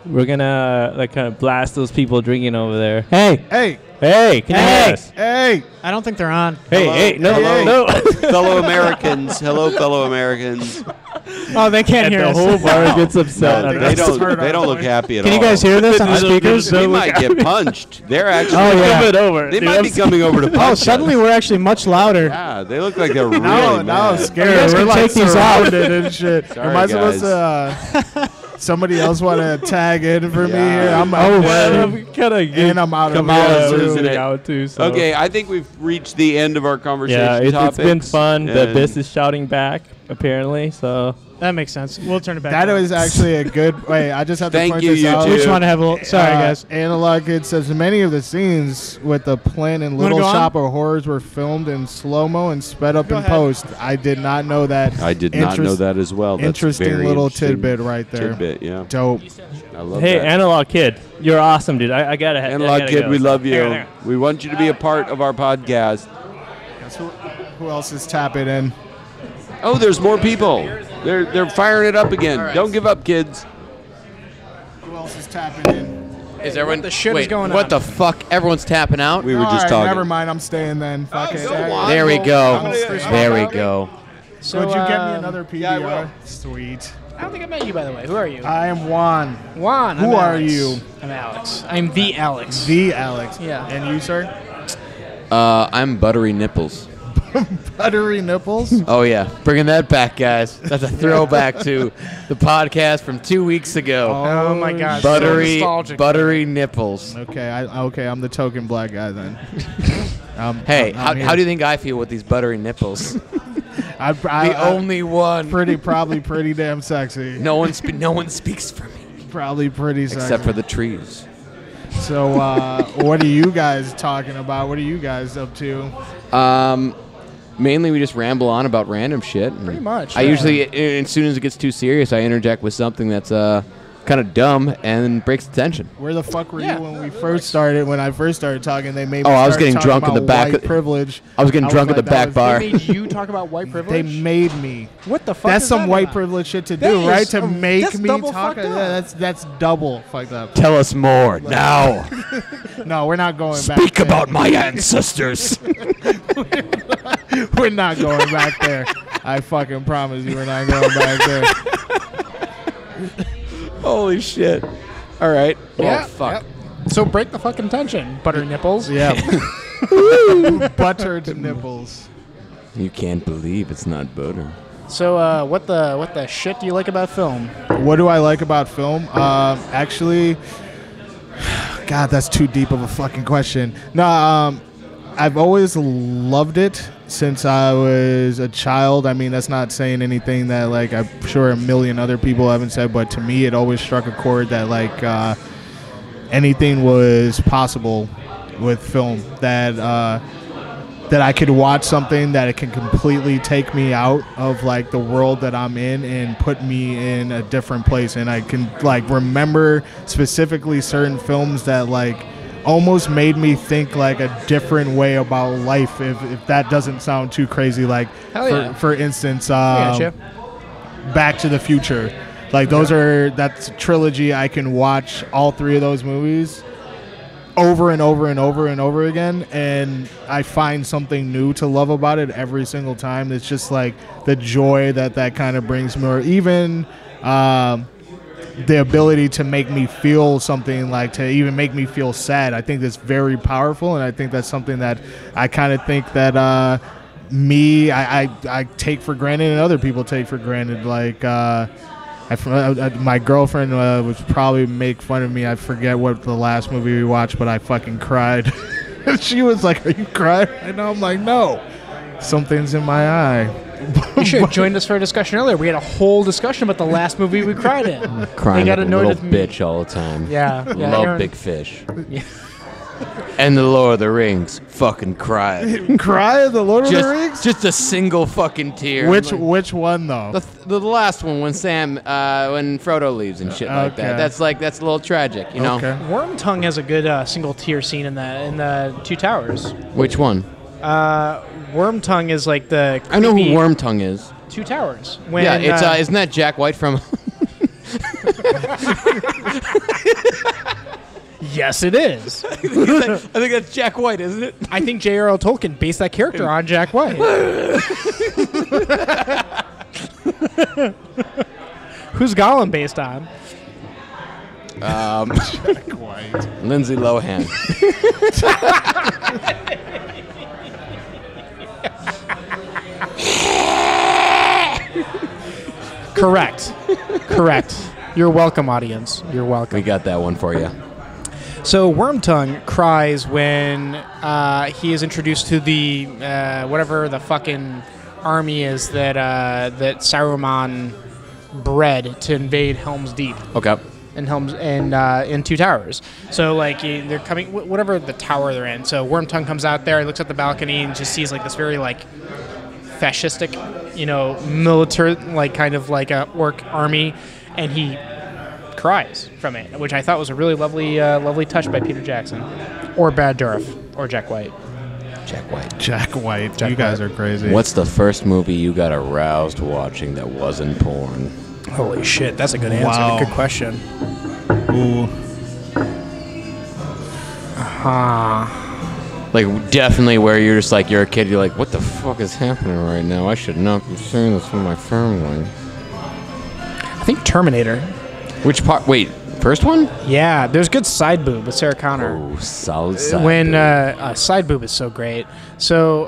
We're gonna kind of blast those people drinking over there. Hey! Can you hear us? Hey! I don't think they're on. Hey! No. Fellow Americans. Hello, fellow Americans. Oh, they can't hear the us. whole bar gets upset. No, they don't look happy at all. Can you guys hear this on the speakers? They might get punched. They're actually coming over. They might be coming over to punch us. Suddenly we're actually much louder. Yeah, they look like they're really now I'm scared. We're like surrounded and shit. Sorry, Am I supposed to... Somebody else want to tag in for me here? I'm out. I'm out of losing it. Out too, so. Okay, I think we've reached the end of our conversation. Yeah, it's been fun. The Biss is shouting back, apparently, so... That makes sense. We'll turn it back. That was actually a good... Wait, I just have to point you, this out. We just want to have a little... Sorry, guys. Analog Kid says many of the scenes with the Plin and Little Shop of Horrors were filmed in slow-mo and sped up in post. I did not know that. I did not know that as well. That's interesting little tidbit right there. Tidbit, yeah. Dope. I love Hey, that. Analog Kid, you're awesome, dude. I gotta have Analog Kid, we love you. Hang on. We want you to be a part of our podcast. Who else is tapping in? Oh, there's more people. They're firing it up again. Right. Don't give up, kids. Who else is tapping in? Is everyone? The shit is going on. What the fuck? Everyone's tapping out. We were just talking. Never mind. I'm staying then. Fuck it. There we go. There we go. So would you get me another PBR? Yeah, I will. Sweet. I don't think I met you, by the way. Who are you? I am Juan. Juan. Who are you? I'm Alex. I'm the Alex. The Alex. Yeah. And you, sir? I'm Buttery Nipples. Buttery Nipples? Oh, yeah. Bringing that back, guys. That's a throwback to the podcast from 2 weeks ago. Oh, my God. Buttery Nipples. Okay, I'm the token black guy then. Hey, how do you think I feel with these buttery nipples? The only one. Probably pretty damn sexy. No one speaks for me. Probably pretty sexy. Except for the trees. So, what are you guys talking about? What are you guys up to? Mainly we just ramble on about random shit. Pretty much. I usually, as soon as it gets too serious, I interject with something that's kind of dumb and breaks the tension. Where the fuck were you when we first started? When I first started talking, they made me I was getting drunk in the back. White privilege. I was getting drunk at the back bar. They made you talk about white privilege? They made me. What the fuck? That's is some that white about? privilege shit to do, right? To make me double talk. fucked up. Yeah, that's double fucked up. Tell us more now. No, we're not going back. Speak about my ancestors. We're not going back there. I fucking promise you, we're not going back there. Holy shit. All right. Yeah. Oh, fuck. Yep. So break the fucking tension, butter nipples. Yeah. Buttered nipples. You can't believe it's not butter. So what the shit do you like about film? What do I like about film? Actually, God, that's too deep of a fucking question. No, I've always loved it since I was a child. I mean, that's not saying anything that, like, I'm sure a million other people haven't said, but to me, it always struck a chord that, like, anything was possible with film. That that I could watch something that it can completely take me out of like the world that I'm in and put me in a different place. And I can like remember specifically certain films that like almost made me think like a different way about life. If that doesn't sound too crazy, like for instance, Back to the Future. Like that's a trilogy. I can watch all three of those movies over and over and over and over again, and I find something new to love about it every single time. It's just like the joy that kind of brings me, or even the ability to make me feel something, like to even make me feel sad. I think that's very powerful, and I think that's something that I kind of think that I take for granted and other people take for granted. Like my girlfriend would probably make fun of me. I forget what the last movie we watched, but I fucking cried. She was like, "Are you crying?" And I'm like, "No, something's in my eye." You should have joined us for a discussion earlier. We had a whole discussion about the last movie we cried in. Crying like a little bitch all the time. Yeah. Love Big Fish. Yeah. And the Lord of the Rings, fucking cry. Cry at the Lord of the Rings? Just a single fucking tear. Which one though? The last one when when Frodo leaves and shit like that. That's a little tragic, you know. Wormtongue has a good single tear scene in the Two Towers. Which one? Wormtongue is like the. I know who Wormtongue is. Two Towers. It's isn't that Jack White from? Yes, it is. I think that's Jack White, isn't it? I think J.R.R. Tolkien based that character on Jack White. Who's Gollum based on? Jack White. Lindsay Lohan. Correct. You're welcome, audience. You're welcome. We got that one for you. So Wormtongue cries when he is introduced to the whatever the fucking army is that Saruman bred to invade Helm's Deep. Okay. And in Two Towers. So like they're coming, whatever the tower they're in. So Wormtongue comes out there, he looks at the balcony and just sees like this very like fascistic, military, like kind of like a orc army, and he cries from it, which I thought was a really lovely touch by Peter Jackson, or Brad Dourif, or Jack White. Jack White. You guys are crazy. What's the first movie you got aroused watching that wasn't porn? Holy shit, that's a good answer. Wow. Good question. Ooh. Like, definitely where you're just like, you're a kid, you're like, what the fuck is happening right now? I should not be saying this with my family. I think Terminator. Which part? Wait, first one? Yeah, there's good side boob with Sarah Connor. Oh, solid side boob. Side boob is so great. So,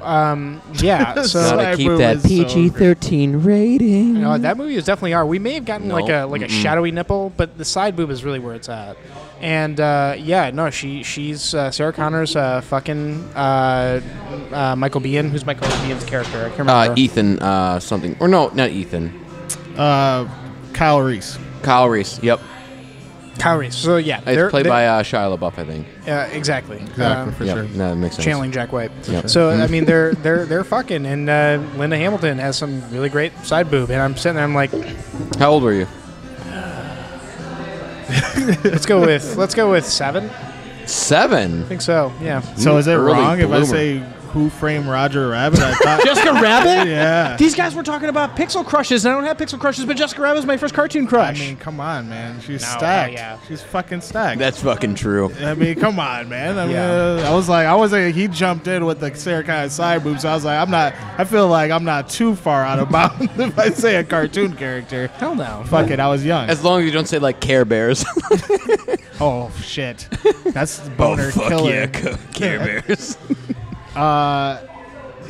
yeah. So gotta keep that PG-13 rating. That movie is definitely R. We may have gotten like a shadowy nipple, but the side boob is really where it's at. And she's Sarah Connor's fucking Michael Biehn. Who's Michael Bihn's character? I can't remember. Ethan something. Or no, not Ethan. Kyle Reese. Kyle Reese, yep. Kyle Reese. So yeah, it's played by Shia LaBeouf, I think. Exactly. For sure. No, that makes sense. Channeling Jack White. Yep. So I mean, they're fucking, and Linda Hamilton has some really great side boob, and I'm sitting there, I'm like, how old were you? let's go with 7. 7? I think so. Yeah. So is it wrong if I say Who Framed Roger Rabbit? I thought Jessica Rabbit? Yeah. These guys were talking about pixel crushes, and I don't have pixel crushes, but Jessica Rabbit was my first cartoon crush. I mean, come on, man. She's stacked. Yeah. She's fucking stacked. That's fucking true. I mean, come on, man. I was like, he jumped in with the Sarah Connor side boob, so I was like, I feel like I'm not too far out of bounds if I say a cartoon character. Hell no. Fuck it, I was young. As long as you don't say, like, Care Bears. Oh, shit. That's boner killer. Yeah, Care Bears.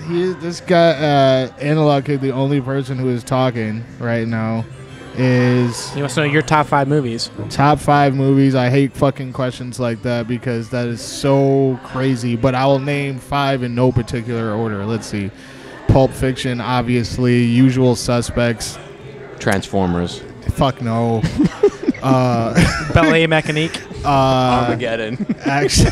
This guy, Analog Kid, the only person who is talking right now, is... You must know your top 5 movies. Top 5 movies. I hate fucking questions like that because that is so crazy. But I will name 5 in no particular order. Let's see. Pulp Fiction, obviously. Usual Suspects. Transformers. Fuck no. Ballet Mécanique. Armageddon. Actually...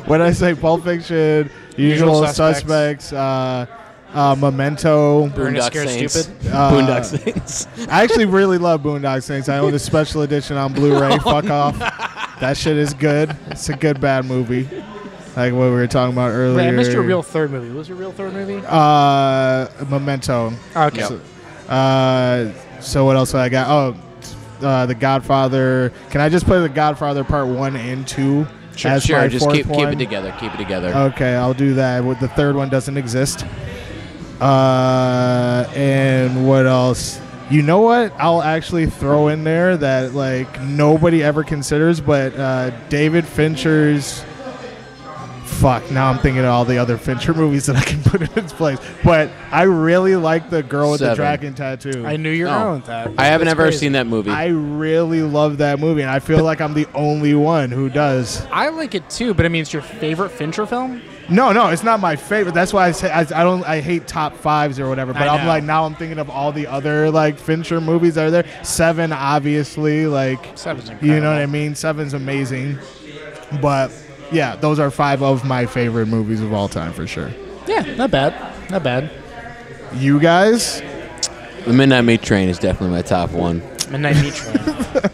When I say Pulp Fiction, Usual Suspects, Memento, Boondock Saints. Boondock Saints. I actually really love Boondock Saints. I own the special edition on Blu-ray. Fuck off. That shit is good. It's a good bad movie. Like what we were talking about earlier. Wait, I missed your real third movie. What was your real third movie? Memento. Okay. So what else did I got? Oh, The Godfather. Can I just play The Godfather Part 1 and 2? Sure, just keep it together. Keep it together. Okay, I'll do that. The third one doesn't exist. And what else? You know what? I'll actually throw in there that like nobody ever considers, but David Fincher's. Fuck, now I'm thinking of all the other Fincher movies that I can put in its place. But I really like The Girl with the Dragon Tattoo. I knew you were going with that. I haven't ever seen that movie. I really love that movie, and I feel like I'm the only one who does. I like it too, but I mean, it's your favorite Fincher film? No, it's not my favorite. That's why I say I hate top fives or whatever. But I'm like now I'm thinking of all the other like Fincher movies that are there. Seven, obviously, like Seven's incredible. You know what I mean. Seven's amazing, but yeah, those are 5 of my favorite movies of all time for sure. Yeah, not bad. Not bad. You guys? The Midnight Meat Train is definitely my top one. Midnight Meat Train.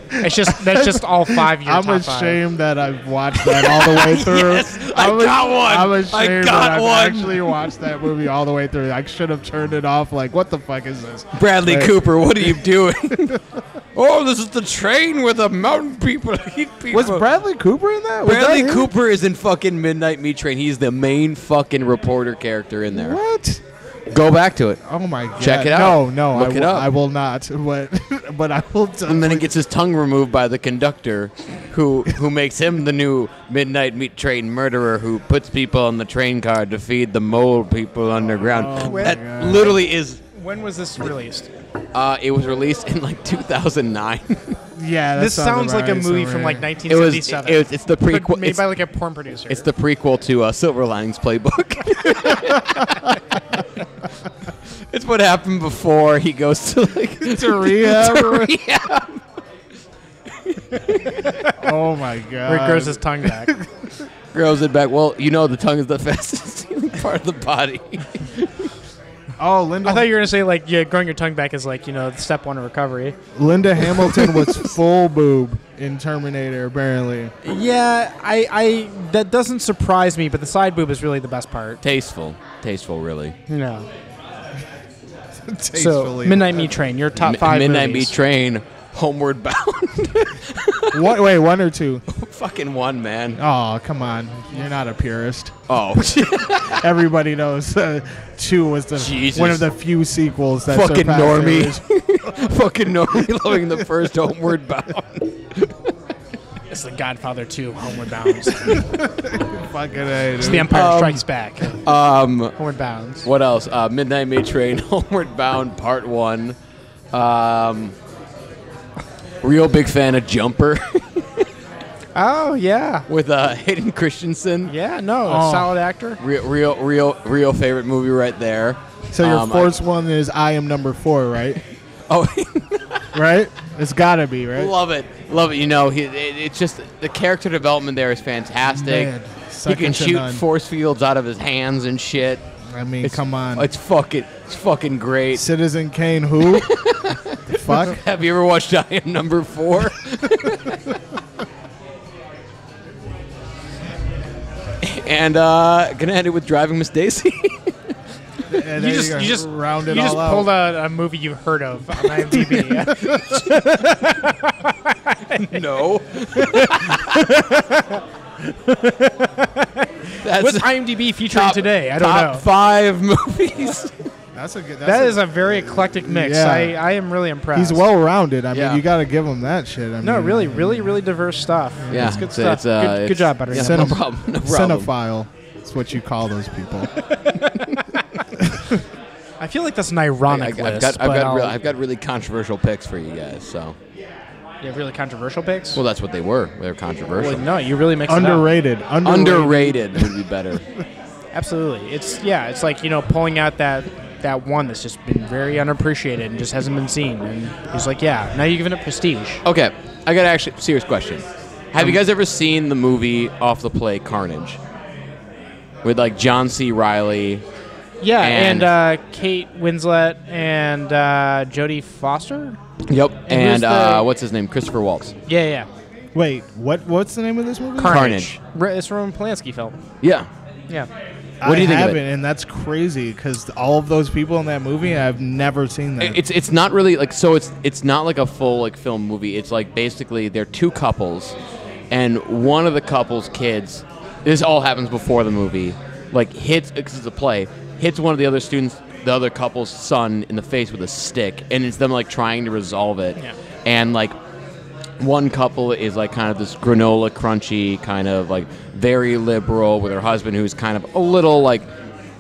That's just all 5 years. I'm ashamed that I've watched that all the way through. Yes, I got one. I'm ashamed that I've one. actually watched that movie all the way through. I should have turned it off. Like, what the fuck is this? Bradley Cooper, what are you doing? Oh, this is the train where the mountain people eat people. Was Bradley Cooper in that? Bradley Cooper is in fucking Midnight Meat Train. He's the main fucking reporter character in there. What? Go back to it. Oh my god! Check it out. No, Look it up. I will not. But I will. And then he gets his tongue removed by the conductor, who makes him the new Midnight Meat Train murderer, who puts people on the train car to feed the mole people underground. That literally is. When was this released? It was released in like 2009. Yeah, that this sounds like a movie from like 1977. It's the prequel. Made by like a porn producer. It's the prequel to Silver Linings Playbook. It's what happened before he goes to like to rehab. Oh my god! Where he grows his tongue back. Grows it back. Well, you know the tongue is the fastest healing part of the body. Oh, Linda! I thought you were gonna say like growing your tongue back is like step 1 of recovery. Linda Hamilton was full boob in Terminator, apparently. Yeah, I that doesn't surprise me, but the side boob is really the best part. Tasteful, really. No. Tastefully. So Midnight Meat Train, your top 5 Midnight movies. Meat Train, Homeward Bound. Wait, 1 or 2? Fucking 1, man. Oh, come on. You're not a purist. Oh. Everybody knows 2 was one of the few sequels that fucking surpassed normie. Fucking normie loving the first Homeward Bound. It's the Godfather 2, Homeward Bound. Fucking A, It's The Empire Strikes Back. Homeward Bound. What else? Midnight Meat Train, Homeward Bound Part 1. Real big fan of Jumper. Oh yeah, with Hayden Christensen. Yeah, a solid actor. Real favorite movie right there. So your fourth one is I Am Number 4, right? Oh, right. It's gotta be right. Love it. It's just the character development there is fantastic. Man, he can shoot force fields out of his hands and shit. I mean, come on. It's fucking great. Citizen Kane, who? Fuck. Have you ever watched I Am Number 4? And gonna end it with Driving Miss Daisy. You just round it you all just out. pulled a movie you've heard of on IMDb. No. What's IMDb featuring today? I don't know. Top 5 movies. That is a very eclectic mix. Yeah. I am really impressed. He's well-rounded. I mean, you got to give him that shit. I mean, really, really, really diverse stuff. Yeah, it's good stuff. Good job, Butter. Yeah, no problem. Cinephile. That's what you call those people. I feel like that's an ironic list. I've got really controversial picks for you guys. So. You have really controversial picks? Well, that's what they were. They're controversial. Well, no, you really mix underrated. it up. Underrated would be better. Absolutely. It's like pulling out that one that's just been very unappreciated and just hasn't been seen. And he's like, yeah, now you're giving it prestige. Okay, I got actually serious question. Have you guys ever seen the movie off the play Carnage? With like John C. Reilly. Yeah, and Kate Winslet and Jodie Foster. Yep, and what's his name? Christopher Waltz. Yeah. Wait, what's the name of this movie? Carnage. It's from a Polanski film. Yeah. What do you think of it? And that's crazy because all of those people in that movie, I've never seen that. It's not really like it's not like a full like film movie. It's like basically they're two couples, and one of the couple's kids. This all happens before the movie. Like hits because it's a play. Hits one of the other students, the other couple's son, in the face with a stick, and it's them like trying to resolve it. Yeah. And like one couple is like kind of this granola crunchy kind of like very liberal with her husband who's kind of a little like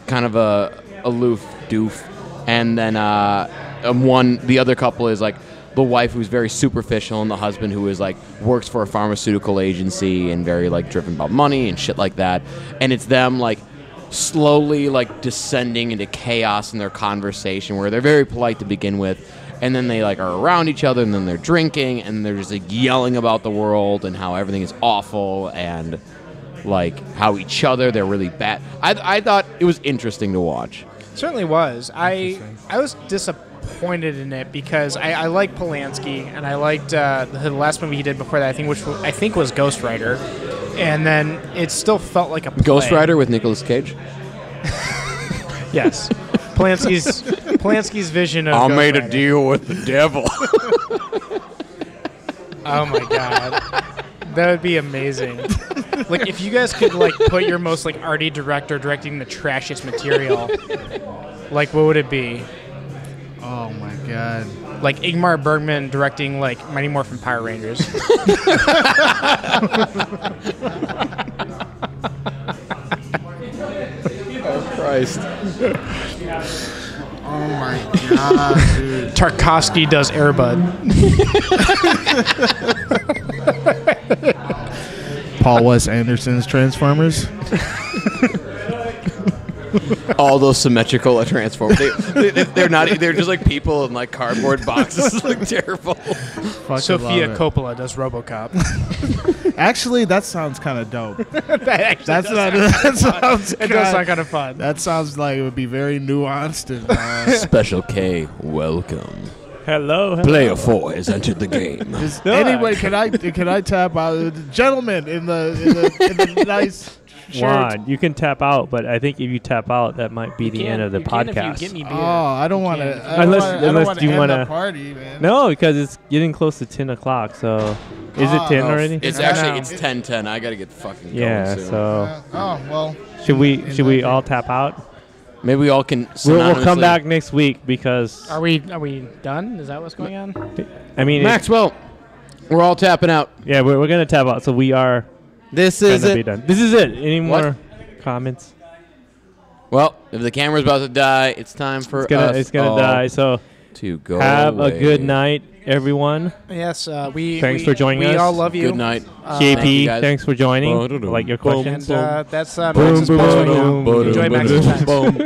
kind of a aloof doof, and then the other couple is like the wife who's very superficial and the husband who is like works for a pharmaceutical agency and very like driven about money and shit like that, and it's them like slowly like descending into chaos in their conversation where they're very polite to begin with, and then they like are around each other, and then they're drinking, and they're just like yelling about the world and how everything is awful, and like how each other they're really bad. I thought it was interesting to watch. Certainly was. I was disappointed in it because I like Polanski, and I liked the last movie he did before that, which I think was Ghost Rider, and then it still felt like a play. Ghost Rider with Nicolas Cage. Yes. Polanski's vision of I Ghost made Rider. a deal with the devil. Oh my god, that would be amazing. Like if you guys could like put your most like arty director directing the trashiest material, like what would it be? Oh my god. Like Ingmar Bergman directing like Mighty Morphin Power Rangers. Oh Christ. Oh my god, dude. Tarkovsky does Air Bud. Paul Wes Anderson's Transformers. All those symmetrical Transformers. They're not. They're just like people in like cardboard boxes. It's like terrible. Sofia Coppola does RoboCop. Actually, that sounds kind of dope. That does sound kind of fun. That sounds like it would be very nuanced and Special K, welcome. Hello. Player 4 has entered the game. Anyway, can I tap out, gentlemen in the nice shirt? Juan, you can tap out, but I think if you tap out, that might be the end of the podcast. If you get me beer. Oh, I don't want to. Unless you want to party, man. No, because it's getting close to 10 o'clock. So, is it 10 already? It's actually 10:10. I gotta get fucking going soon. So. Oh well. Should we all tap out? Maybe we all can. We'll come back next week because. Are we done? Is that what's going on? I mean, Maxwell, we're all tapping out. Yeah, we're gonna tap out. So we are. This is it. Be done. This is it. Any more comments? Well, if the camera's about to die, it's time for it's gonna die. So to go. Have away. a good night, everyone. Yes, Thanks for joining us. We all love you. Good night. JP, thanks for joining. Like your questions. And that's Max's Post. Enjoy Max's Post.